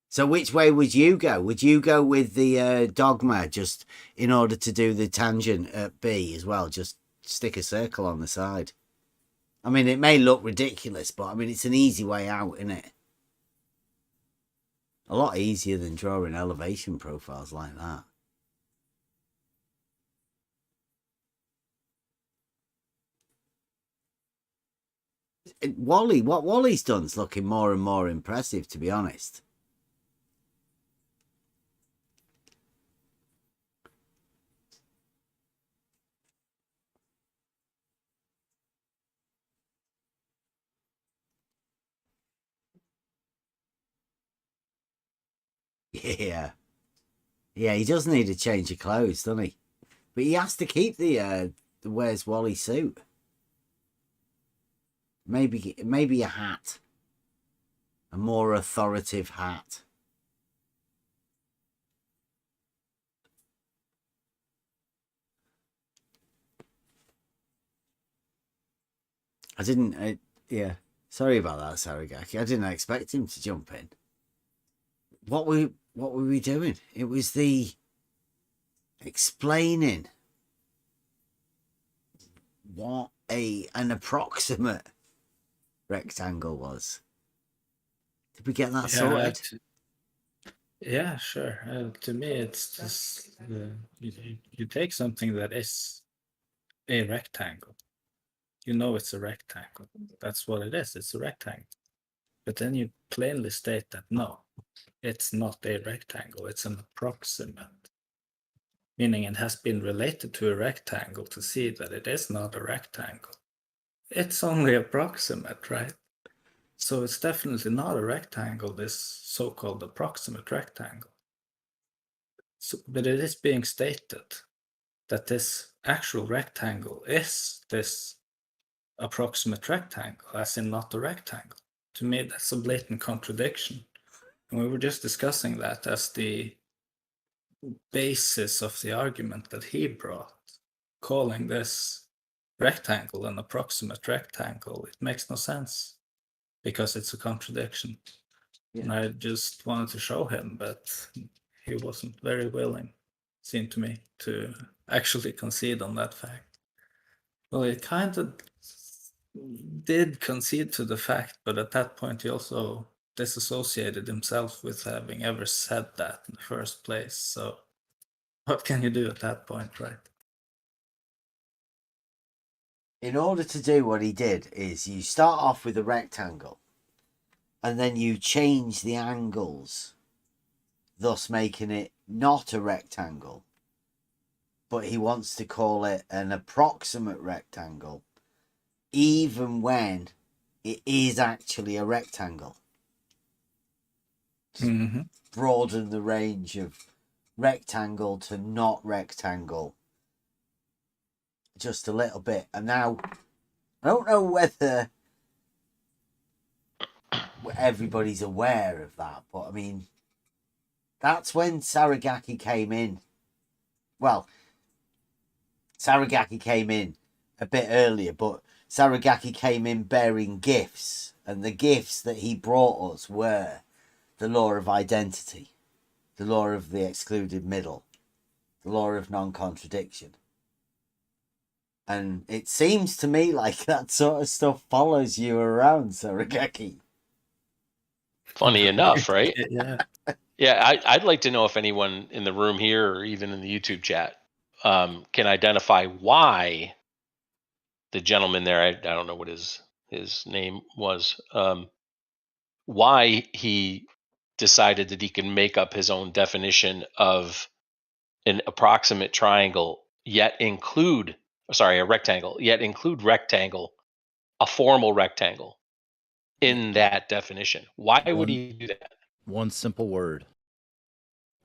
So which way would you go? Would you go with the dogma just in order to do the tangent at B as well? Just stick a circle on the side. I mean, it may look ridiculous, but I mean, it's an easy way out, isn't it? A lot easier than drawing elevation profiles like that. What Wally's done's looking more and more impressive, to be honest. Yeah. Yeah, he does need a change of clothes, doesn't he? But he has to keep the Where's Wally suit. Maybe a hat. A more authoritative hat. I didn't. Yeah. Sorry about that, Saragaki. I didn't expect him to jump in. What were we doing? It was the explaining what an approximate rectangle was. Did we get that sorted?
Yeah, sure. To me, it's just you take something that is a rectangle. You know it's a rectangle. That's what it is. It's a rectangle. But then you plainly state that no, it's not a rectangle. It's an approximate. Meaning it has been related to a rectangle to see that it is not a rectangle. It's only approximate, right? So it's definitely not a rectangle, this so-called approximate rectangle. So, but it is being stated that this actual rectangle is this approximate rectangle, as in not a rectangle. To me, that's a blatant contradiction. And we were just discussing that as the basis of the argument that he brought, calling this rectangle an approximate rectangle. It makes no sense because it's a contradiction. Yeah. And I just wanted to show him, but he wasn't very willing, seemed to me, to actually concede on that fact. Well, he kind of did concede to the fact, but at that point he also disassociated himself with having ever said that in the first place. So what can you do at that point, right?
In order to do what he did is you start off with a rectangle and then you change the angles, thus making it not a rectangle. But he wants to call it an approximate rectangle, even when it is actually a rectangle.
Mm-hmm.
Broaden the range of rectangle to not rectangle just a little bit. And now, I don't know whether everybody's aware of that, but I mean, that's when Saragaki came in. Well, Saragaki came in a bit earlier, but Saragaki came in bearing gifts, and the gifts that he brought us were the law of identity, the law of the excluded middle, the law of non-contradiction. And it seems to me like that sort of stuff follows you around, Saragaki.
Funny enough, right?
Yeah.
Yeah, I'd like to know if anyone in the room here or even in the YouTube chat can identify why the gentleman there, I don't know what his name was, why he decided that he can make up his own definition of an approximate triangle, yet include, sorry, a rectangle, yet include rectangle, a formal rectangle in that definition. Why would he do that?
One simple word: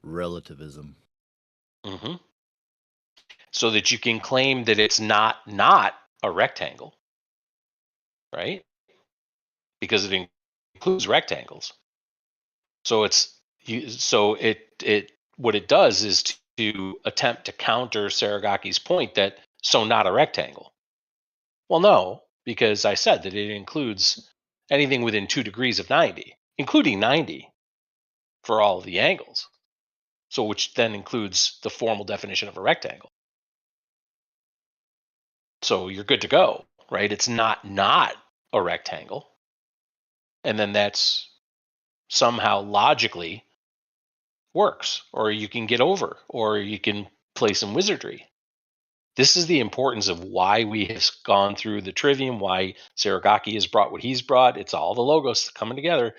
relativism.
Mm-hmm. So that you can claim that it's not a rectangle, right? Because it includes rectangles. So it what it does is to attempt to counter Saragaki's point that so not a rectangle. Well, no, because I said that it includes anything within 2 degrees of 90, including 90 for all of the angles. So which then includes the formal definition of a rectangle. So you're good to go, right? It's not a rectangle. And then that's somehow logically works, or you can get over, or you can play some wizardry. This is the importance of why we have gone through the trivium, why Saragaki has brought what he's brought. It's all the logos coming together,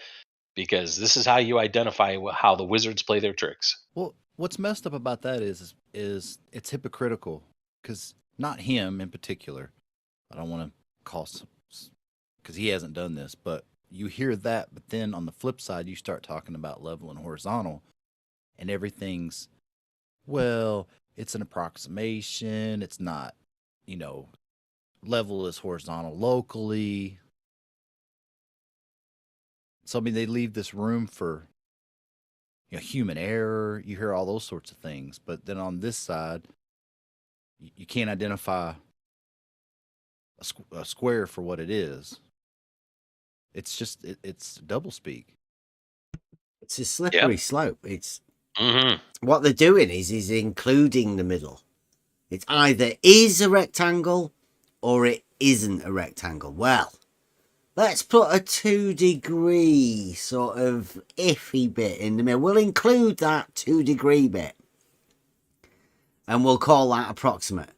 because this is how you identify how the wizards play their tricks.
Well, what's messed up about that is it's hypocritical, because not him in particular. I don't want to call, because he hasn't done this, but you hear that, but then on the flip side, you start talking about level and horizontal, and everything's, well, it's an approximation. It's not, level is horizontal locally. So, I mean, they leave this room for, human error. You hear all those sorts of things. But then on this side, you can't identify a square for what it is. It's just it's doublespeak.
It's a slippery slope. It's
Mm-hmm.
what they're doing is including the middle. It either is a rectangle or it isn't a rectangle. Well, let's put a 2 degree sort of iffy bit in the middle. We'll include that 2 degree bit and we'll call that approximate.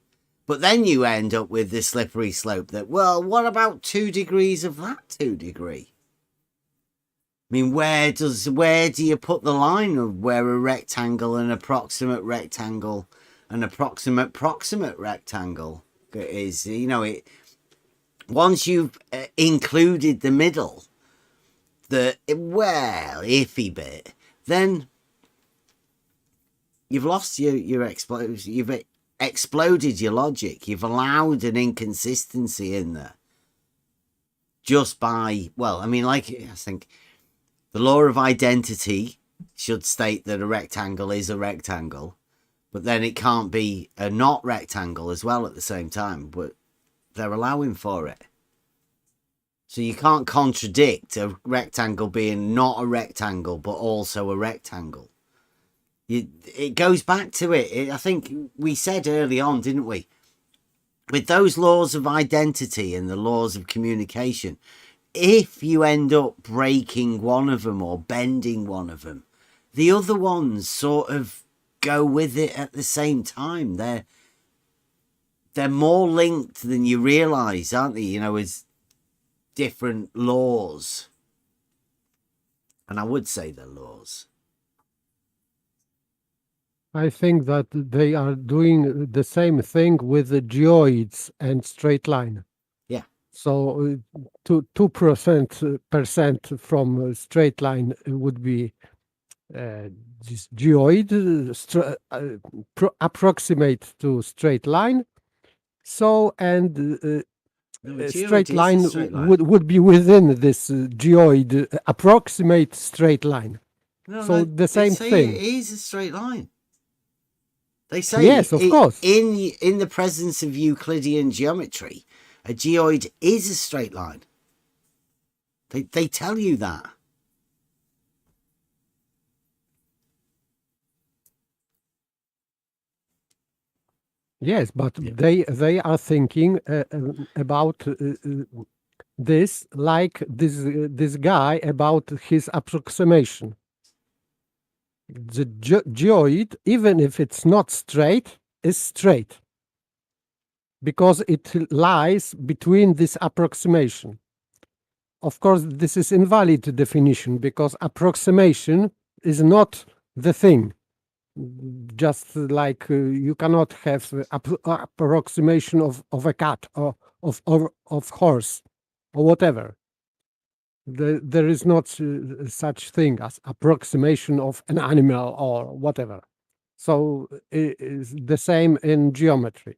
But then you end up with the slippery slope that, well, what about 2 degrees of that 2 degree? I mean, where do you put the line of where a rectangle, an approximate rectangle, an approximate proximate rectangle is? You know, it once you've included the middle, the iffy bit, then you've lost your explosive. You've exploded your logic. You've allowed an inconsistency in there just by, well, I mean, like I think. The law of identity should state that a rectangle is a rectangle, but then it can't be a not rectangle as well at the same time, but they're allowing for it. So you can't contradict a rectangle being not a rectangle, but also a rectangle. It goes back to it. I think we said early on, didn't we? With those laws of identity and the laws of communication, if you end up breaking one of them or bending one of them, the other ones sort of go with it at the same time. They're more linked than you realise, aren't they? You know, as different laws. And I would say they're laws.
I think that they are doing the same thing with the geoids and straight line.
Yeah.
So 2% from straight line would be this geoid, approximate to straight line. So, and straight line would be within this geoid, approximate straight line.
No,
so the same thing.
It is a straight line. They say
yes, of course.
In the presence of Euclidean geometry, a geoid is a straight line. They tell you that.
Yes, but they are thinking about this like this guy about his approximation. The geoid, even if it's not straight, is straight because it lies between this approximation. Of course, this is invalid definition because approximation is not the thing. Just like you cannot have approximation of a cat or of horse or whatever. There is not such thing as approximation of an animal or whatever. So it is the same in geometry.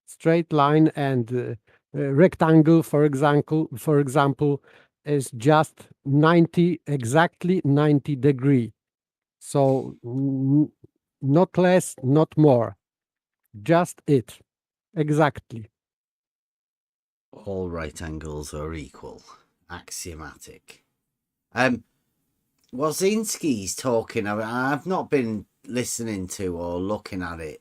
Straight line and rectangle, for example, is just exactly 90 degree. So not less, not more. Just it. Exactly.
All right angles are equal. Axiomatic. Wozinski's talking about, I've not been listening to or looking at it.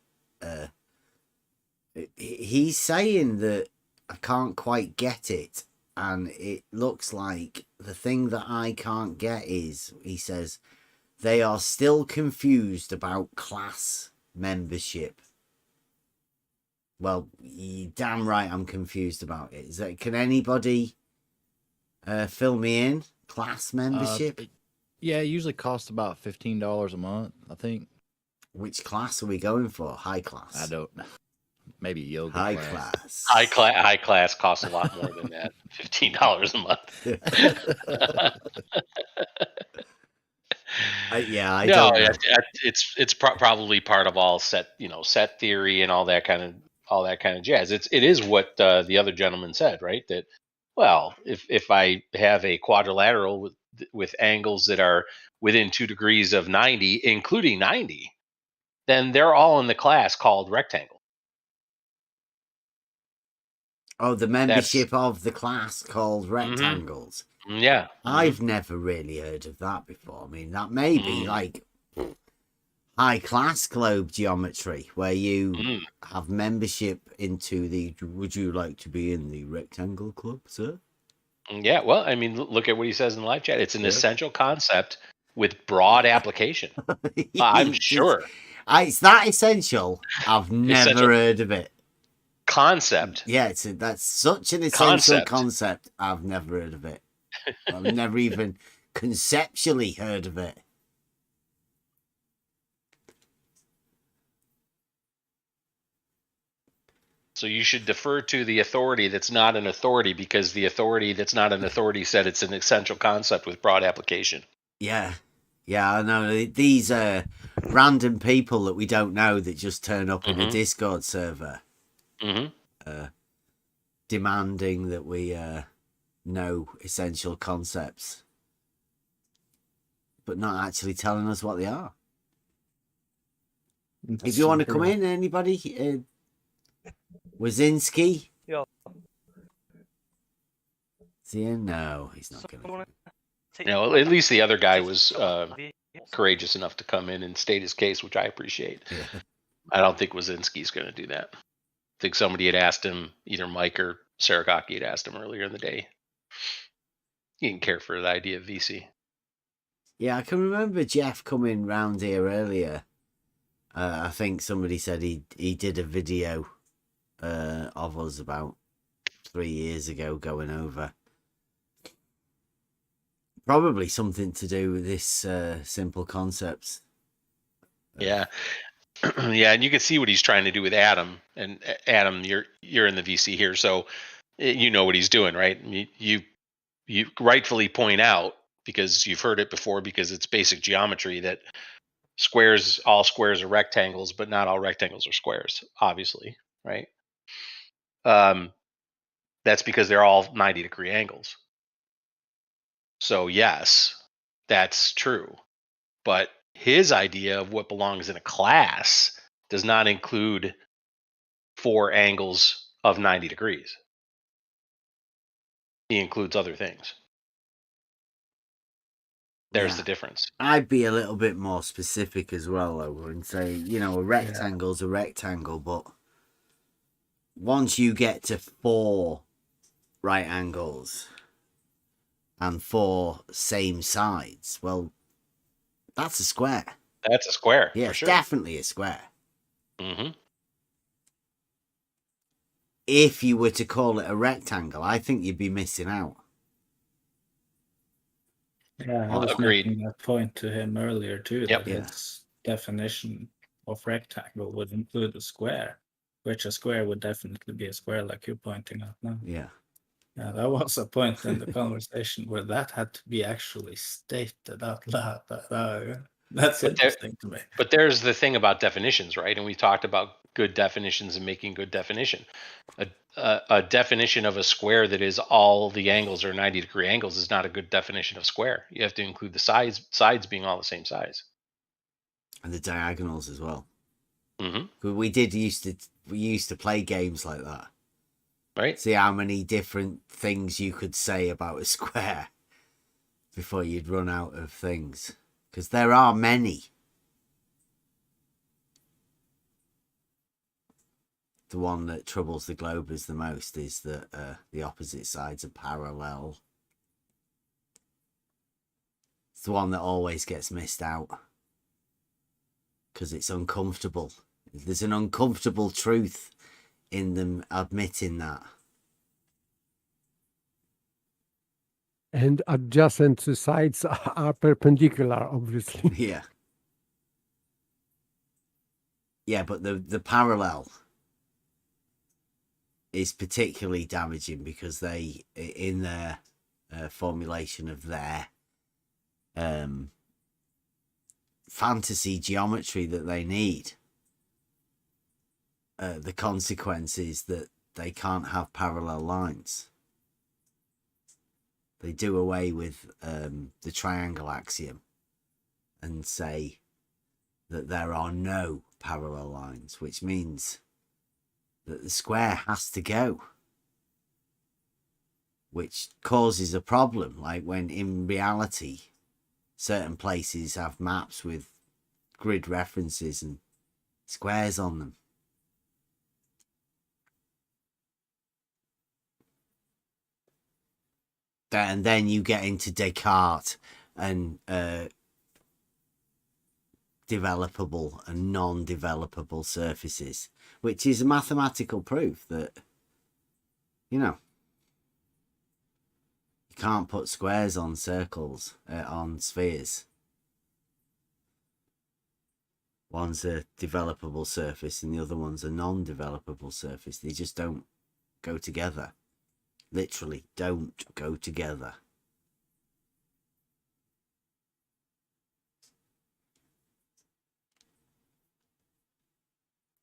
He's saying that I can't quite get it, and it looks like the thing that I can't get is, he says, they are still confused about class membership. Well, you're damn right I'm confused about it. Is that, can anybody fill me in? Class membership?
Yeah, it usually costs about $15 a month, I think.
Which class are we going for? High class?
I don't know. Maybe yoga
high
class.
High class costs a lot more than that. $15 a month. It's probably part of all set theory and all that kind of jazz. It is what the other gentleman said, right? That, well, if I have a quadrilateral with angles that are within 2 degrees of 90, including 90, then they're all in the class called rectangle.
Oh, the membership of the class called rectangles.
Yeah.
I've never really heard of that before. I mean, that may be like high class globe geometry, where you have membership into the. Would you like to be in the rectangle club, sir?
Yeah. Well, I mean, look at what he says in the live chat. It's an essential concept with broad application. I'm sure.
It's that essential. I've never heard of it.
Concept.
Yeah, that's such an essential concept. I've never heard of it. I've never even conceptually heard of it.
So you should defer to the authority that's not an authority, because the authority that's not an authority said it's an essential concept with broad application.
Yeah. Yeah, I know. These random people that we don't know that just turn up in a Discord server demanding that we know essential concepts, but not actually telling us what they are. If you want to come in, anybody? Wazinski?
Yeah.
Is he in? No, he's not going to.
No, at least the other guy was courageous enough to come in and state his case, which I appreciate.
Yeah.
I don't think Wazinski's going to do that. I think somebody had asked him, either Mike or Saragaki had asked him earlier in the day. He didn't care for the idea of VC.
Yeah, I can remember Jeff coming round here earlier. I think somebody said he did a video of us about 3 years ago going over probably something to do with this simple concepts.
Yeah. Yeah, and you can see what he's trying to do with Adam. And Adam, you're in the VC here, so you know what he's doing, right? You rightfully point out, because you've heard it before, because it's basic geometry, that all squares are rectangles, but not all rectangles are squares, obviously, right? That's because they're all 90-degree angles. So yes, that's true. But his idea of what belongs in a class does not include 4 angles of 90 degrees. He includes other things. There's the difference.
I'd be a little bit more specific as well, though, and say, a rectangle's a rectangle, but once you get to 4 right angles and 4 same sides, well, that's a square.
That's a square.
Yeah,
for
it's
sure.
definitely a square.
Mm-hmm.
If you were to call it a rectangle, I think you'd be missing out.
Yeah, I was making that point to him earlier too, that his definition of rectangle would include a square, which a square would definitely be a square, like you're pointing out now.
Yeah.
Yeah, that was a point in the conversation where that had to be actually stated out loud. That's interesting to me.
But there's the thing about definitions, right? And we talked about good definitions and making good definition. A definition of a square that is all the angles are 90-degree angles is not a good definition of square. You have to include the sides being all the same size.
And the diagonals as well.
Mm-hmm.
We used to play games like that.
Right.
See how many different things you could say about a square before you'd run out of things. Because there are many. The one that troubles the globers the most is that the opposite sides are parallel. It's the one that always gets missed out. Because it's uncomfortable. There's an uncomfortable truth in them admitting that.
And adjacent sides are perpendicular, obviously.
Yeah. Yeah, but the parallel is particularly damaging because they, in their formulation of their fantasy geometry that they need, the consequence is that they can't have parallel lines. They do away with the triangle axiom and say that there are no parallel lines, which means that the square has to go. which causes a problem. Like when in reality, certain places have maps with grid references and squares on them. And then you get into Descartes and developable and non-developable surfaces, which is a mathematical proof that, you know, you can't put squares on circles, on spheres. One's a developable surface and the other one's a non-developable surface. They just don't go together. Literally don't go together.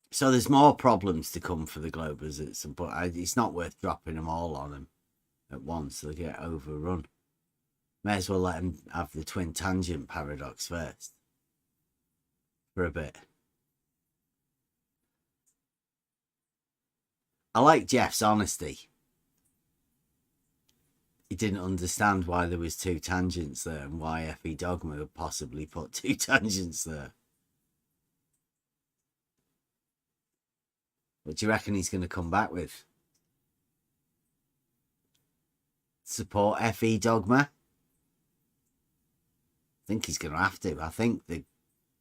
So there's more problems to come for the globe, but it's not worth dropping them all on them at once. They'll get overrun. May as well let them have the twin tangent paradox first for a bit. I like Jeff's honesty. He didn't understand why there was two tangents there and why FE Dogma would possibly put two tangents there. What do you reckon he's going to come back with? Support FE Dogma? I think he's going to have to. I think the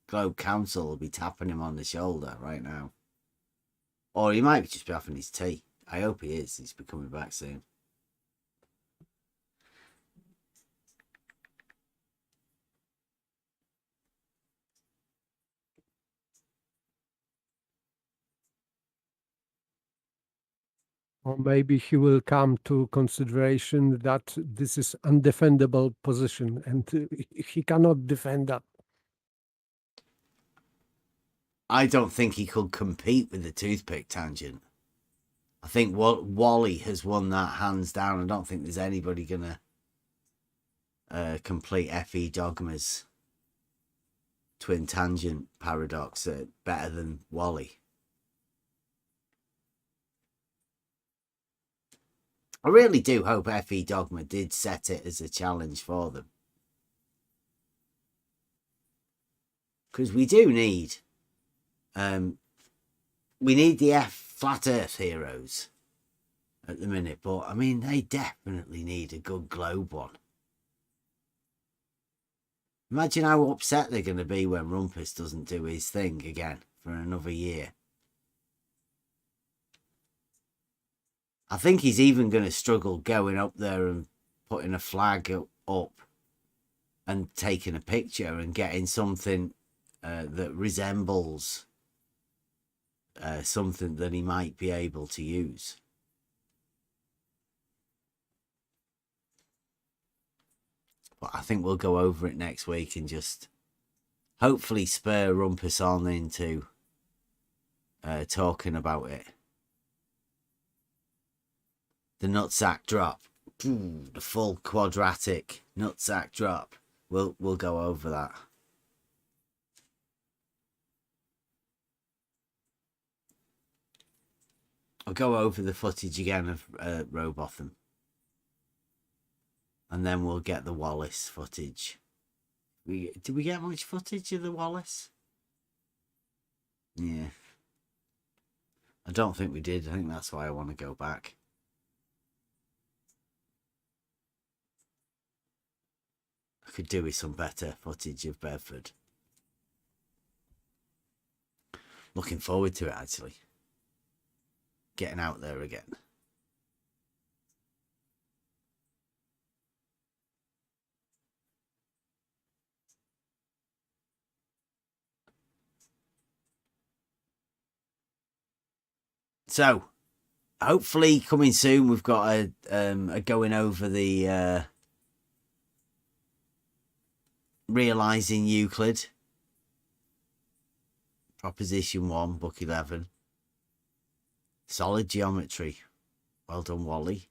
Globe Council will be tapping him on the shoulder right now. Or he might just be having his tea. I hope he is. He's be coming back soon.
Or maybe he will come to consideration that this is undefendable position and he cannot defend that.
I don't think he could compete with the toothpick tangent. I think Wally has won that hands down. I don't think there's anybody going to complete FE Dogma's twin tangent paradox better than Wally. I really do hope FE Dogma did set it as a challenge for them. Because we do need... we need the flat earth heroes at the minute, but I mean, they definitely need a good globe one. Imagine how upset they're going to be when Rumpus doesn't do his thing again for another year. I think he's even going to struggle going up there and putting a flag up and taking a picture and getting something that resembles something that he might be able to use. But I think we'll go over it next week and just hopefully spur Rumpus on into talking about it. The nutsack drop. The full quadratic nutsack drop. We'll go over that. I'll go over the footage again of Robotham. And then we'll get the Wallace footage. Did we get much footage of the Wallace? Yeah. I don't think we did. I think that's why I want to go back. I could do with some better footage of Bedford. Looking forward to it, actually. Getting out there again. So, hopefully coming soon, we've got a going over the realizing Euclid. Proposition 1, book 11. Solid geometry. Well done, Wally.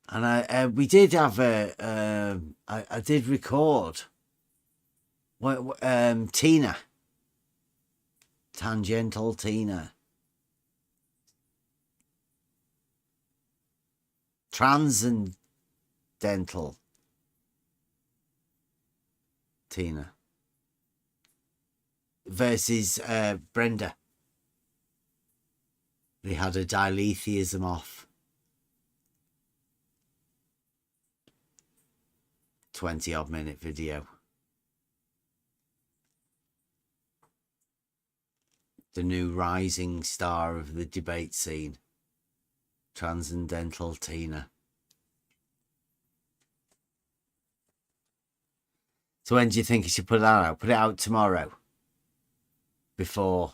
And we did have I did record Tina Tangential Tina. Transcendental Tina. Versus Brenda. They had a diletheism off. 20-odd minute video. The new rising star of the debate scene. Transcendental Tina. So when do you think you should put that out? Put it out tomorrow. Before.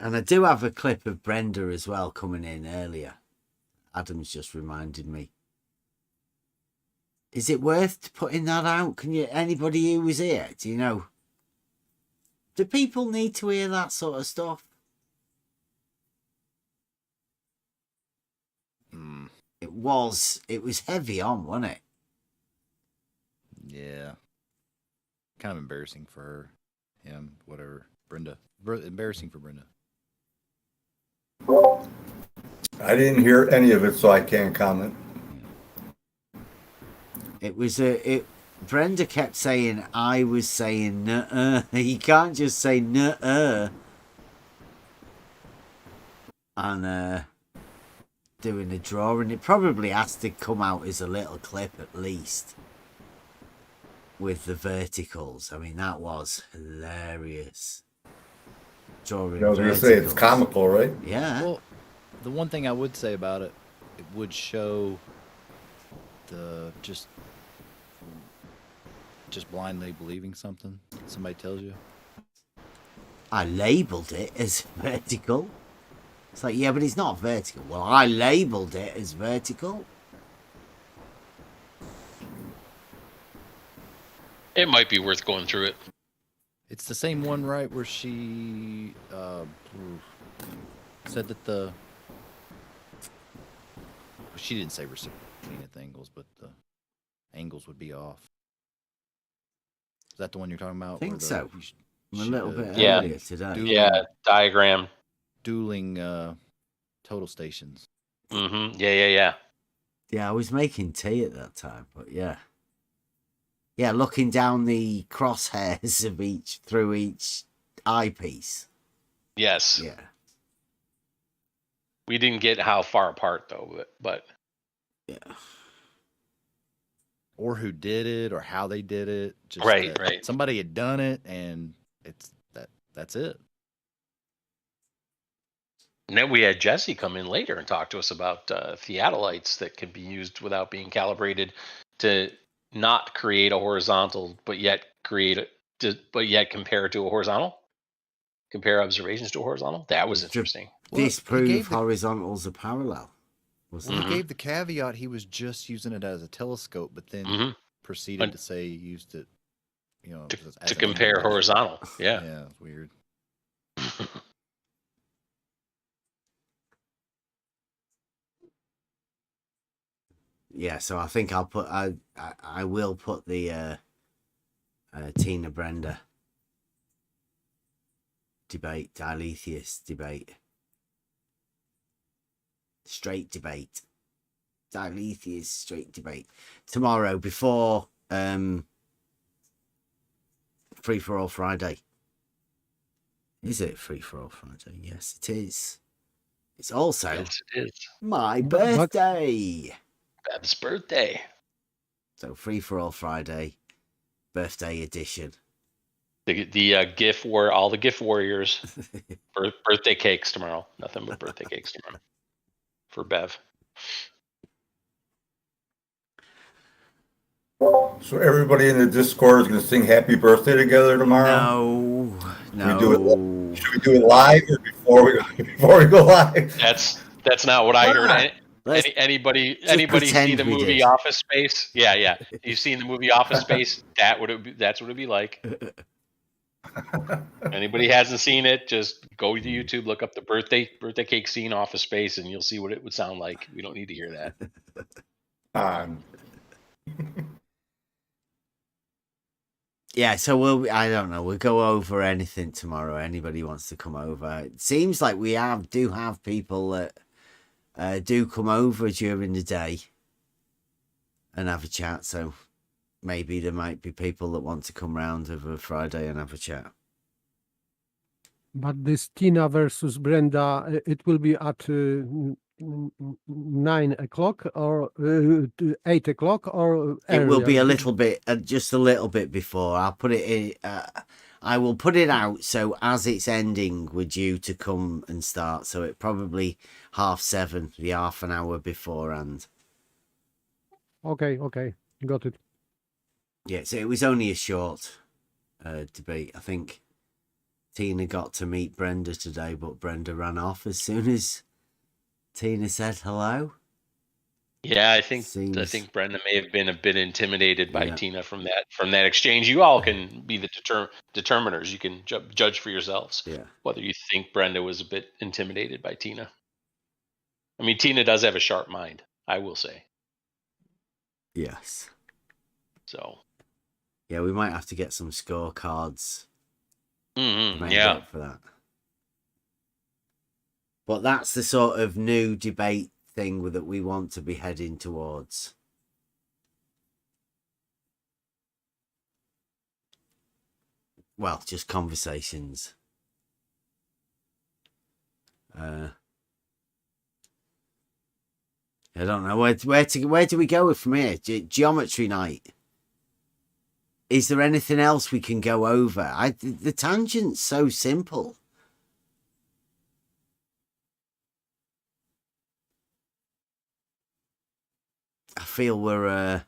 And I do have a clip of Brenda as well coming in earlier. Adam's just reminded me. Is it worth putting that out? Can you? Anybody who was here, do you know? Do people need to hear that sort of stuff? It was heavy on, wasn't it?
Yeah. Kind of embarrassing for her. Him, whatever. Brenda. Embarrassing for Brenda.
I didn't hear any of it, so I can't comment.
It was Brenda kept saying, I was saying, nuh-uh. You can't just say, nuh-uh. And, doing a drawing. It probably has to come out as a little clip at least. With the verticals. I mean, that was hilarious. Drawing
I was going to say, it's comical, right?
Yeah.
Well, the one thing I would say about it, it would show the just blindly believing something somebody tells you.
I labelled it as vertical. It's like, yeah, but it's not vertical. Well, I labelled it as vertical.
It might be worth going through it.
It's the same one, right, where she said that she didn't say reciprocating at the angles, but the angles would be off. Is that the one you're talking about?
I think so. I'm a little bit
yeah.
earlier today.
Yeah, diagram.
Dueling total stations.
Mm-hmm. Yeah.
Yeah, I was making tea at that time, but yeah. Yeah, looking down the crosshairs of through each eyepiece.
Yes.
Yeah.
We didn't get how far apart though, but
yeah.
Or who did it, or how they did it. Just
right.
Somebody had done it, and that's it.
And then we had Jesse come in later and talk to us about theodolites that can be used without being calibrated to not create a horizontal, but yet compare it to a horizontal. Compare observations to a horizontal. That was interesting.
Disprove horizontals are parallel.
He gave the caveat he was just using it as a telescope, but then proceeded to say he used it,
to compare horizontal. Yeah.
Yeah, it's weird.
Yeah, so I think I will put the Tina Brenda debate, Diletheus debate, straight debate, Diletheus straight debate tomorrow before Free for All Friday. Is it Free for All Friday? Yes, it is. It's also my birthday.
Bev's birthday.
So Free for All Friday, birthday edition.
The GIF all the GIF warriors. Birthday cakes tomorrow. Nothing but birthday cakes tomorrow for Bev.
So everybody in the Discord is going to sing Happy Birthday together tomorrow?
No.
Should we do it live or before we go live?
That's not what I heard. Anybody see the movie Office Space? Yeah. You've seen the movie Office Space? That's what it'd be like. Anybody hasn't seen it, just go to YouTube, look up the birthday cake scene Office Space, and you'll see what it would sound like. We don't need to hear that.
Yeah, so I don't know, we'll go over anything tomorrow. Anybody wants to come over. It seems like we do have people that do come over during the day and have a chat. So maybe there might be people that want to come round over Friday and have a chat.
But this Tina versus Brenda, it will be at 9 o'clock or 8 o'clock or
It will be
earlier?
a little bit, just a little bit before. I'll put it in. I will put it out so as it's ending, we're due to come and start. So it probably 7:30, the half an hour beforehand.
Okay, got it.
Yeah, so it was only a short debate. I think Tina got to meet Brenda today, but Brenda ran off as soon as Tina said hello.
Yeah, I think Brenda may have been a bit intimidated by Tina from that exchange. You all can be the determiners. You can judge for yourselves whether you think Brenda was a bit intimidated by Tina. I mean, Tina does have a sharp mind, I will say.
Yes.
So.
Yeah, we might have to get some scorecards.
Made
up for that. But that's the sort of new debate thing that we want to be heading towards. Well, just conversations. I don't know where do we go from here? Geometry night. Is there anything else we can go over? The tangent's so simple. I feel we're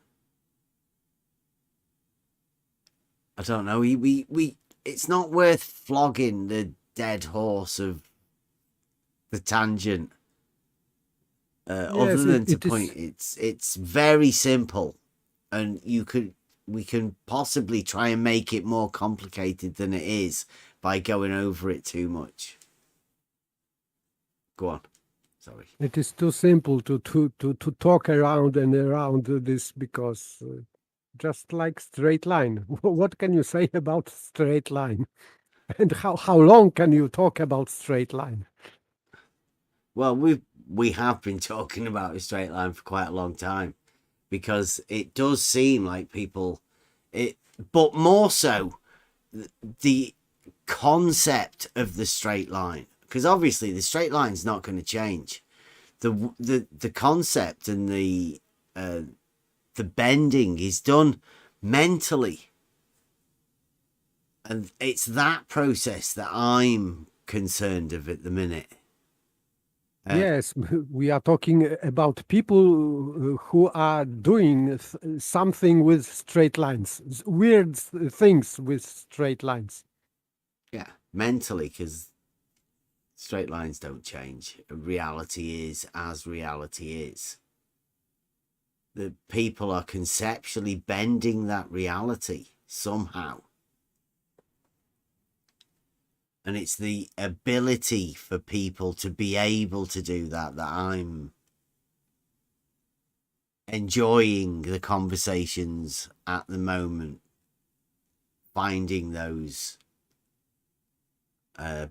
I don't know. We it's not worth flogging the dead horse of the tangent. Other than to point, it's very simple, and we can possibly try and make it more complicated than it is by going over it too much. Go on. Sorry.
It is too simple to talk around and around this because just like straight line. What can you say about straight line? And how long can you talk about straight line?
Well, we have been talking about a straight line for quite a long time because it does seem like but more so the concept of the straight line, because obviously the straight line's not going to change. The concept and the bending is done mentally, and it's that process that I'm concerned of at the minute.
Yes, we are talking about people who are doing something with straight lines, weird things with straight lines.
Yeah, mentally, because straight lines don't change. Reality is as reality is. The people are conceptually bending that reality somehow. And it's the ability for people to be able to do that I'm enjoying the conversations at the moment, finding those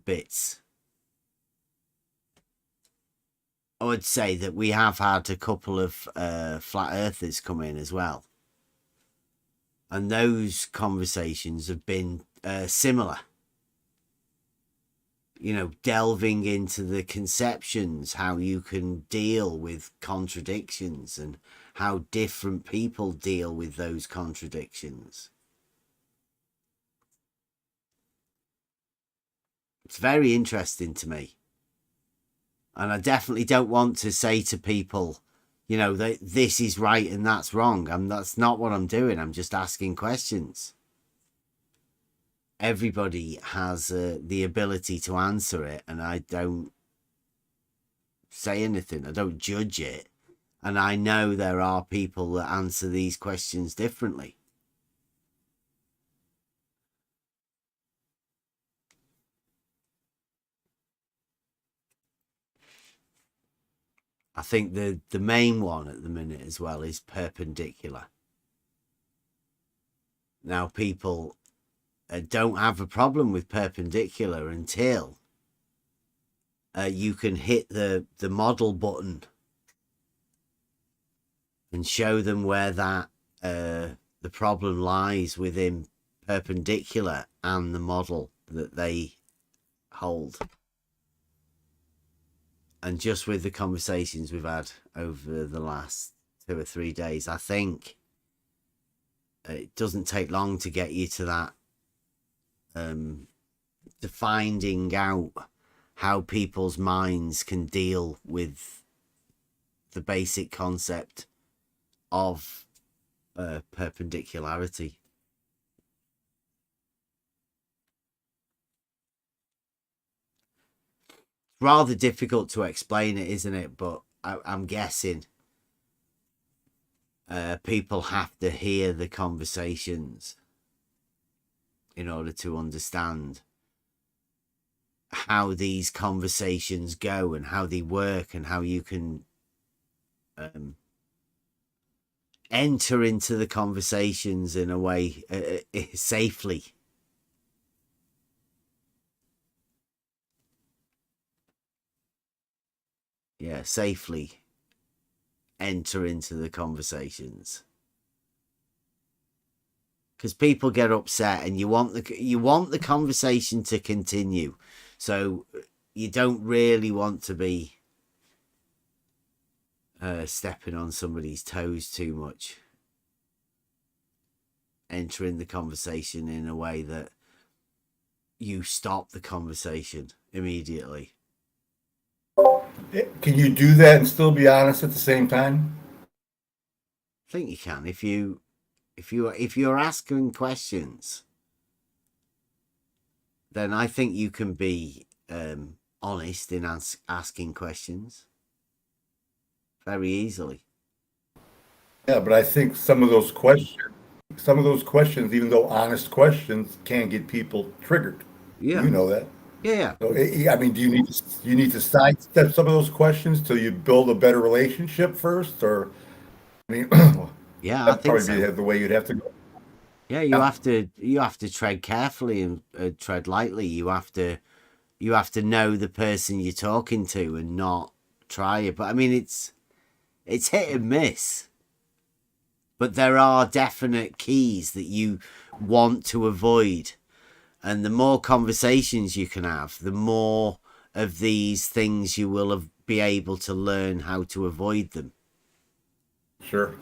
bits. I would say that we have had a couple of flat earthers come in as well. And those conversations have been similar. You know, delving into the conceptions, how you can deal with contradictions and how different people deal with those contradictions. It's very interesting to me. And I definitely don't want to say to people, you know, that this is right and that's wrong. That's not what I'm doing. I'm just asking questions. Everybody has the ability to answer it, and I don't say anything. I don't judge it. And I know there are people that answer these questions differently. I think the main one at the minute as well is perpendicular. Now, people don't have a problem with perpendicular until you can hit the model button and show them where that the problem lies within perpendicular and the model that they hold. And just with the conversations we've had over the last 2 or 3 days, I think it doesn't take long to get you to that, to finding out how people's minds can deal with the basic concept of perpendicularity. Rather difficult to explain it, isn't it? But I'm guessing people have to hear the conversations in order to understand how these conversations go and how they work and how you can enter into the conversations in a way safely. Yeah, safely enter into the conversations, because people get upset and you want the conversation to continue, so you don't really want to be stepping on somebody's toes too much, entering the conversation in a way that you stop the conversation immediately.
Can you do that and still be honest at the same time?
I think you can if you're asking questions. Then I think you can be honest in asking questions very easily.
Yeah, but I think some of those questions, even though honest questions, can get people triggered.
Yeah,
you know that.
Yeah.
So, I mean, do you need to sidestep some of those questions till you build a better relationship first, or I mean,
yeah, I
that'd
think
probably
so.
be the way you'd have to go.
Yeah, you have to tread carefully and tread lightly. You have to know the person you're talking to and not try it. But I mean, it's hit and miss. But there are definite keys that you want to avoid. And the more conversations you can have, the more of these things you will be able to learn how to avoid them.
Sure.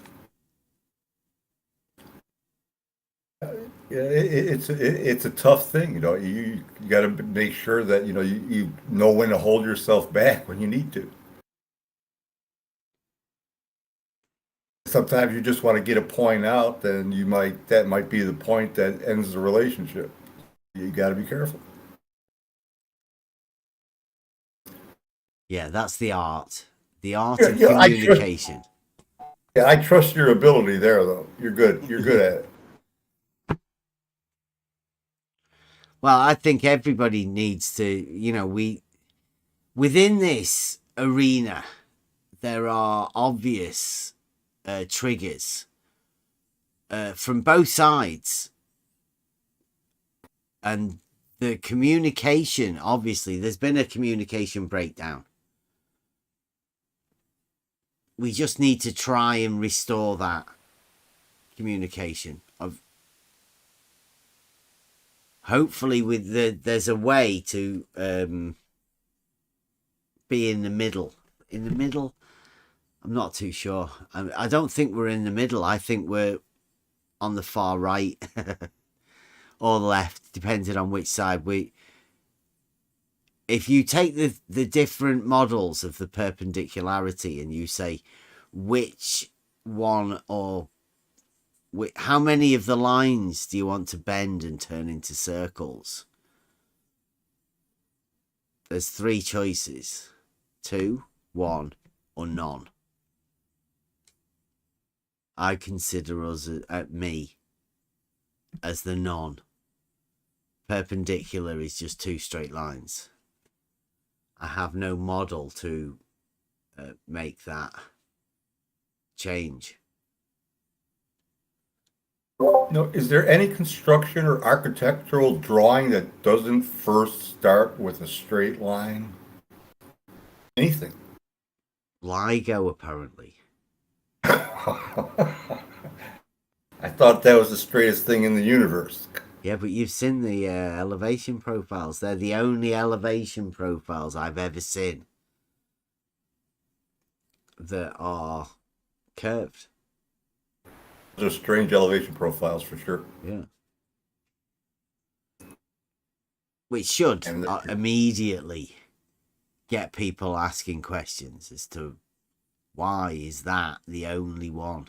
Yeah, it's a tough thing, you know. You got to make sure that you know when to hold yourself back when you need to. Sometimes you just want to get a point out, then that might be the point that ends the relationship. You got to be careful.
Yeah, that's the art. The art of communication.
I trust your ability there, though. You're good. You're good at it.
Well, I think everybody needs to, within this arena, there are obvious triggers from both sides. And the communication, obviously, there's been a communication breakdown. We just need to try and restore that communication. Hopefully, there's a way to be in the middle. In the middle, I'm not too sure. I don't think we're in the middle. I think we're on the far right or the left, depending on which side if you take the different models of the perpendicularity and you say which one how many of the lines do you want to bend and turn into circles? There's 3 choices: 2, 1, or none. I consider us, me, as the none. Perpendicular is just 2 straight lines. I have no model to make that change.
No, is there any construction or architectural drawing that doesn't first start with a straight line? Anything?
LIGO, apparently.
I thought that was the straightest thing in the universe.
Yeah, but you've seen the elevation profiles. They're the only elevation profiles I've ever seen that are curved.
Those are strange elevation profiles for sure.
Yeah. Which should immediately get people asking questions as to why is that the only one?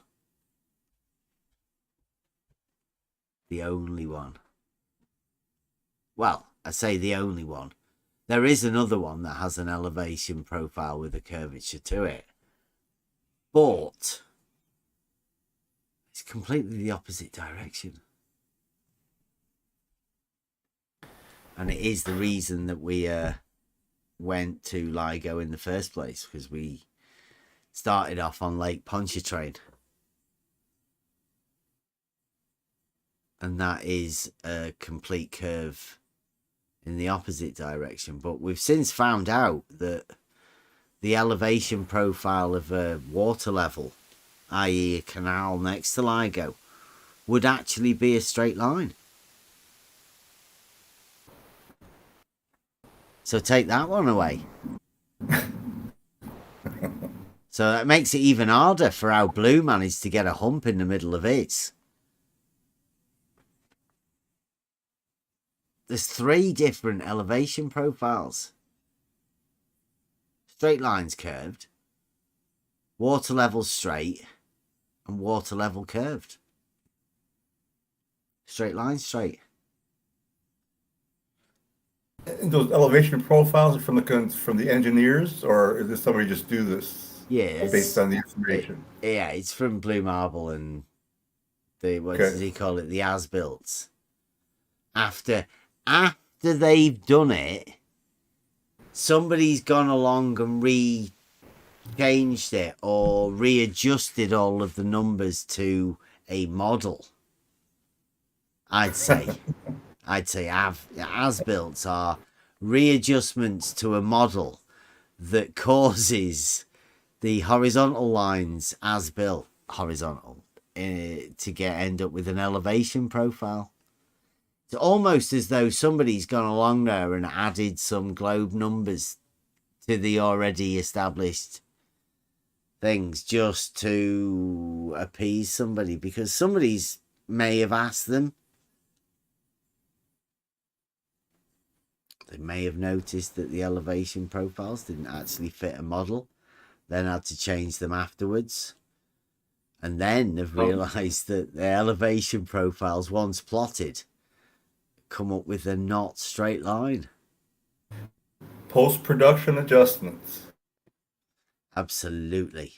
The only one. Well, I say the only one. There is another one that has an elevation profile with a curvature to it. But it's completely the opposite direction. And it is the reason that we went to LIGO in the first place, because we started off on Lake Pontchartrain. And that is a complete curve in the opposite direction. But we've since found out that the elevation profile of a water level, i.e. a canal next to LIGO, would actually be a straight line. So take that one away. So that makes it even harder for how Blue managed to get a hump in the middle of his. There's 3 different elevation profiles. Straight lines curved, water level straight, and water level curved. Straight line straight.
And those elevation profiles are from the engineers, or does somebody just do this?
Yeah,
based on the information.
It's from Blue Marble and what does he call it? The as-builts. After they've done it, somebody's gone along and changed it or readjusted all of the numbers to a model. I'd say as-builts are readjustments to a model that causes the horizontal lines as-built horizontal to end up with an elevation profile. It's almost as though somebody's gone along there and added some globe numbers to the already established things just to appease somebody, because somebody's may have asked them. They may have noticed that the elevation profiles didn't actually fit a model, then had to change them afterwards, and then have realised that the elevation profiles, once plotted, come up with a not straight line.
Post-production adjustments.
Absolutely.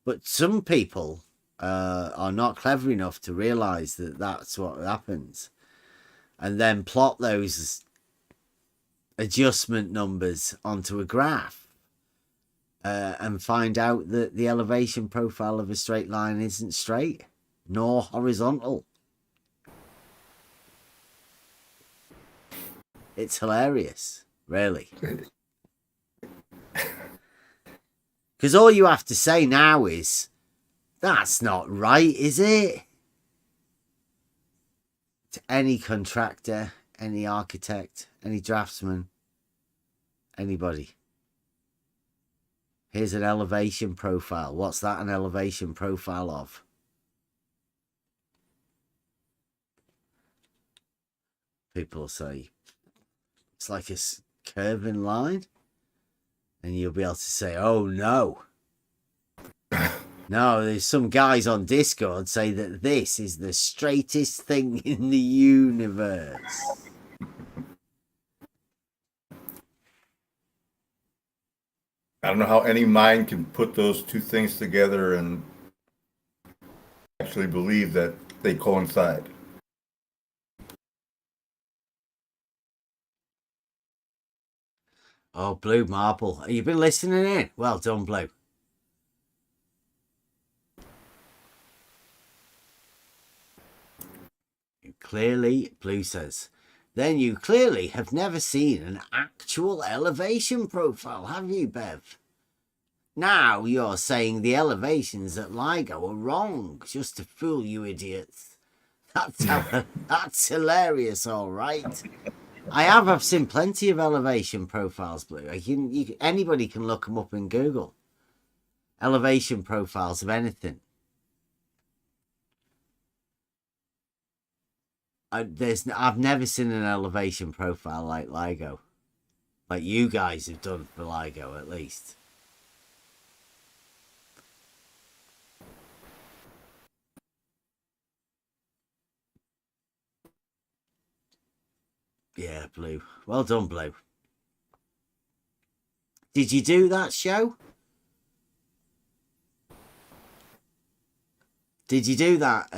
But some people are not clever enough to realise that that's what happens, and then plot those adjustment numbers onto a graph and find out that the elevation profile of a straight line isn't straight nor horizontal. It's hilarious, really. Because all you have to say now is, that's not right, is it? To any contractor, any architect, any draftsman, anybody. Here's an elevation profile. What's that an elevation profile of? People say, it's like a curving line. And you'll be able to say, oh no. No, there's some guys on Discord say that this is the straightest thing in the universe.
I don't know how any mind can put those two things together and actually believe that they coincide.
Oh, Blue Marble. Have you been listening in? Well done, Blue. Clearly, Blue says, then you clearly have never seen an actual elevation profile, have you, Bev? Now you're saying the elevations at LIGO are wrong, just to fool you idiots. That's hilarious, all right. I've seen plenty of elevation profiles, Blue. Anybody can look them up in Google. Elevation profiles of anything. I've never seen an elevation profile like LIGO. Like you guys have done for LIGO, at least. Yeah, Blue. Well done, Blue. Did you do that show? Did you do that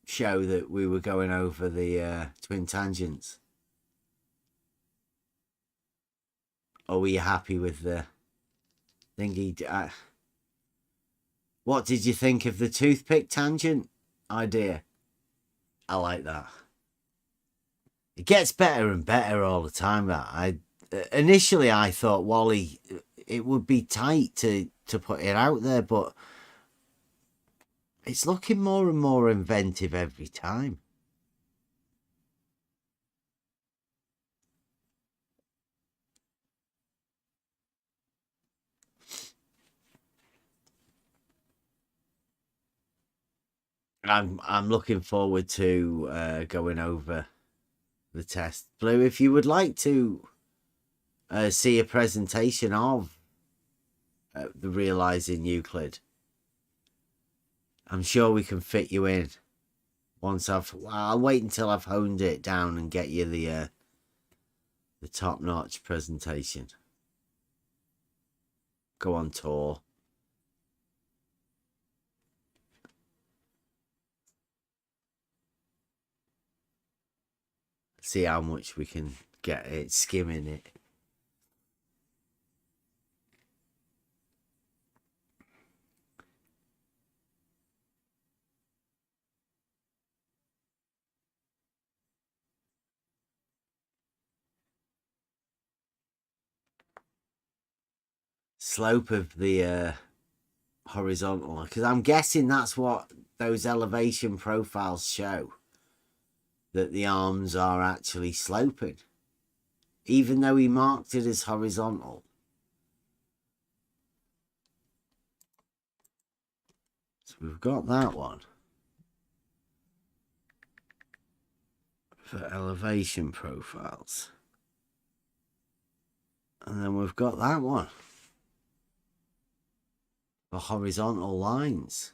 show that we were going over the twin tangents? Or were you happy with the thingy? What did you think of the toothpick tangent idea? I like that. It gets better and better all the time. That initially I thought Wally, it would be tight to put it out there, but it's looking more and more inventive every time. I'm looking forward to going over the test. Blue, if you would like to see a presentation of the Realizing Euclid, I'm sure we can fit you in. I'll wait until I've honed it down and get you the top-notch presentation. Go on tour. See how much we can get it, skimming it. Slope of the horizontal, because I'm guessing that's what those elevation profiles show, that the arms are actually sloping, even though he marked it as horizontal. So we've got that one for elevation profiles, and then we've got that one for horizontal lines.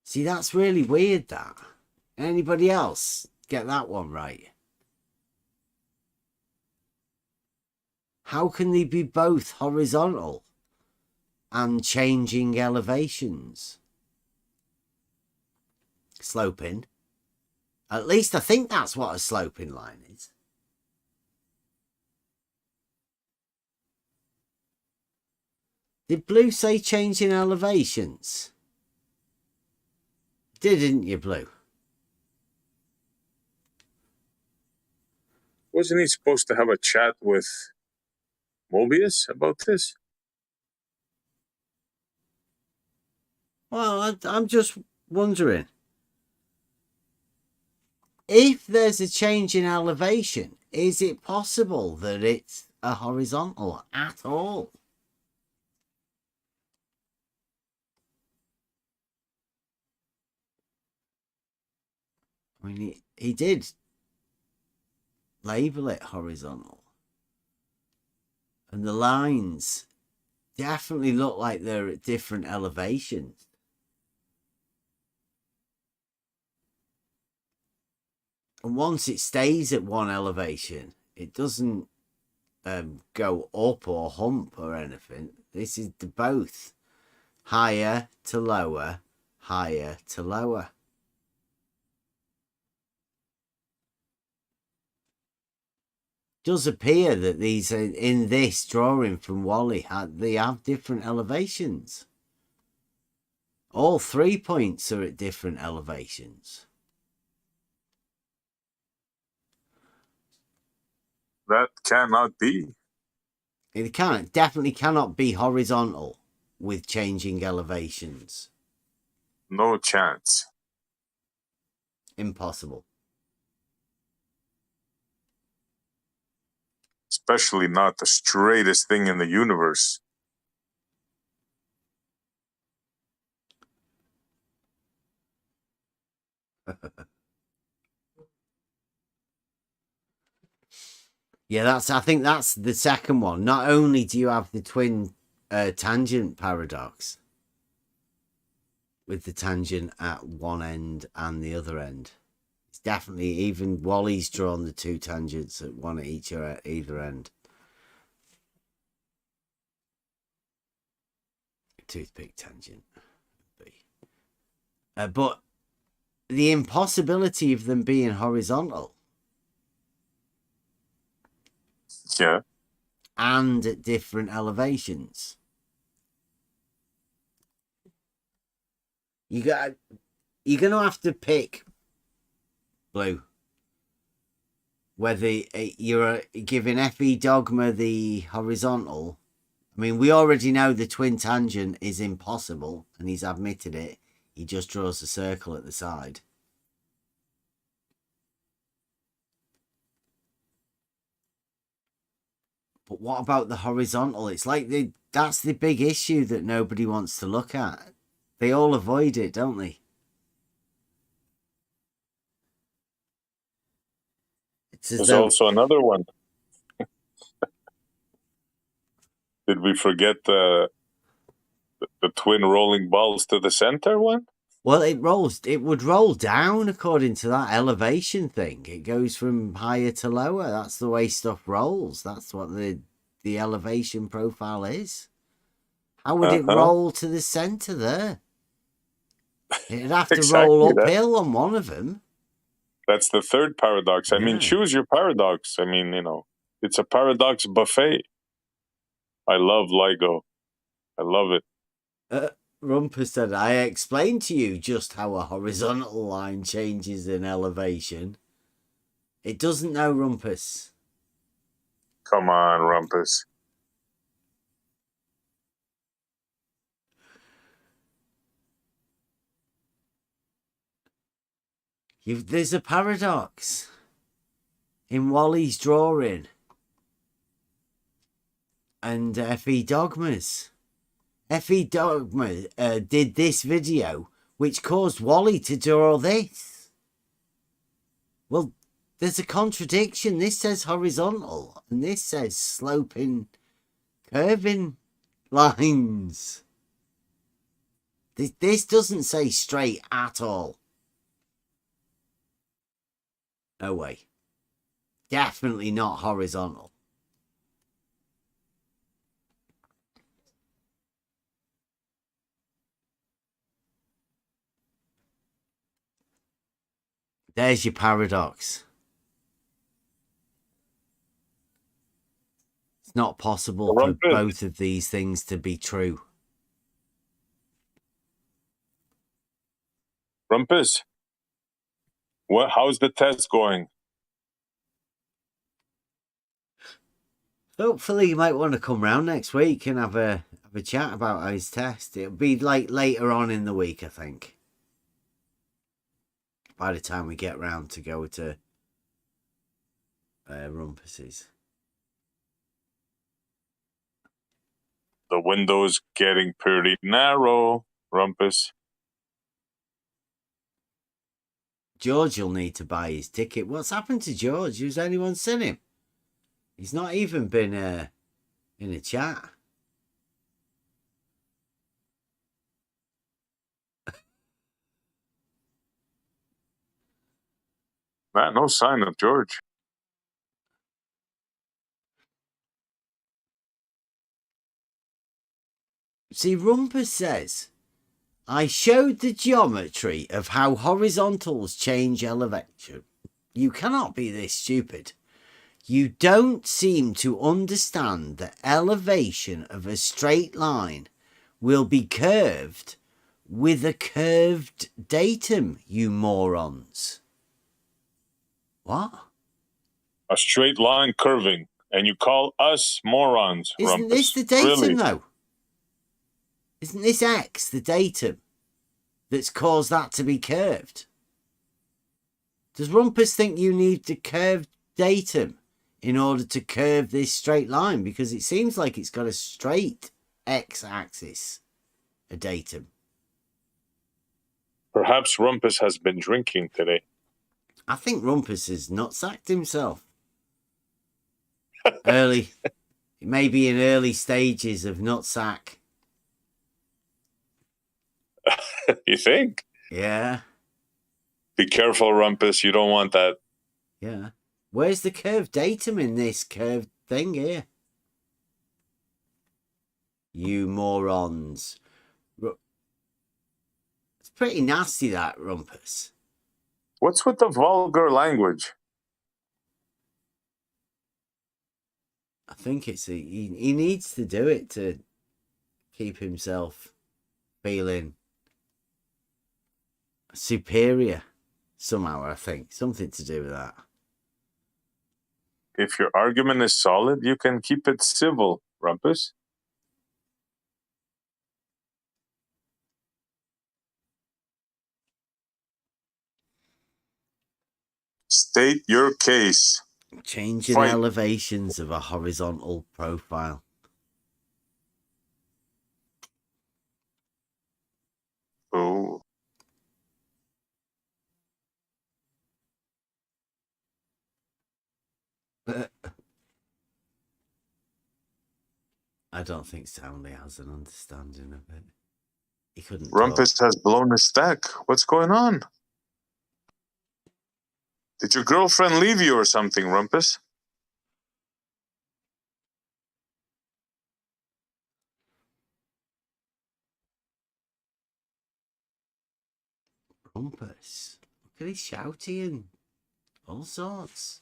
See, that's really weird, that. Anybody else get that one right? How can they be both horizontal and changing elevations? Sloping. At least I think that's what a sloping line is. Did Blue say changing elevations? Didn't you, Blue?
Wasn't he supposed to have a chat with Mobius about this?
Well, I'm just wondering. If there's a change in elevation, is it possible that it's a horizontal at all? I mean, he did label it horizontal. And the lines definitely look like they're at different elevations. And once it stays at one elevation, it doesn't go up or hump or anything. This is the both higher to lower, higher to lower. Does appear that these in this drawing from Wally they have different elevations. All 3 points are at different elevations.
That cannot be.
It definitely cannot be horizontal with changing elevations.
No chance.
Impossible.
Especially not the straightest thing in the universe.
Yeah, I think that's the second one. Not only do you have the twin tangent paradox with the tangent at one end and the other end. It's definitely, even Wally's drawn the two tangents at one at either end. Toothpick tangent. But the impossibility of them being horizontal.
Yeah.
And at different elevations. You're going to have to pick, Blue, whether you're giving FE Dogma the horizontal. I mean, we already know the twin tangent is impossible, and he's admitted it. He just draws a circle at the side. But what about the horizontal? It's like that's the big issue that nobody wants to look at. They all avoid it, don't they?
There's also another one. Did we forget the twin rolling balls to the center one?
Well, it would roll down according to that elevation thing. It goes from higher to lower. That's the way stuff rolls. That's what the elevation profile is. How would it roll to the center there? It'd have to roll uphill on one of them.
That's the third paradox. I mean, choose your paradox. I mean, it's a paradox buffet. I love LIGO. I love it.
Rumpus said, I explained to you just how a horizontal line changes in elevation. It doesn't know, Rumpus.
Come on, Rumpus.
There's a paradox in Wally's drawing and FE Dogmas. FE Dogma did this video, which caused Wally to draw this. Well, there's a contradiction. This says horizontal, and this says sloping, curving lines. This doesn't say straight at all. No way. Definitely not horizontal. There's your paradox. It's not possible for both of these things to be true.
Rumpus, how's the test going?
Hopefully you might want to come round next week and have a chat about his test. It'll be like later on in the week, I think. By the time we get round to go to Rumpus's.
The window's getting pretty narrow, Rumpus.
George will need to buy his ticket. What's happened to George? Has anyone seen him? He's not even been in a chat.
No sign of George.
See, Rumpus says, I showed the geometry of how horizontals change elevation. You cannot be this stupid. You don't seem to understand that elevation of a straight line will be curved with a curved datum, you morons. What?
A straight line curving, and you call us morons,
Isn't this
Rumpus.
the datum,
Really?
though? Isn't this X the datum that's caused that to be curved? Does Rumpus think you need the curved datum in order to curve this straight line? Because it seems like it's got a straight X-axis, a datum.
Perhaps Rumpus has been drinking today.
I think Rumpus has nutsacked himself. It may be in early stages of nutsack.
You think?
Yeah.
Be careful, Rumpus. You don't want that.
Yeah. Where's the curved datum in this curved thing here? You morons. It's pretty nasty, that, Rumpus.
What's with the vulgar language?
I think it's he needs to do it to keep himself feeling superior somehow. I think something to do with that.
If your argument is solid, you can keep it civil, Rumpus. State your case.
Changing
Fight.
elevations of a horizontal profile.
Oh.
I don't think Soundly has an understanding of it. He couldn't.
Rumpus has blown his stack. What's going on? Did your girlfriend leave you or something, Rumpus?
Rumpus. Look at his shouty and all sorts.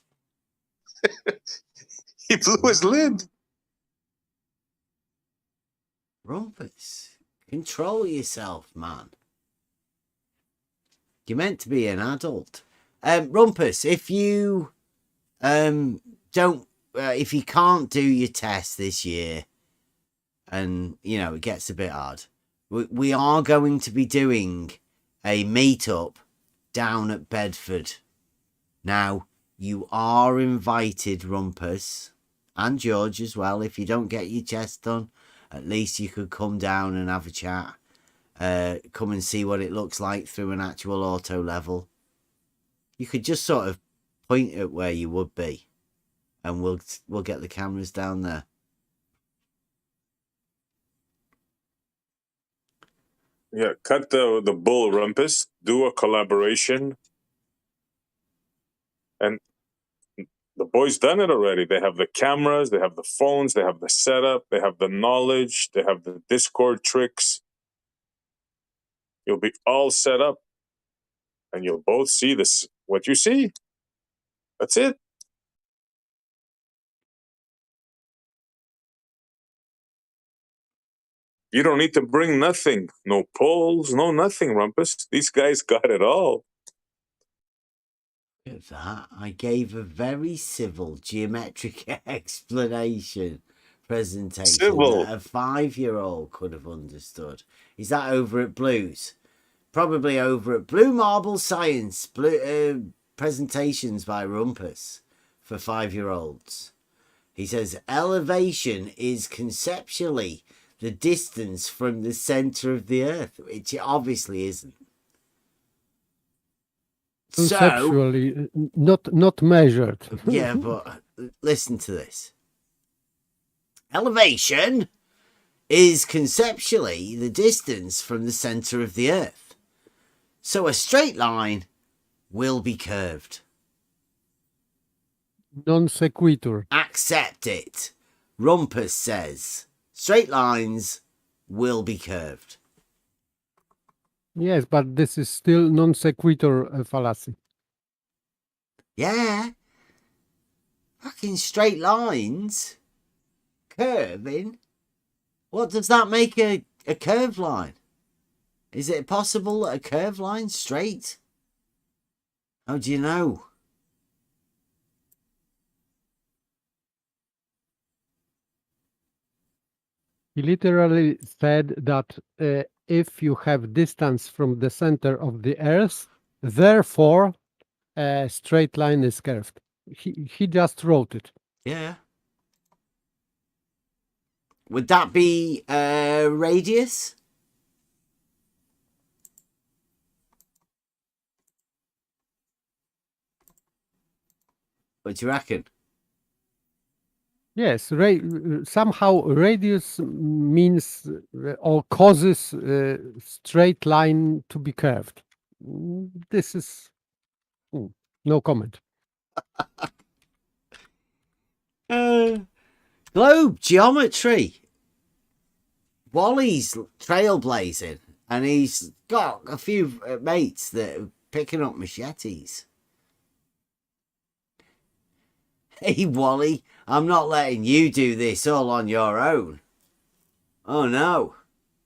He blew his lid.
Rumpus, control yourself, man. You're meant to be an adult. Rumpus, if you if you can't do your test this year, and it gets a bit hard, we are going to be doing a meetup down at Bedford. Now, you are invited, Rumpus, and George as well. If you don't get your test done, at least you could come down and have a chat. Come and see what it looks like through an actual auto level. You could just sort of point at where you would be, and we'll get the cameras down there.
Yeah, cut the bull, Rumpus. Do a collaboration. And the boys done it already. They have the cameras, they have the phones, they have the setup, they have the knowledge, they have the Discord tricks. You'll be all set up, and you'll both see what you see. That's it. You don't need to bring nothing. No poles, no nothing, Rumpus. These guys got it all.
Look at that. I gave a very civil geometric explanation presentation
Civil.
that a 5-year-old could have understood. Is that over at Blues? Probably over at Blue Marble Science. Presentations by Rumpus for 5-year-olds. He says elevation is conceptually the distance from the center of the earth, which it obviously isn't.
Conceptually, not measured.
Yeah, but listen to this. Elevation is conceptually the distance from the center of the earth. So a straight line will be curved.
Non sequitur.
Accept it. Rumpus says straight lines will be curved.
Yes, but this is still non sequitur fallacy.
Yeah. Fucking straight lines. Curving. What does that make a curved line? Is it possible that a curved line's straight? How do you know?
He literally said that if you have distance from the center of the Earth, therefore a straight line is curved. He just wrote it.
Yeah. Would that be radius? What do you reckon?
Yes, somehow radius means or causes straight line to be curved. This is no comment.
Globe geometry. Wally's trailblazing, and he's got a few mates that are picking up machetes. Hey, Wally, I'm not letting you do this all on your own. Oh, no.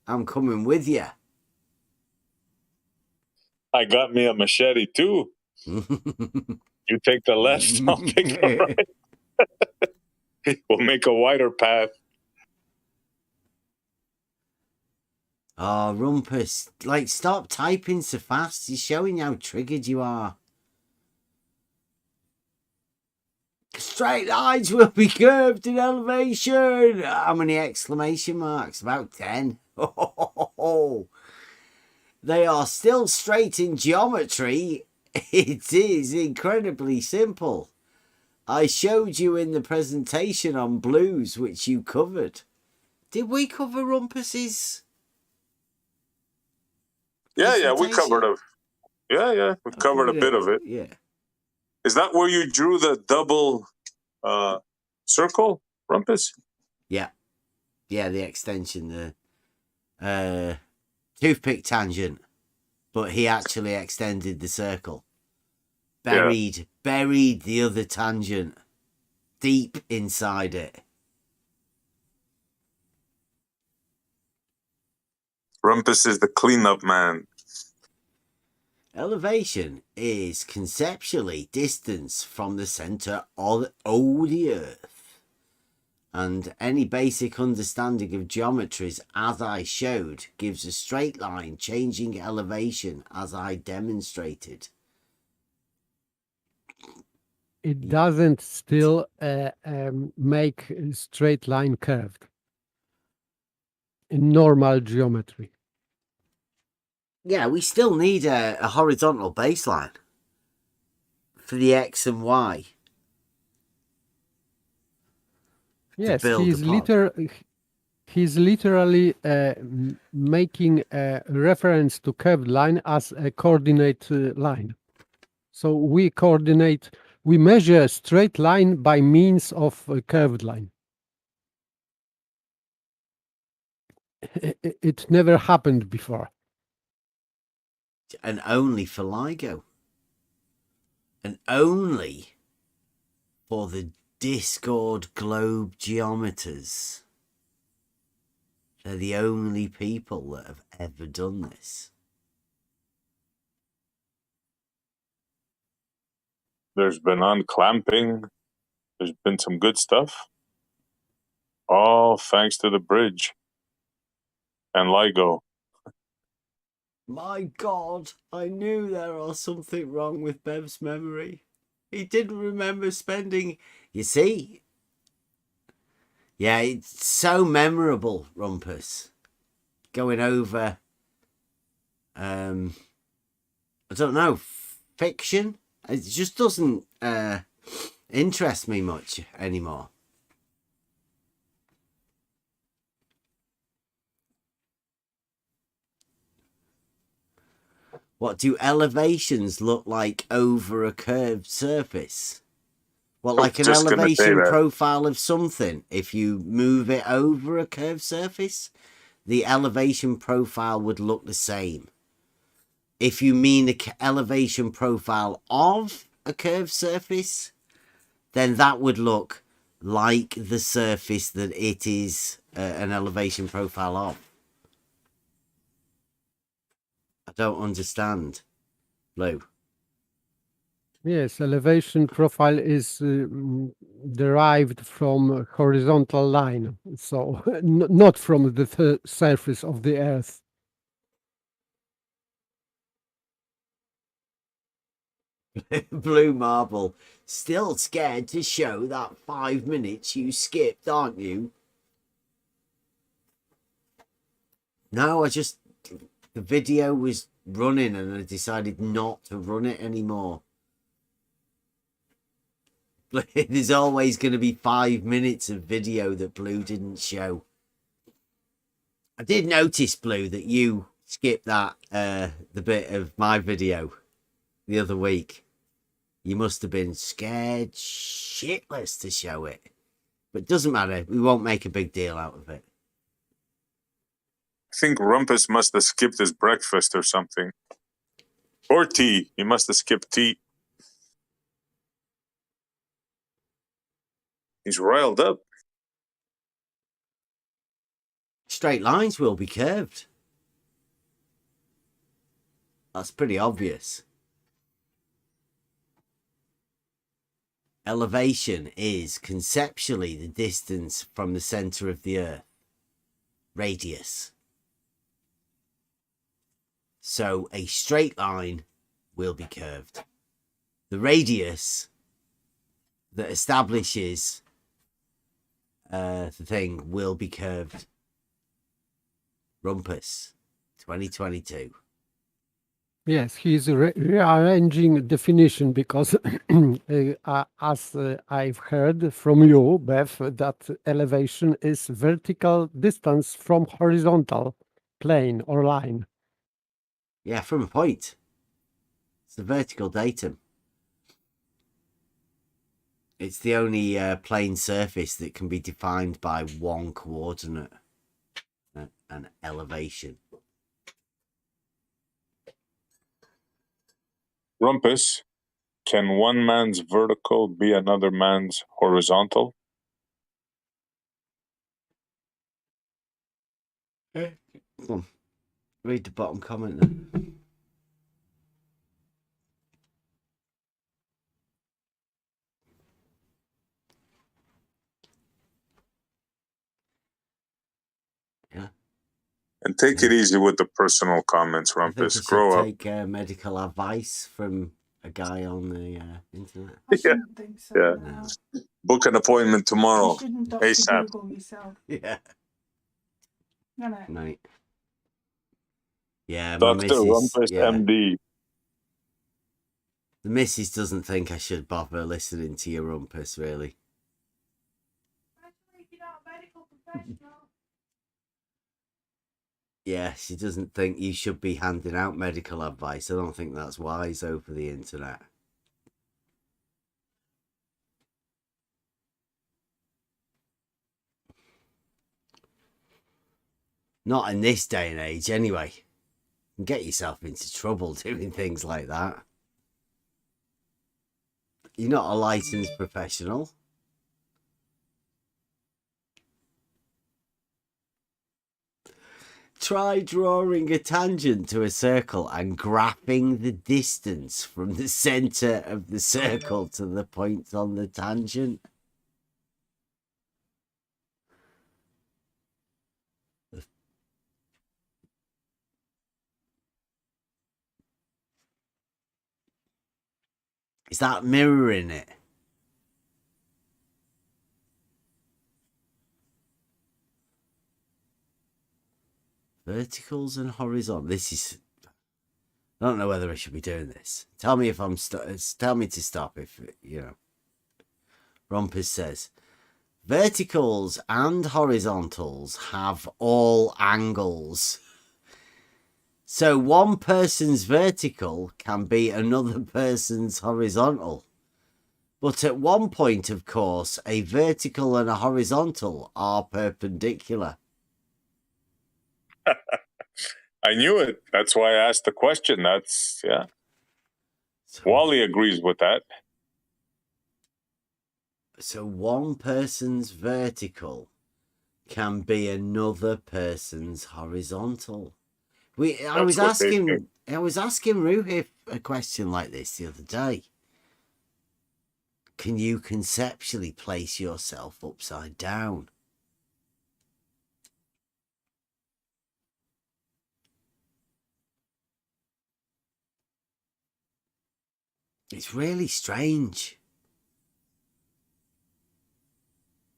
I'm coming with you.
I got me a machete, too. You take the left, I'll take the right. We'll make a wider path.
Oh, Rumpus, like, stop typing so fast. You're showing how triggered you are. Straight lines will be curved in elevation. How many exclamation marks? About 10. They are still straight in geometry. It is incredibly simple. I showed you in the presentation on blues, which you covered. Did we cover Rumpus's?
Yeah, we covered it. Yeah, we covered a bit of it.
Yeah.
Is that where you drew the double circle, Rumpus?
Yeah. Yeah, the extension, the toothpick tangent. But he actually extended the circle. Buried the other tangent deep inside it.
Rumpus is the cleanup man.
Elevation is conceptually distance from the center of the Earth. And any basic understanding of geometries, as I showed, gives a straight line changing elevation, as I demonstrated.
It doesn't still make a straight line curved in normal geometry.
Yeah, we still need a horizontal baseline for the X and Y.
Yes, he's literally making a reference to curved line as a coordinate line. So we measure a straight line by means of a curved line. It never happened before.
And only for LIGO. And only for the Discord globe geometers. They're the only people that have ever done this.
There's been unclamping. There's been some good stuff. All thanks to the bridge and LIGO.
My God, I knew there was something wrong with Bev's memory. He didn't remember spending... You see? Yeah, it's so memorable, Rumpus. Going over... I don't know, fiction? It just doesn't interest me much anymore. What do elevations look like over a curved surface? What, like an elevation profile of something? If you move it over a curved surface, the elevation profile would look the same. If you mean the elevation profile of a curved surface, then that would look like the surface that it is an elevation profile of. don't understand. Blue.
Yes, elevation profile is derived from horizontal line, so not from the surface of the Earth.
Blue Marble. Still scared to show that 5 minutes you skipped, aren't you? No, the video was running and I decided not to run it anymore. There's always going to be 5 minutes of video that Blue didn't show. I did notice, Blue, that you skipped that, the bit of my video the other week. You must have been scared shitless to show it. But it doesn't matter. We won't make a big deal out of it.
I think Rumpus must have skipped his breakfast or something. Or tea. He must have skipped tea. He's riled up.
Straight lines will be curved. That's pretty obvious. Elevation is conceptually the distance from the center of the Earth. Radius. So a straight line will be curved. The radius that establishes the thing will be curved. Rumpus, 2022.
Yes, he's rearranging definition because, as I've heard from you, Bev, that elevation is vertical distance from horizontal plane or line.
Yeah, from a point. It's the vertical datum. It's the only plane surface that can be defined by one coordinate, an elevation.
Rumpus, can one man's vertical be another man's horizontal?
Come on. Read the bottom comment then. Yeah.
And take it easy with the personal comments, Rumpus. Grow up.
Take medical advice from a guy on the internet.
I shouldn't think so.
Yeah.
No.
Book an appointment tomorrow.
You shouldn't Dr.
ASAP.
Google yourself.
Yeah.
No.
Night. Yeah, my
Dr.
missus.
Rumpus,
Yeah.
MD.
The missus doesn't think I should bother listening to your Rumpus, really. Yeah, she doesn't think you should be handing out medical advice. I don't think that's wise over the internet. Not in this day and age, anyway. You can get yourself into trouble doing things like that. You're not a licensed professional. Try drawing a tangent to a circle and graphing the distance from the center of the circle to the point on the tangent. Is that mirroring it? Verticals and horizontal. This is... I don't know whether I should be doing this. Tell me if I'm... Tell me to stop if, you know. Rumpus says, verticals and horizontals have all angles. So one person's vertical can be another person's horizontal. But at one point, of course, a vertical and a horizontal are perpendicular.
I knew it. That's why I asked the question. That's, yeah. Wally agrees with that.
So one person's vertical can be another person's horizontal. I was asking Ruhif a question like this the other day. Can you conceptually place yourself upside down? It's really strange.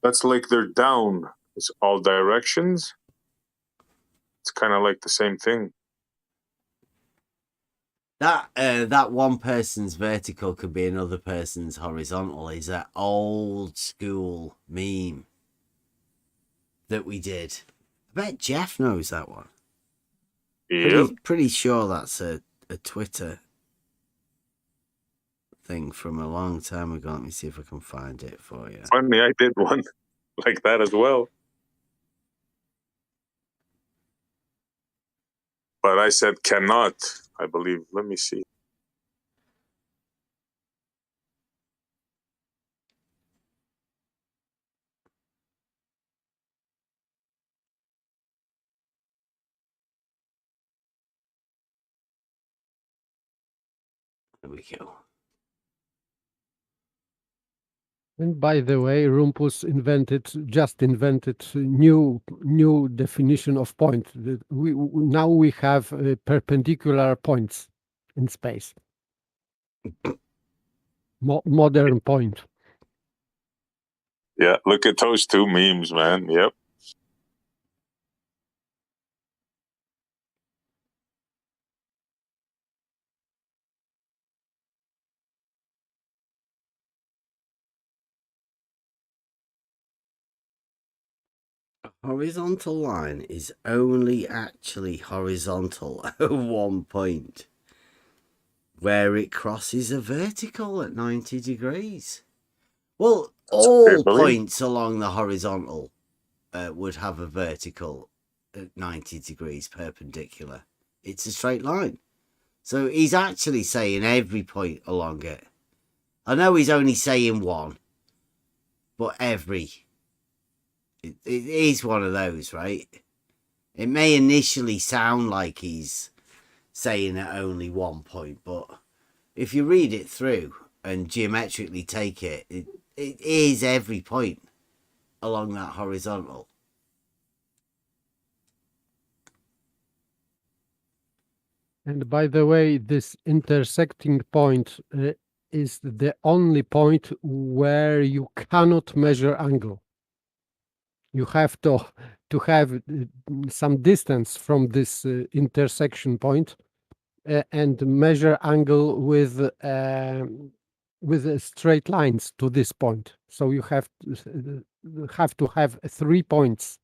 That's like they're down. It's all directions. It's kind of like the same thing.
That one person's vertical could be another person's horizontal is that old school meme that we did. I bet Jeff knows that one.
Yep.
Pretty sure that's a Twitter thing from a long time ago. Let me see if I can find it for you.
Funny, I did one like that as well. But I said cannot, I believe. Let me see.
There we go.
And by the way, Rumpus just invented new definition of point. Now we have perpendicular points in space. Modern point.
Yeah, look at those two memes, man. Yep.
Horizontal line is only actually horizontal at one point where it crosses a vertical at 90 degrees. Well, all points along the horizontal would have a vertical at 90 degrees perpendicular. It's a straight line. So he's actually saying every point along it. I know he's only saying one, but every. It is one of those, right? It may initially sound like he's saying at only one point, but if you read it through and geometrically take it, it is every point along that horizontal.
And by the way, this intersecting point is the only point where you cannot measure angle. You have to have some distance from this intersection point and measure angle with straight lines to this point. So you have to have 3 points,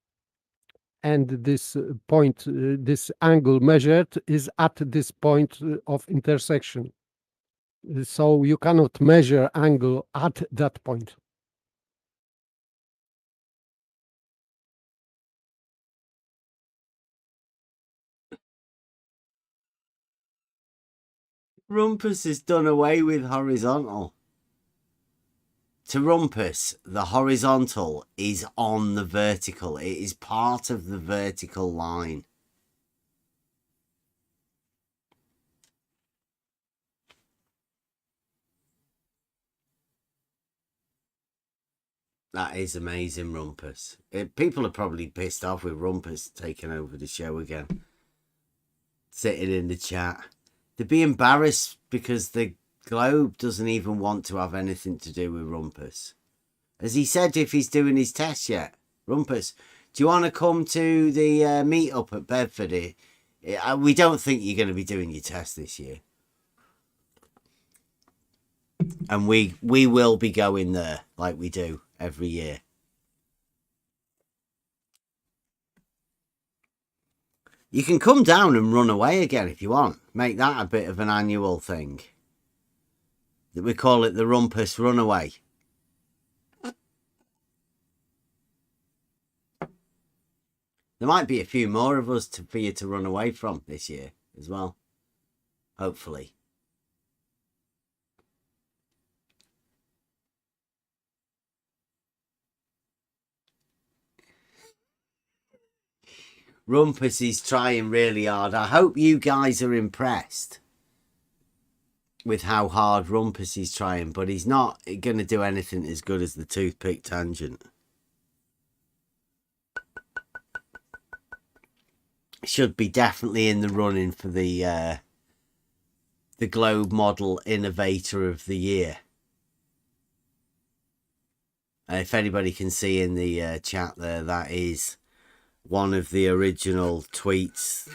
and this point, this angle measured is at this point of intersection. So you cannot measure angle at that point.
Rumpus has done away with horizontal. To Rumpus, the horizontal is on the vertical. It is part of the vertical line. That is amazing, Rumpus. People are probably pissed off with Rumpus taking over the show again. Sitting in the chat. They'd be embarrassed because the Globe doesn't even want to have anything to do with Rumpus. Has he said if he's doing his test yet? Rumpus, do you want to come to the meet-up at Bedford? We don't think you're going to be doing your test this year. And we will be going there like we do every year. You can come down and run away again if you want. Make that a bit of an annual thing. We call it the Rumpus Runaway. There might be a few more of us for you to run away from this year as well. Hopefully. Rumpus is trying really hard. I hope you guys are impressed with how hard Rumpus is trying, but he's not going to do anything as good as the Toothpick tangent. Should be definitely in the running for the Globe Model Innovator of the Year. If anybody can see in the chat there, that is one of the original tweets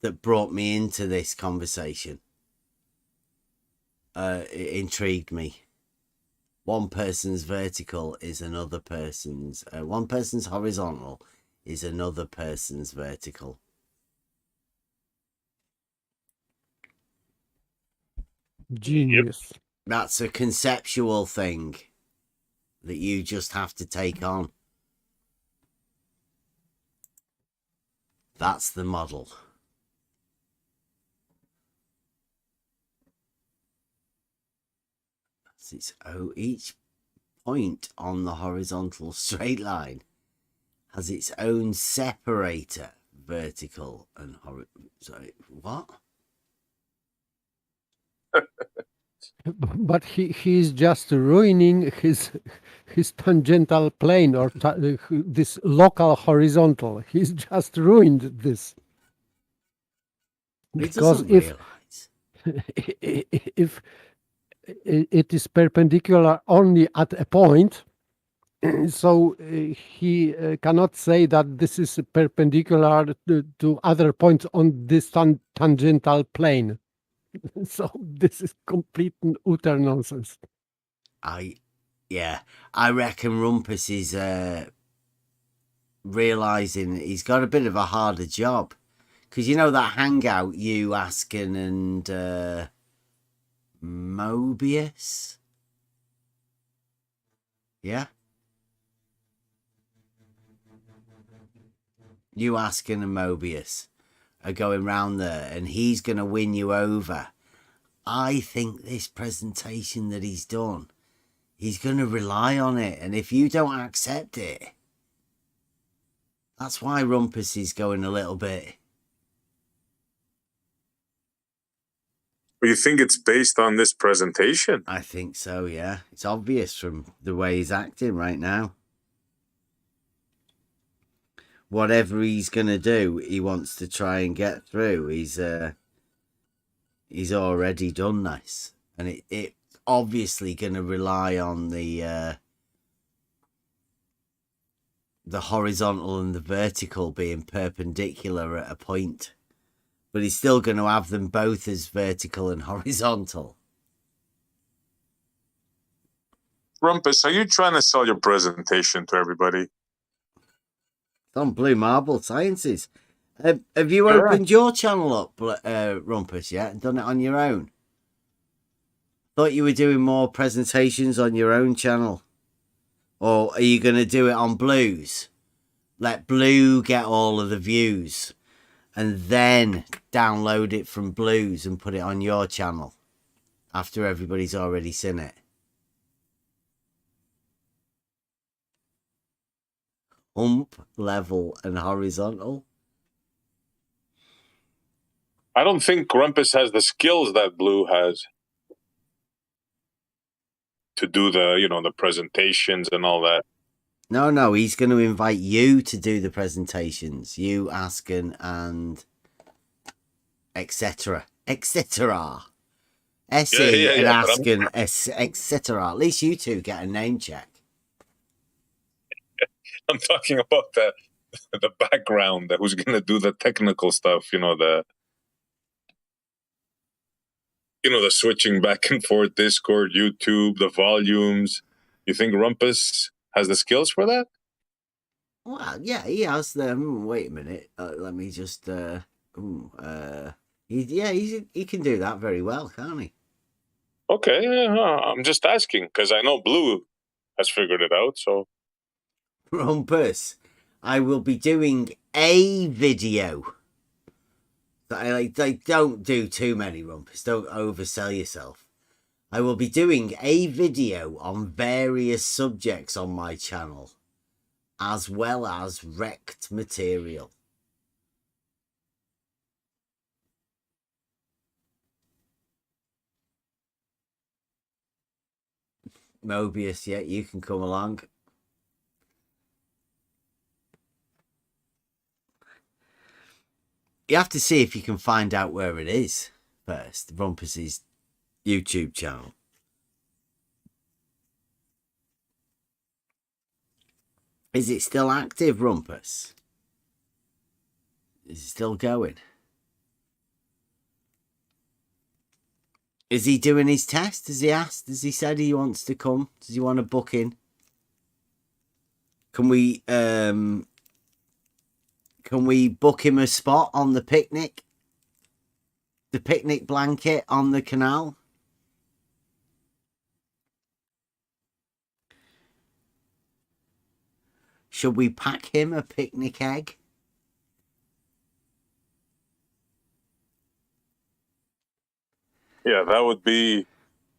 that brought me into this conversation. It intrigued me. One person's vertical is another person's... one person's horizontal is another person's vertical.
Genius.
That's a conceptual thing that you just have to take on. That's the model. Each point on the horizontal straight line has its own separator, vertical and horizontal. Sorry, what?
But he's just ruining his tangential plane or this local horizontal. He's just ruined this. Because if it is perpendicular only at a point, so he cannot say that this is perpendicular to other points on this tangential plane. So this is complete and utter nonsense.
I reckon Rumpus is realizing he's got a bit of a harder job, because you know that hangout, you, Askin and Mobius, yeah, you, Askin and Mobius are going round there, and he's going to win you over. I think this presentation that he's done, he's going to rely on it, and if you don't accept it, that's why Rumpus is going a little bit.
But you think it's based on this presentation?
I think so, yeah. It's obvious from the way he's acting right now. Whatever he's going to do, he wants to try and get through. He's already done this. And it's obviously going to rely on the horizontal and the vertical being perpendicular at a point. But he's still going to have them both as vertical and horizontal.
Rumpus, are you trying to sell your presentation to everybody?
It's on Blue Marble Sciences. Have you opened your channel up, Rumpus, yet? And done it on your own? Thought you were doing more presentations on your own channel. Or are you going to do it on Blue's? Let Blue get all of the views, and then download it from Blue's and put it on your channel after everybody's already seen it. Hump, level, and horizontal.
I don't think Rumpus has the skills that Blue has to do the presentations and all that.
No, he's going to invite you to do the presentations. You, Askin, and etc. Etc. Essie and Askin, etc. At least you two get a name check.
I'm talking about the background, who's going to do the technical stuff, the switching back and forth, Discord, YouTube, the volumes. You think Rumpus has the skills for that?
Well, yeah, he has them. Wait a minute. Let me just... he can do that very well, can't he?
Okay, I'm just asking, because I know Blue has figured it out, so...
Rumpus, I will be doing a video. Don't do too many, Rumpus. Don't oversell yourself. I will be doing a video on various subjects on my channel. as well as wrecked material. Mobius, yeah, you can come along. You have to see if you can find out where it is first. Rumpus's YouTube channel. Is it still active, Rumpus? Is it still going? Is he doing his test? Has he asked? Has he said he wants to come? Does he want to book in? Can we book him a spot on the picnic? The picnic blanket on the canal? Should we pack him a picnic egg?
Yeah, that would be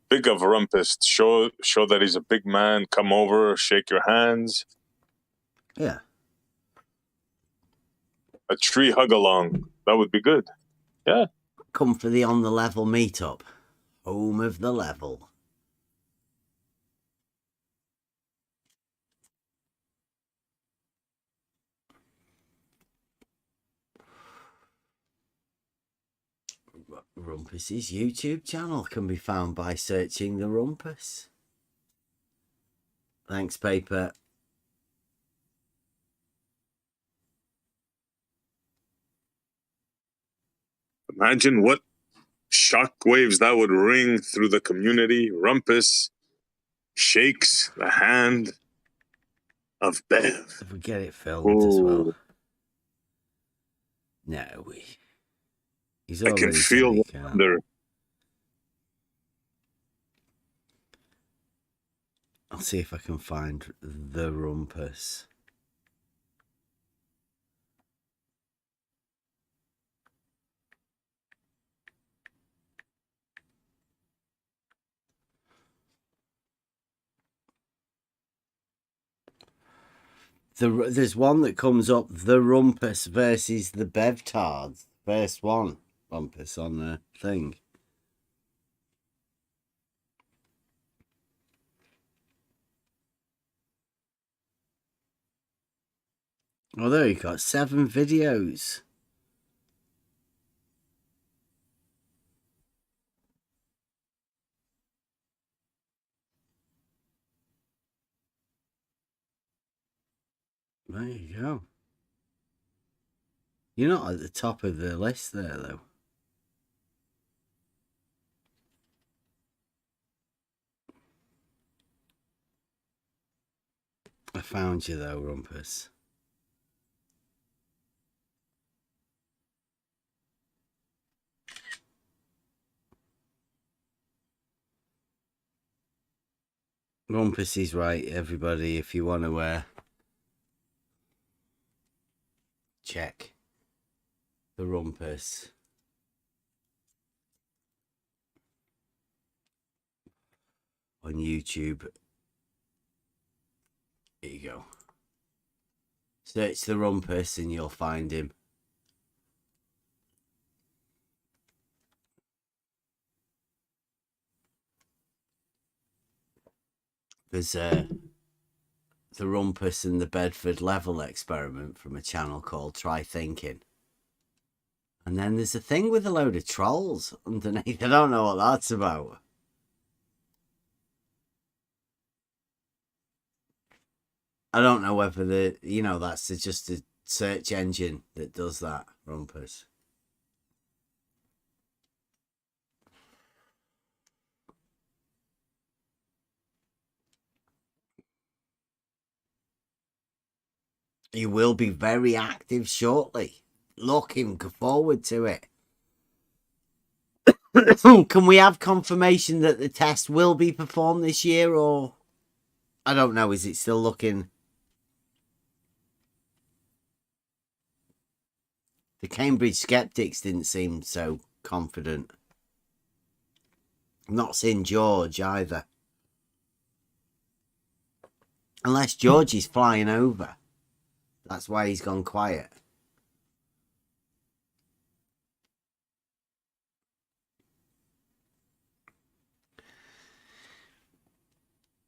big of Rumpus. Show that he's a big man. Come over, shake your hands.
Yeah.
A tree hug along. That would be good. Yeah.
Come for the On the Level meetup. Home of the level. Rumpus's YouTube channel can be found by searching the Rumpus. Thanks, Paper.
Imagine what shockwaves that would ring through the community. Rumpus shakes the hand of Bev.
If we get it filmed as well. No, he's
I can feel the thunder.
I'll see if I can find the Rumpus. There's one that comes up, the Rumpus versus the Bevtards. First one, Rumpus on the thing. Oh, there you got 7 videos. There you go. You're not at the top of the list there, though. I found you, though, Rumpus. Rumpus is right, everybody, if you want to check the Rumpus. On YouTube. Here you go. Search the Rumpus and you'll find him. There's the Rumpus and the Bedford level experiment from a channel called Try Thinking. And then there's a thing with a load of trolls underneath. I don't know what that's about. I don't know whether that's just a search engine that does that, Rumpus. You will be very active shortly. Looking forward to it. Can we have confirmation that the test will be performed this year, or I don't know, is it still looking? The Cambridge skeptics didn't seem so confident. I'm not seeing George either. Unless George is flying over. That's why he's gone quiet.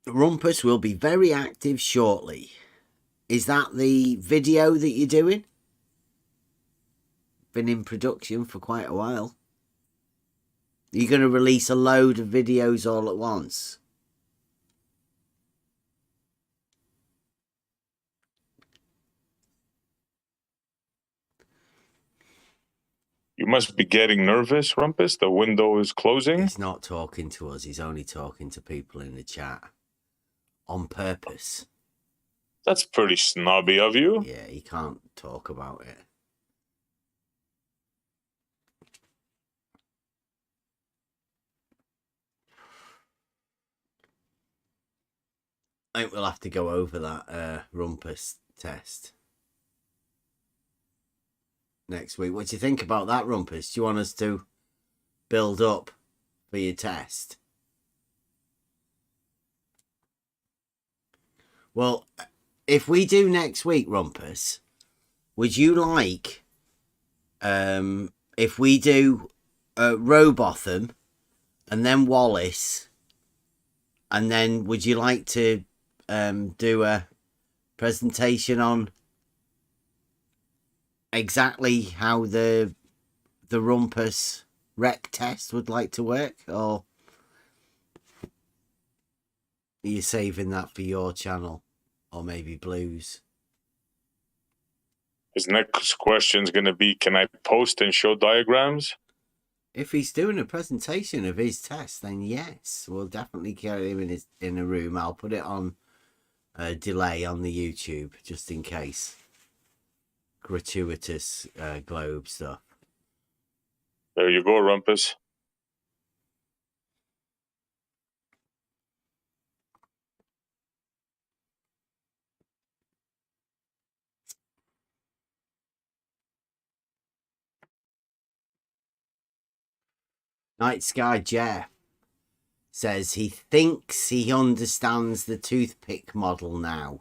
Rumpus will be very active shortly. Is that the video that you're doing? Been in production for quite a while. Are you going to release a load of videos all at once?
You must be getting nervous, Rumpus. The window is closing.
He's not talking to us. He's only talking to people in the chat. On purpose.
That's pretty snobby of you.
Yeah, he can't talk about it. I think we'll have to go over that Rumpus test next week. What do you think about that, Rumpus? Do you want us to build up for your test? Well, if we do next week, Rumpus, would you like, if we do Robotham and then Wallace, and then would you like to do a presentation on exactly how the Rumpus rec test would like to work, or are you saving that for your channel, or maybe Blues?
His next question is going to be, can I post and show diagrams?
If he's doing a presentation of his test, then yes, we'll definitely carry him in a room. I'll put it on a delay on the YouTube just in case. Gratuitous globe stuff.
There you go, Rumpus.
Night Sky Jeff says he thinks he understands the toothpick model now.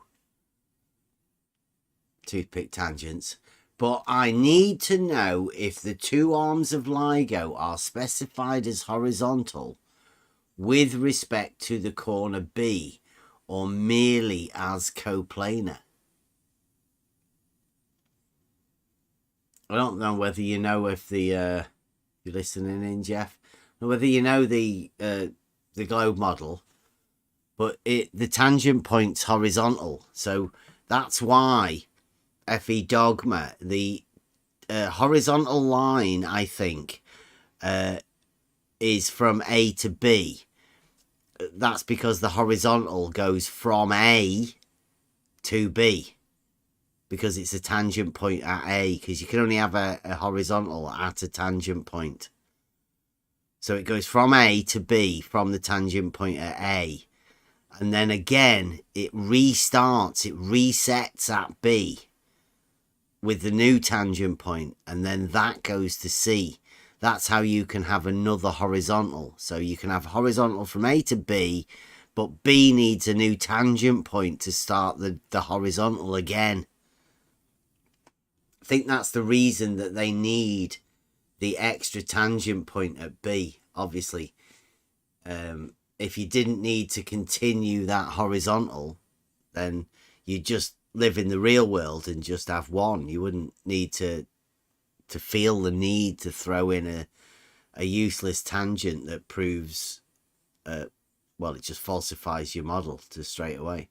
Toothpick tangents. But I need to know if the two arms of LIGO are specified as horizontal with respect to the corner B, or merely as coplanar. I don't know whether you know if the you're listening in, Jeff. Whether you know the globe model, but the tangent point's horizontal, so that's why FE Dogma, the horizontal line, I think, is from A to B. That's because the horizontal goes from A to B, because it's a tangent point at A, because you can only have a horizontal at a tangent point. So it goes from A to B from the tangent point at A. And then again, it restarts, it resets at B with the new tangent point. And then that goes to C. That's how you can have another horizontal. So you can have horizontal from A to B, but B needs a new tangent point to start the horizontal again. I think that's the reason that they need the extra tangent point at B. Obviously, if you didn't need to continue that horizontal, then you'd just live in the real world and just have one. You wouldn't need to feel the need to throw in a useless tangent that proves, well, it just falsifies your model to straight away.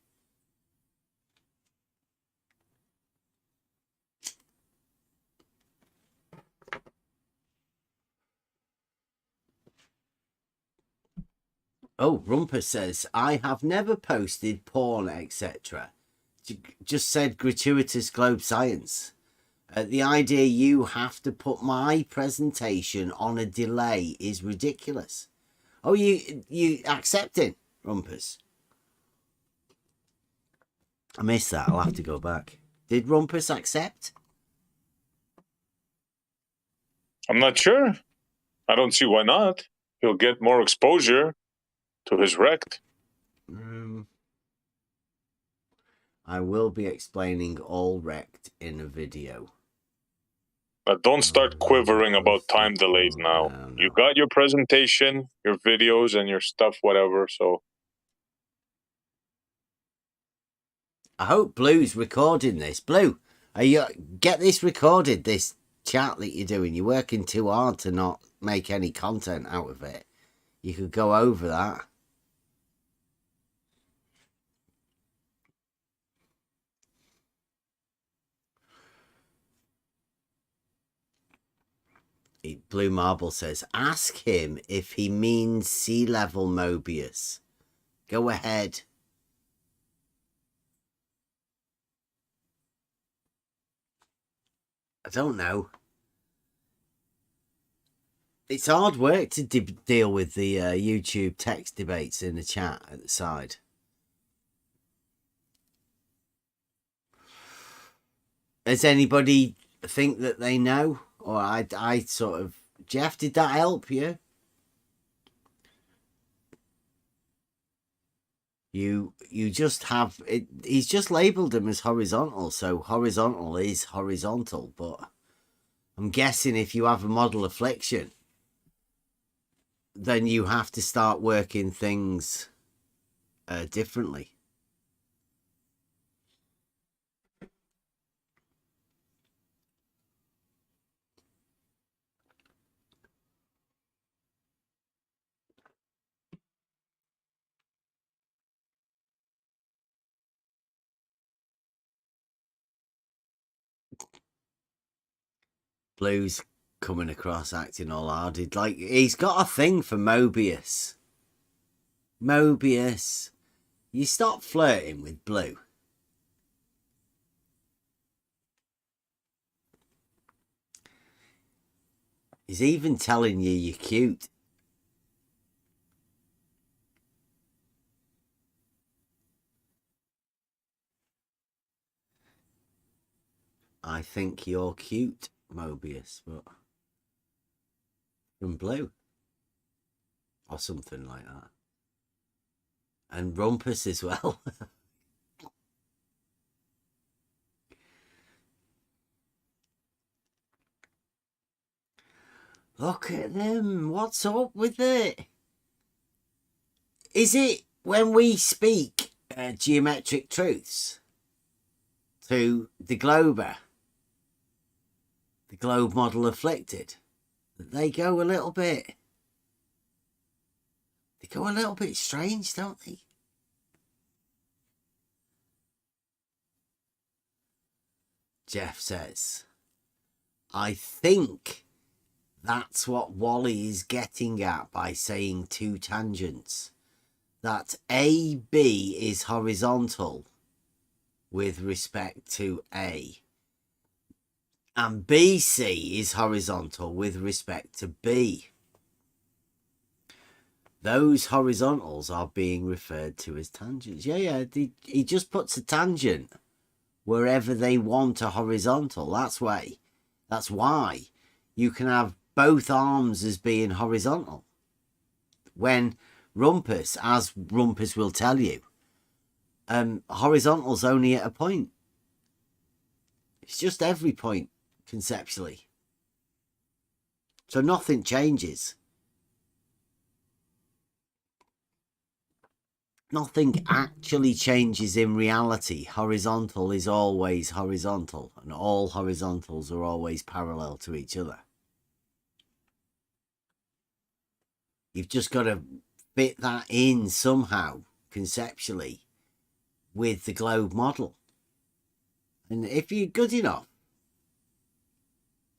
Oh, Rumpus says, I have never posted porn, etc. Just said gratuitous globe science. The idea you have to put my presentation on a delay is ridiculous. Oh, you accepting, Rumpus? I missed that. I'll have to go back. Did Rumpus accept?
I'm not sure. I don't see why not. He'll get more exposure to his rect.
I will be explaining all rect in a video.
But don't start quivering about time delays now.
No.
You got your presentation, your videos, and your stuff, whatever, so...
I hope Blue's recording this. Blue, get this recorded, this chat that you're doing. You're working too hard to not make any content out of it. You could go over that. Blue Marble says, ask him if he means sea level Mobius. Go ahead. I don't know. It's hard work to deal with the YouTube text debates in the chat at the side. Does anybody think that they know? Or I sort of... Jeff, did that help you? You just have... He's just labelled them as horizontal, so horizontal is horizontal, but I'm guessing if you have a model affliction, then you have to start working things differently. Blue's coming across acting all hard. Like, he's got a thing for Mobius. Mobius. You stop flirting with Blue. He's even telling you you're cute. I think you're cute, Mobius, but from Blue. Or something like that. And Rumpus as well. Look at them. What's up with it? Is it when we speak geometric truths to the Glober, the globe model afflicted, that they go a little bit... They go a little bit strange, don't they? Jeff says, I think that's what Wally is getting at by saying two tangents. That AB is horizontal with respect to A. And BC is horizontal with respect to B. Those horizontals are being referred to as tangents. Yeah, he just puts a tangent wherever they want a horizontal. That's why you can have both arms as being horizontal. When Rumpus, as Rumpus will tell you, horizontal's only at a point. It's just every point, conceptually. So nothing changes. Nothing actually changes in reality. Horizontal is always horizontal, and all horizontals are always parallel to each other. You've just got to fit that in somehow, conceptually, with the globe model. And if you're good enough,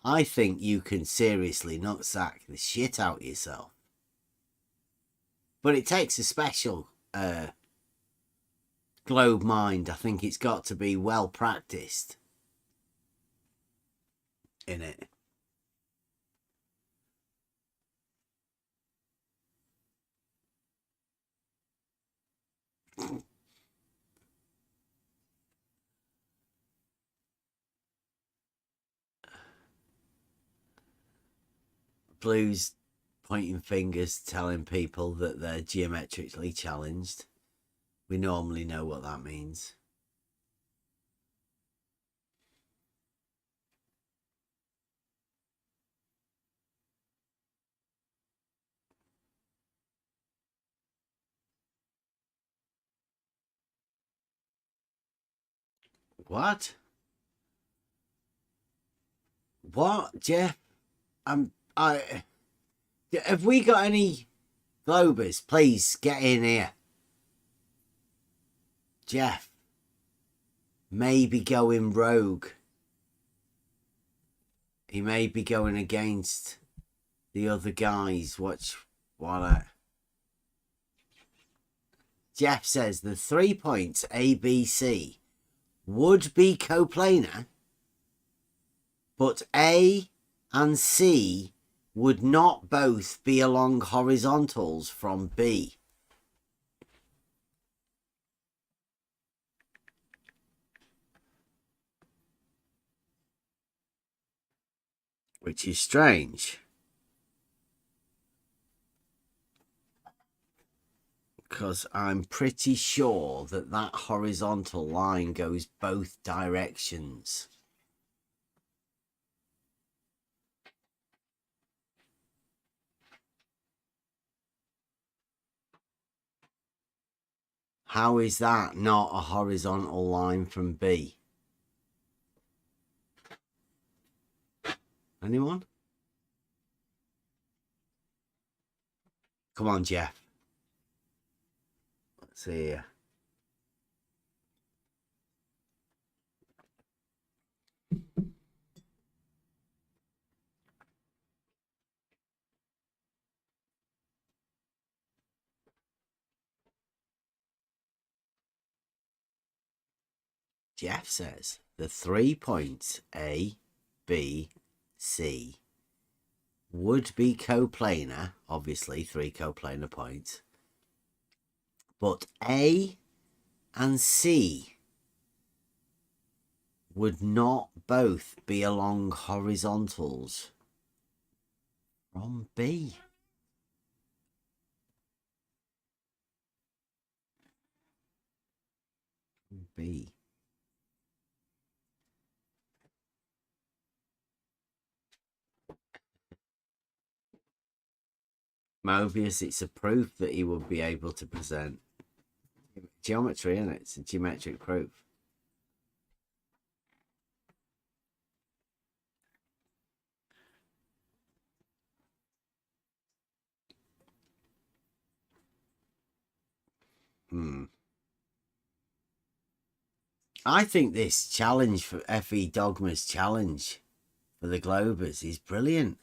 I think you can seriously nutsack the shit out of yourself. But it takes a special globe mind. I think it's got to be well practiced in it. Blue's pointing fingers, telling people that they're geometrically challenged. We normally know what that means. What? What, Jeff? Have we got any Globers? Please get in here. Jeff may be going rogue. He may be going against the other guys. Watch what Jeff says the 3 points A, B, C would be coplanar, but A and C would not both be along horizontals from B. Which is strange. Because I'm pretty sure that that horizontal line goes both directions. How is that not a horizontal line from B? Anyone? Come on, Jeff. Let's see here. Jeff says the 3 points A, B, C would be coplanar, obviously 3 coplanar points, but A and C would not both be along horizontals from B. B. Mobius, it's a proof that he would be able to present geometry, isn't it? It's a geometric proof. I think this challenge for FE Dogma's challenge for the Globers is brilliant.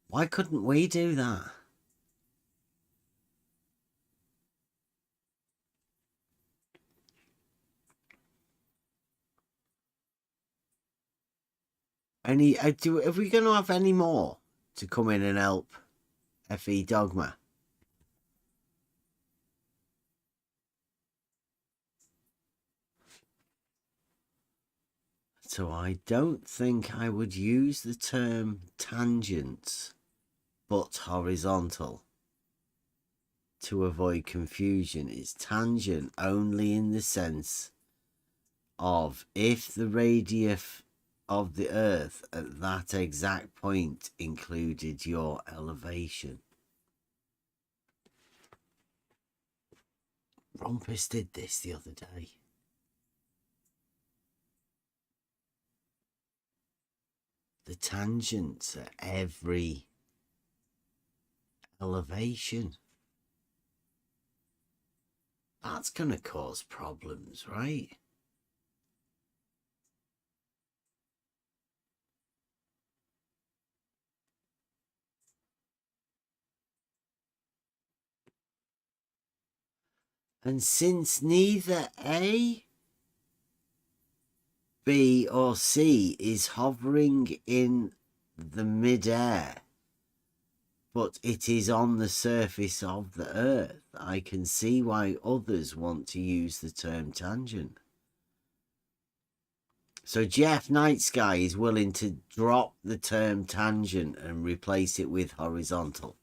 Why couldn't we do that? Are we going to have any more to come in and help FE Dogma? So I don't think I would use the term tangent, but horizontal, to avoid confusion. It's tangent only in the sense of if the radius of the Earth at that exact point included your elevation. Rompus did this the other day. The tangents at every elevation. That's going to cause problems, right? And since neither A, B or C is hovering in the midair, but it is on the surface of the Earth, I can see why others want to use the term tangent. So Jeff Night Sky is willing to drop the term tangent and replace it with horizontal.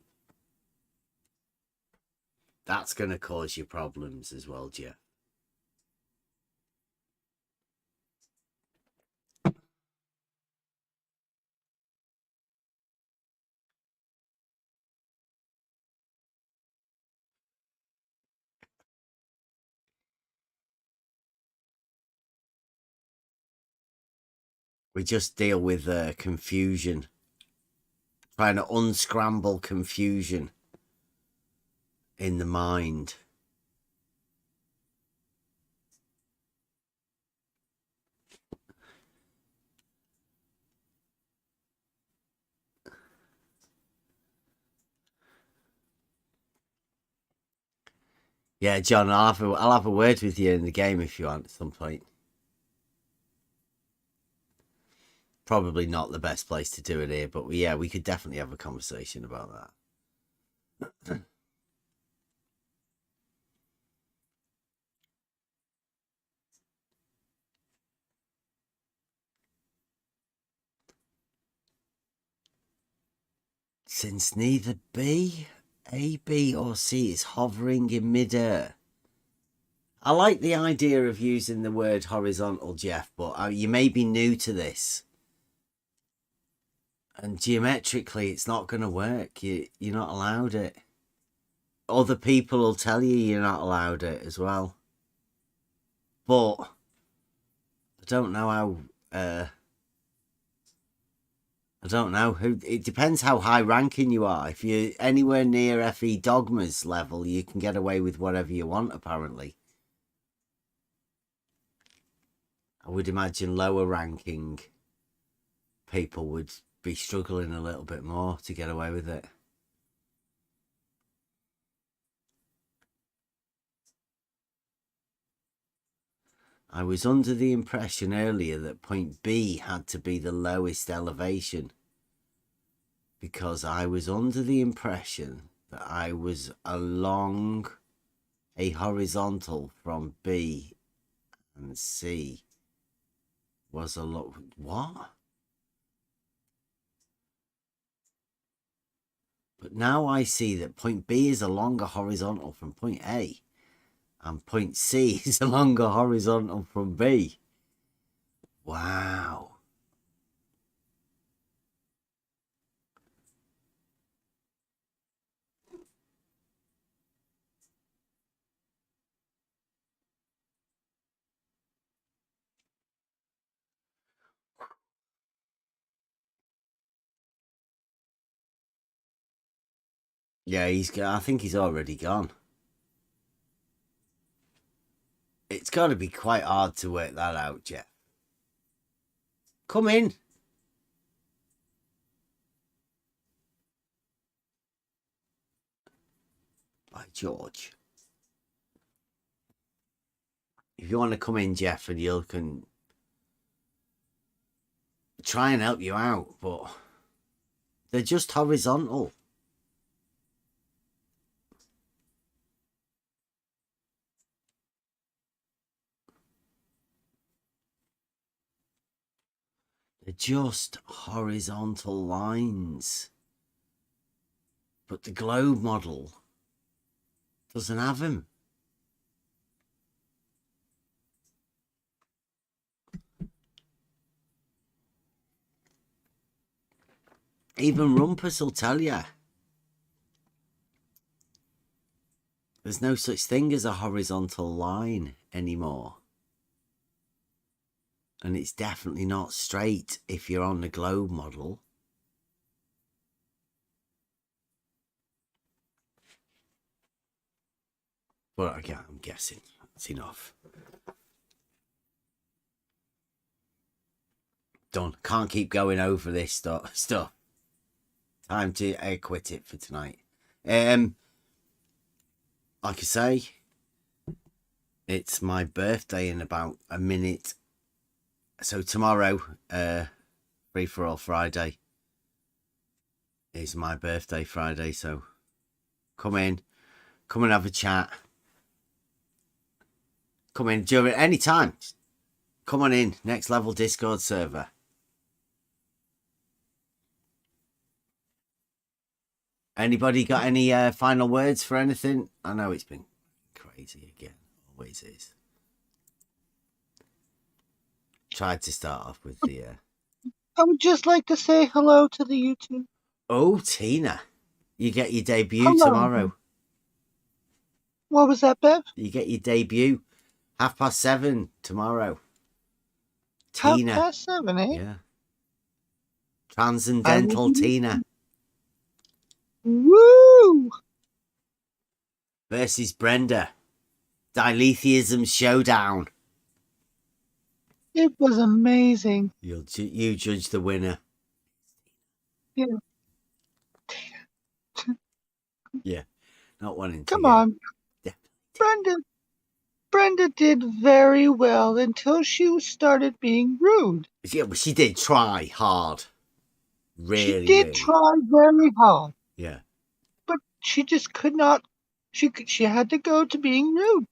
That's going to cause you problems as well, Jeff. We just deal with confusion. Trying to unscramble confusion in the mind. Yeah, John, I'll have a word with you in the game if you want at some point. Probably not the best place to do it here, but yeah, we could definitely have a conversation about that. Since neither B, A, B, or C is hovering in midair. I like the idea of using the word horizontal, Jeff, but you may be new to this. And geometrically, it's not going to work. You're not allowed it. Other people will tell you you're not allowed it as well. But I don't know how... I don't know. It depends how high ranking you are. If you're anywhere near FE Dogma's level, you can get away with whatever you want, apparently. I would imagine lower ranking people would be struggling a little bit more to get away with it. I was under the impression earlier that point B had to be the lowest elevation, because I was under the impression that I was along a horizontal from B and C was a lot. What? But now I see that point B is along a horizontal from point A, and point C is along a horizontal from B. Wow. Yeah, I think he's already gone. It's got to be quite hard to work that out, Jeff. Come in. By George. If you want to come in, Jeff, and you can try and help you out, but they're just horizontal. They're just horizontal lines. But the globe model doesn't have them. Even Rumpus will tell you there's no such thing as a horizontal line anymore. And it's definitely not straight if you're on the globe model. But again, I'm guessing that's enough. Done. Can't keep going over this stuff. Time to quit it for tonight. Like I say, it's my birthday in about a minute. So tomorrow, Free for All Friday, is my birthday Friday. So come in, come and have a chat. Come in during any time. Come on in. Next Level Discord server. Anybody got any final words for anything? I know it's been crazy again. Always is. Tried to start off with the...
I would just like to say hello to the YouTube.
Oh, Tina. You get your debut
Hello.
tomorrow.
What was that, Bev?
You get your debut 7:30 tomorrow. Tina.
7, eh?
Yeah. Transcendental Tina
Woo!
versus Brenda. Diletheism showdown.
It was amazing.
You judge the winner.
Yeah.
Yeah. Not wanting to.
Come on. Brenda did very well until she started being rude.
Yeah, but she did try hard. Really,
she did try very hard.
Yeah.
But she just could not. She had to go to being rude.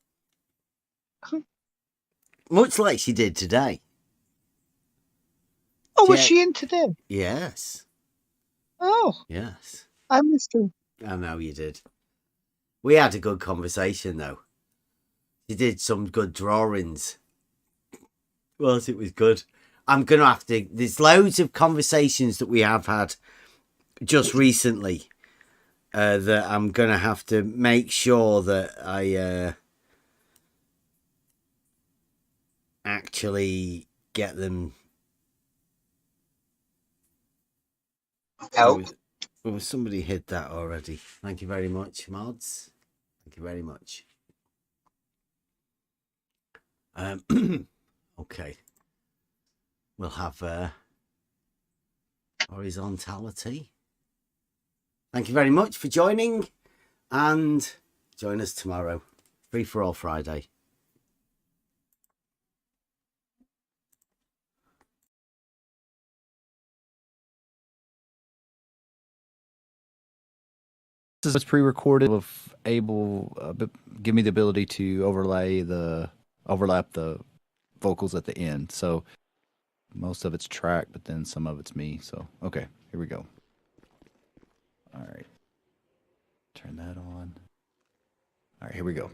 Much like she did today.
Oh, was she in today?
Yes.
Oh.
Yes.
I missed her.
I know you did. We had a good conversation, though. She did some good drawings. Well, it was good. I'm going to have to... There's loads of conversations that we have had just recently that I'm going to have to make sure that I actually get them...
Out.
Well, somebody hit that already. Thank you very much, mods. Thank you very much. Okay. We'll have horizontality. Thank you very much for joining, and join us tomorrow. Free for all Friday.
This is pre-recorded of give me the ability to overlap the vocals at the end. So most of it's track, but then some of it's me. So okay, here we go. All right, turn that on. All right, here we go.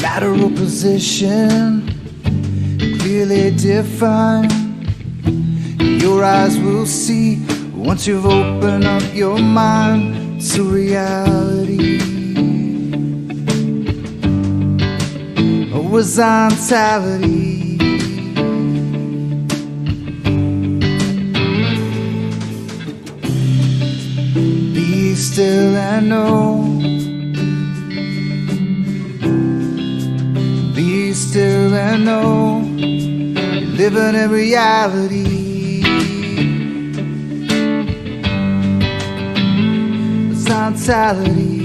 Lateral position clearly defined. Your eyes will see once you've opened up your mind to reality. Horizontality. Be still and know. Be still and know you're living in reality. Horizontality.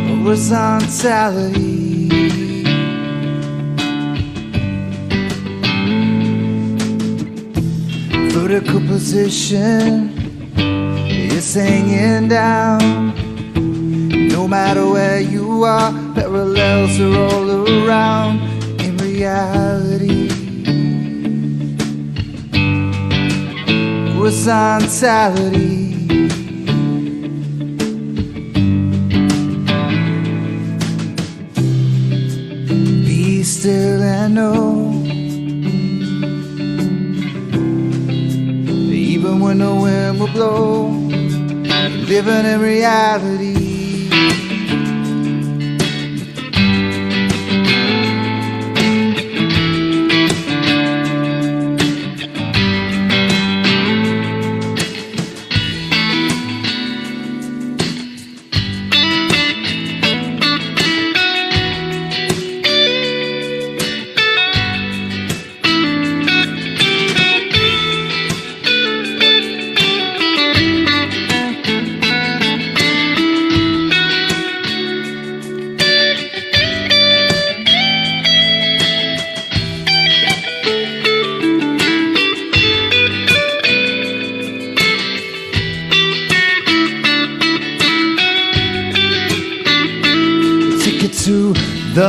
Horizontality. Vertical position is hanging down. No matter where you are, parallels are all around. In reality, horizontality. Be still and know. Even when the wind will blow, living in reality.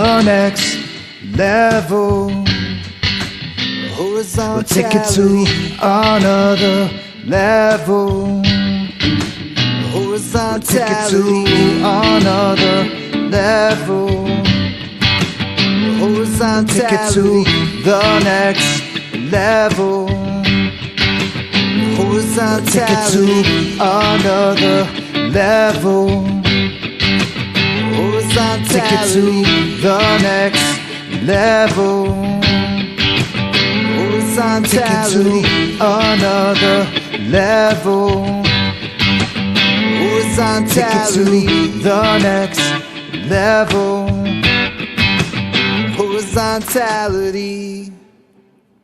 the next level. We'll take it to another level. Take it to another level. Take it to the next level. Take it to another level. Take it to the next level. Take it to another level. Take it to the next level. Horizontality.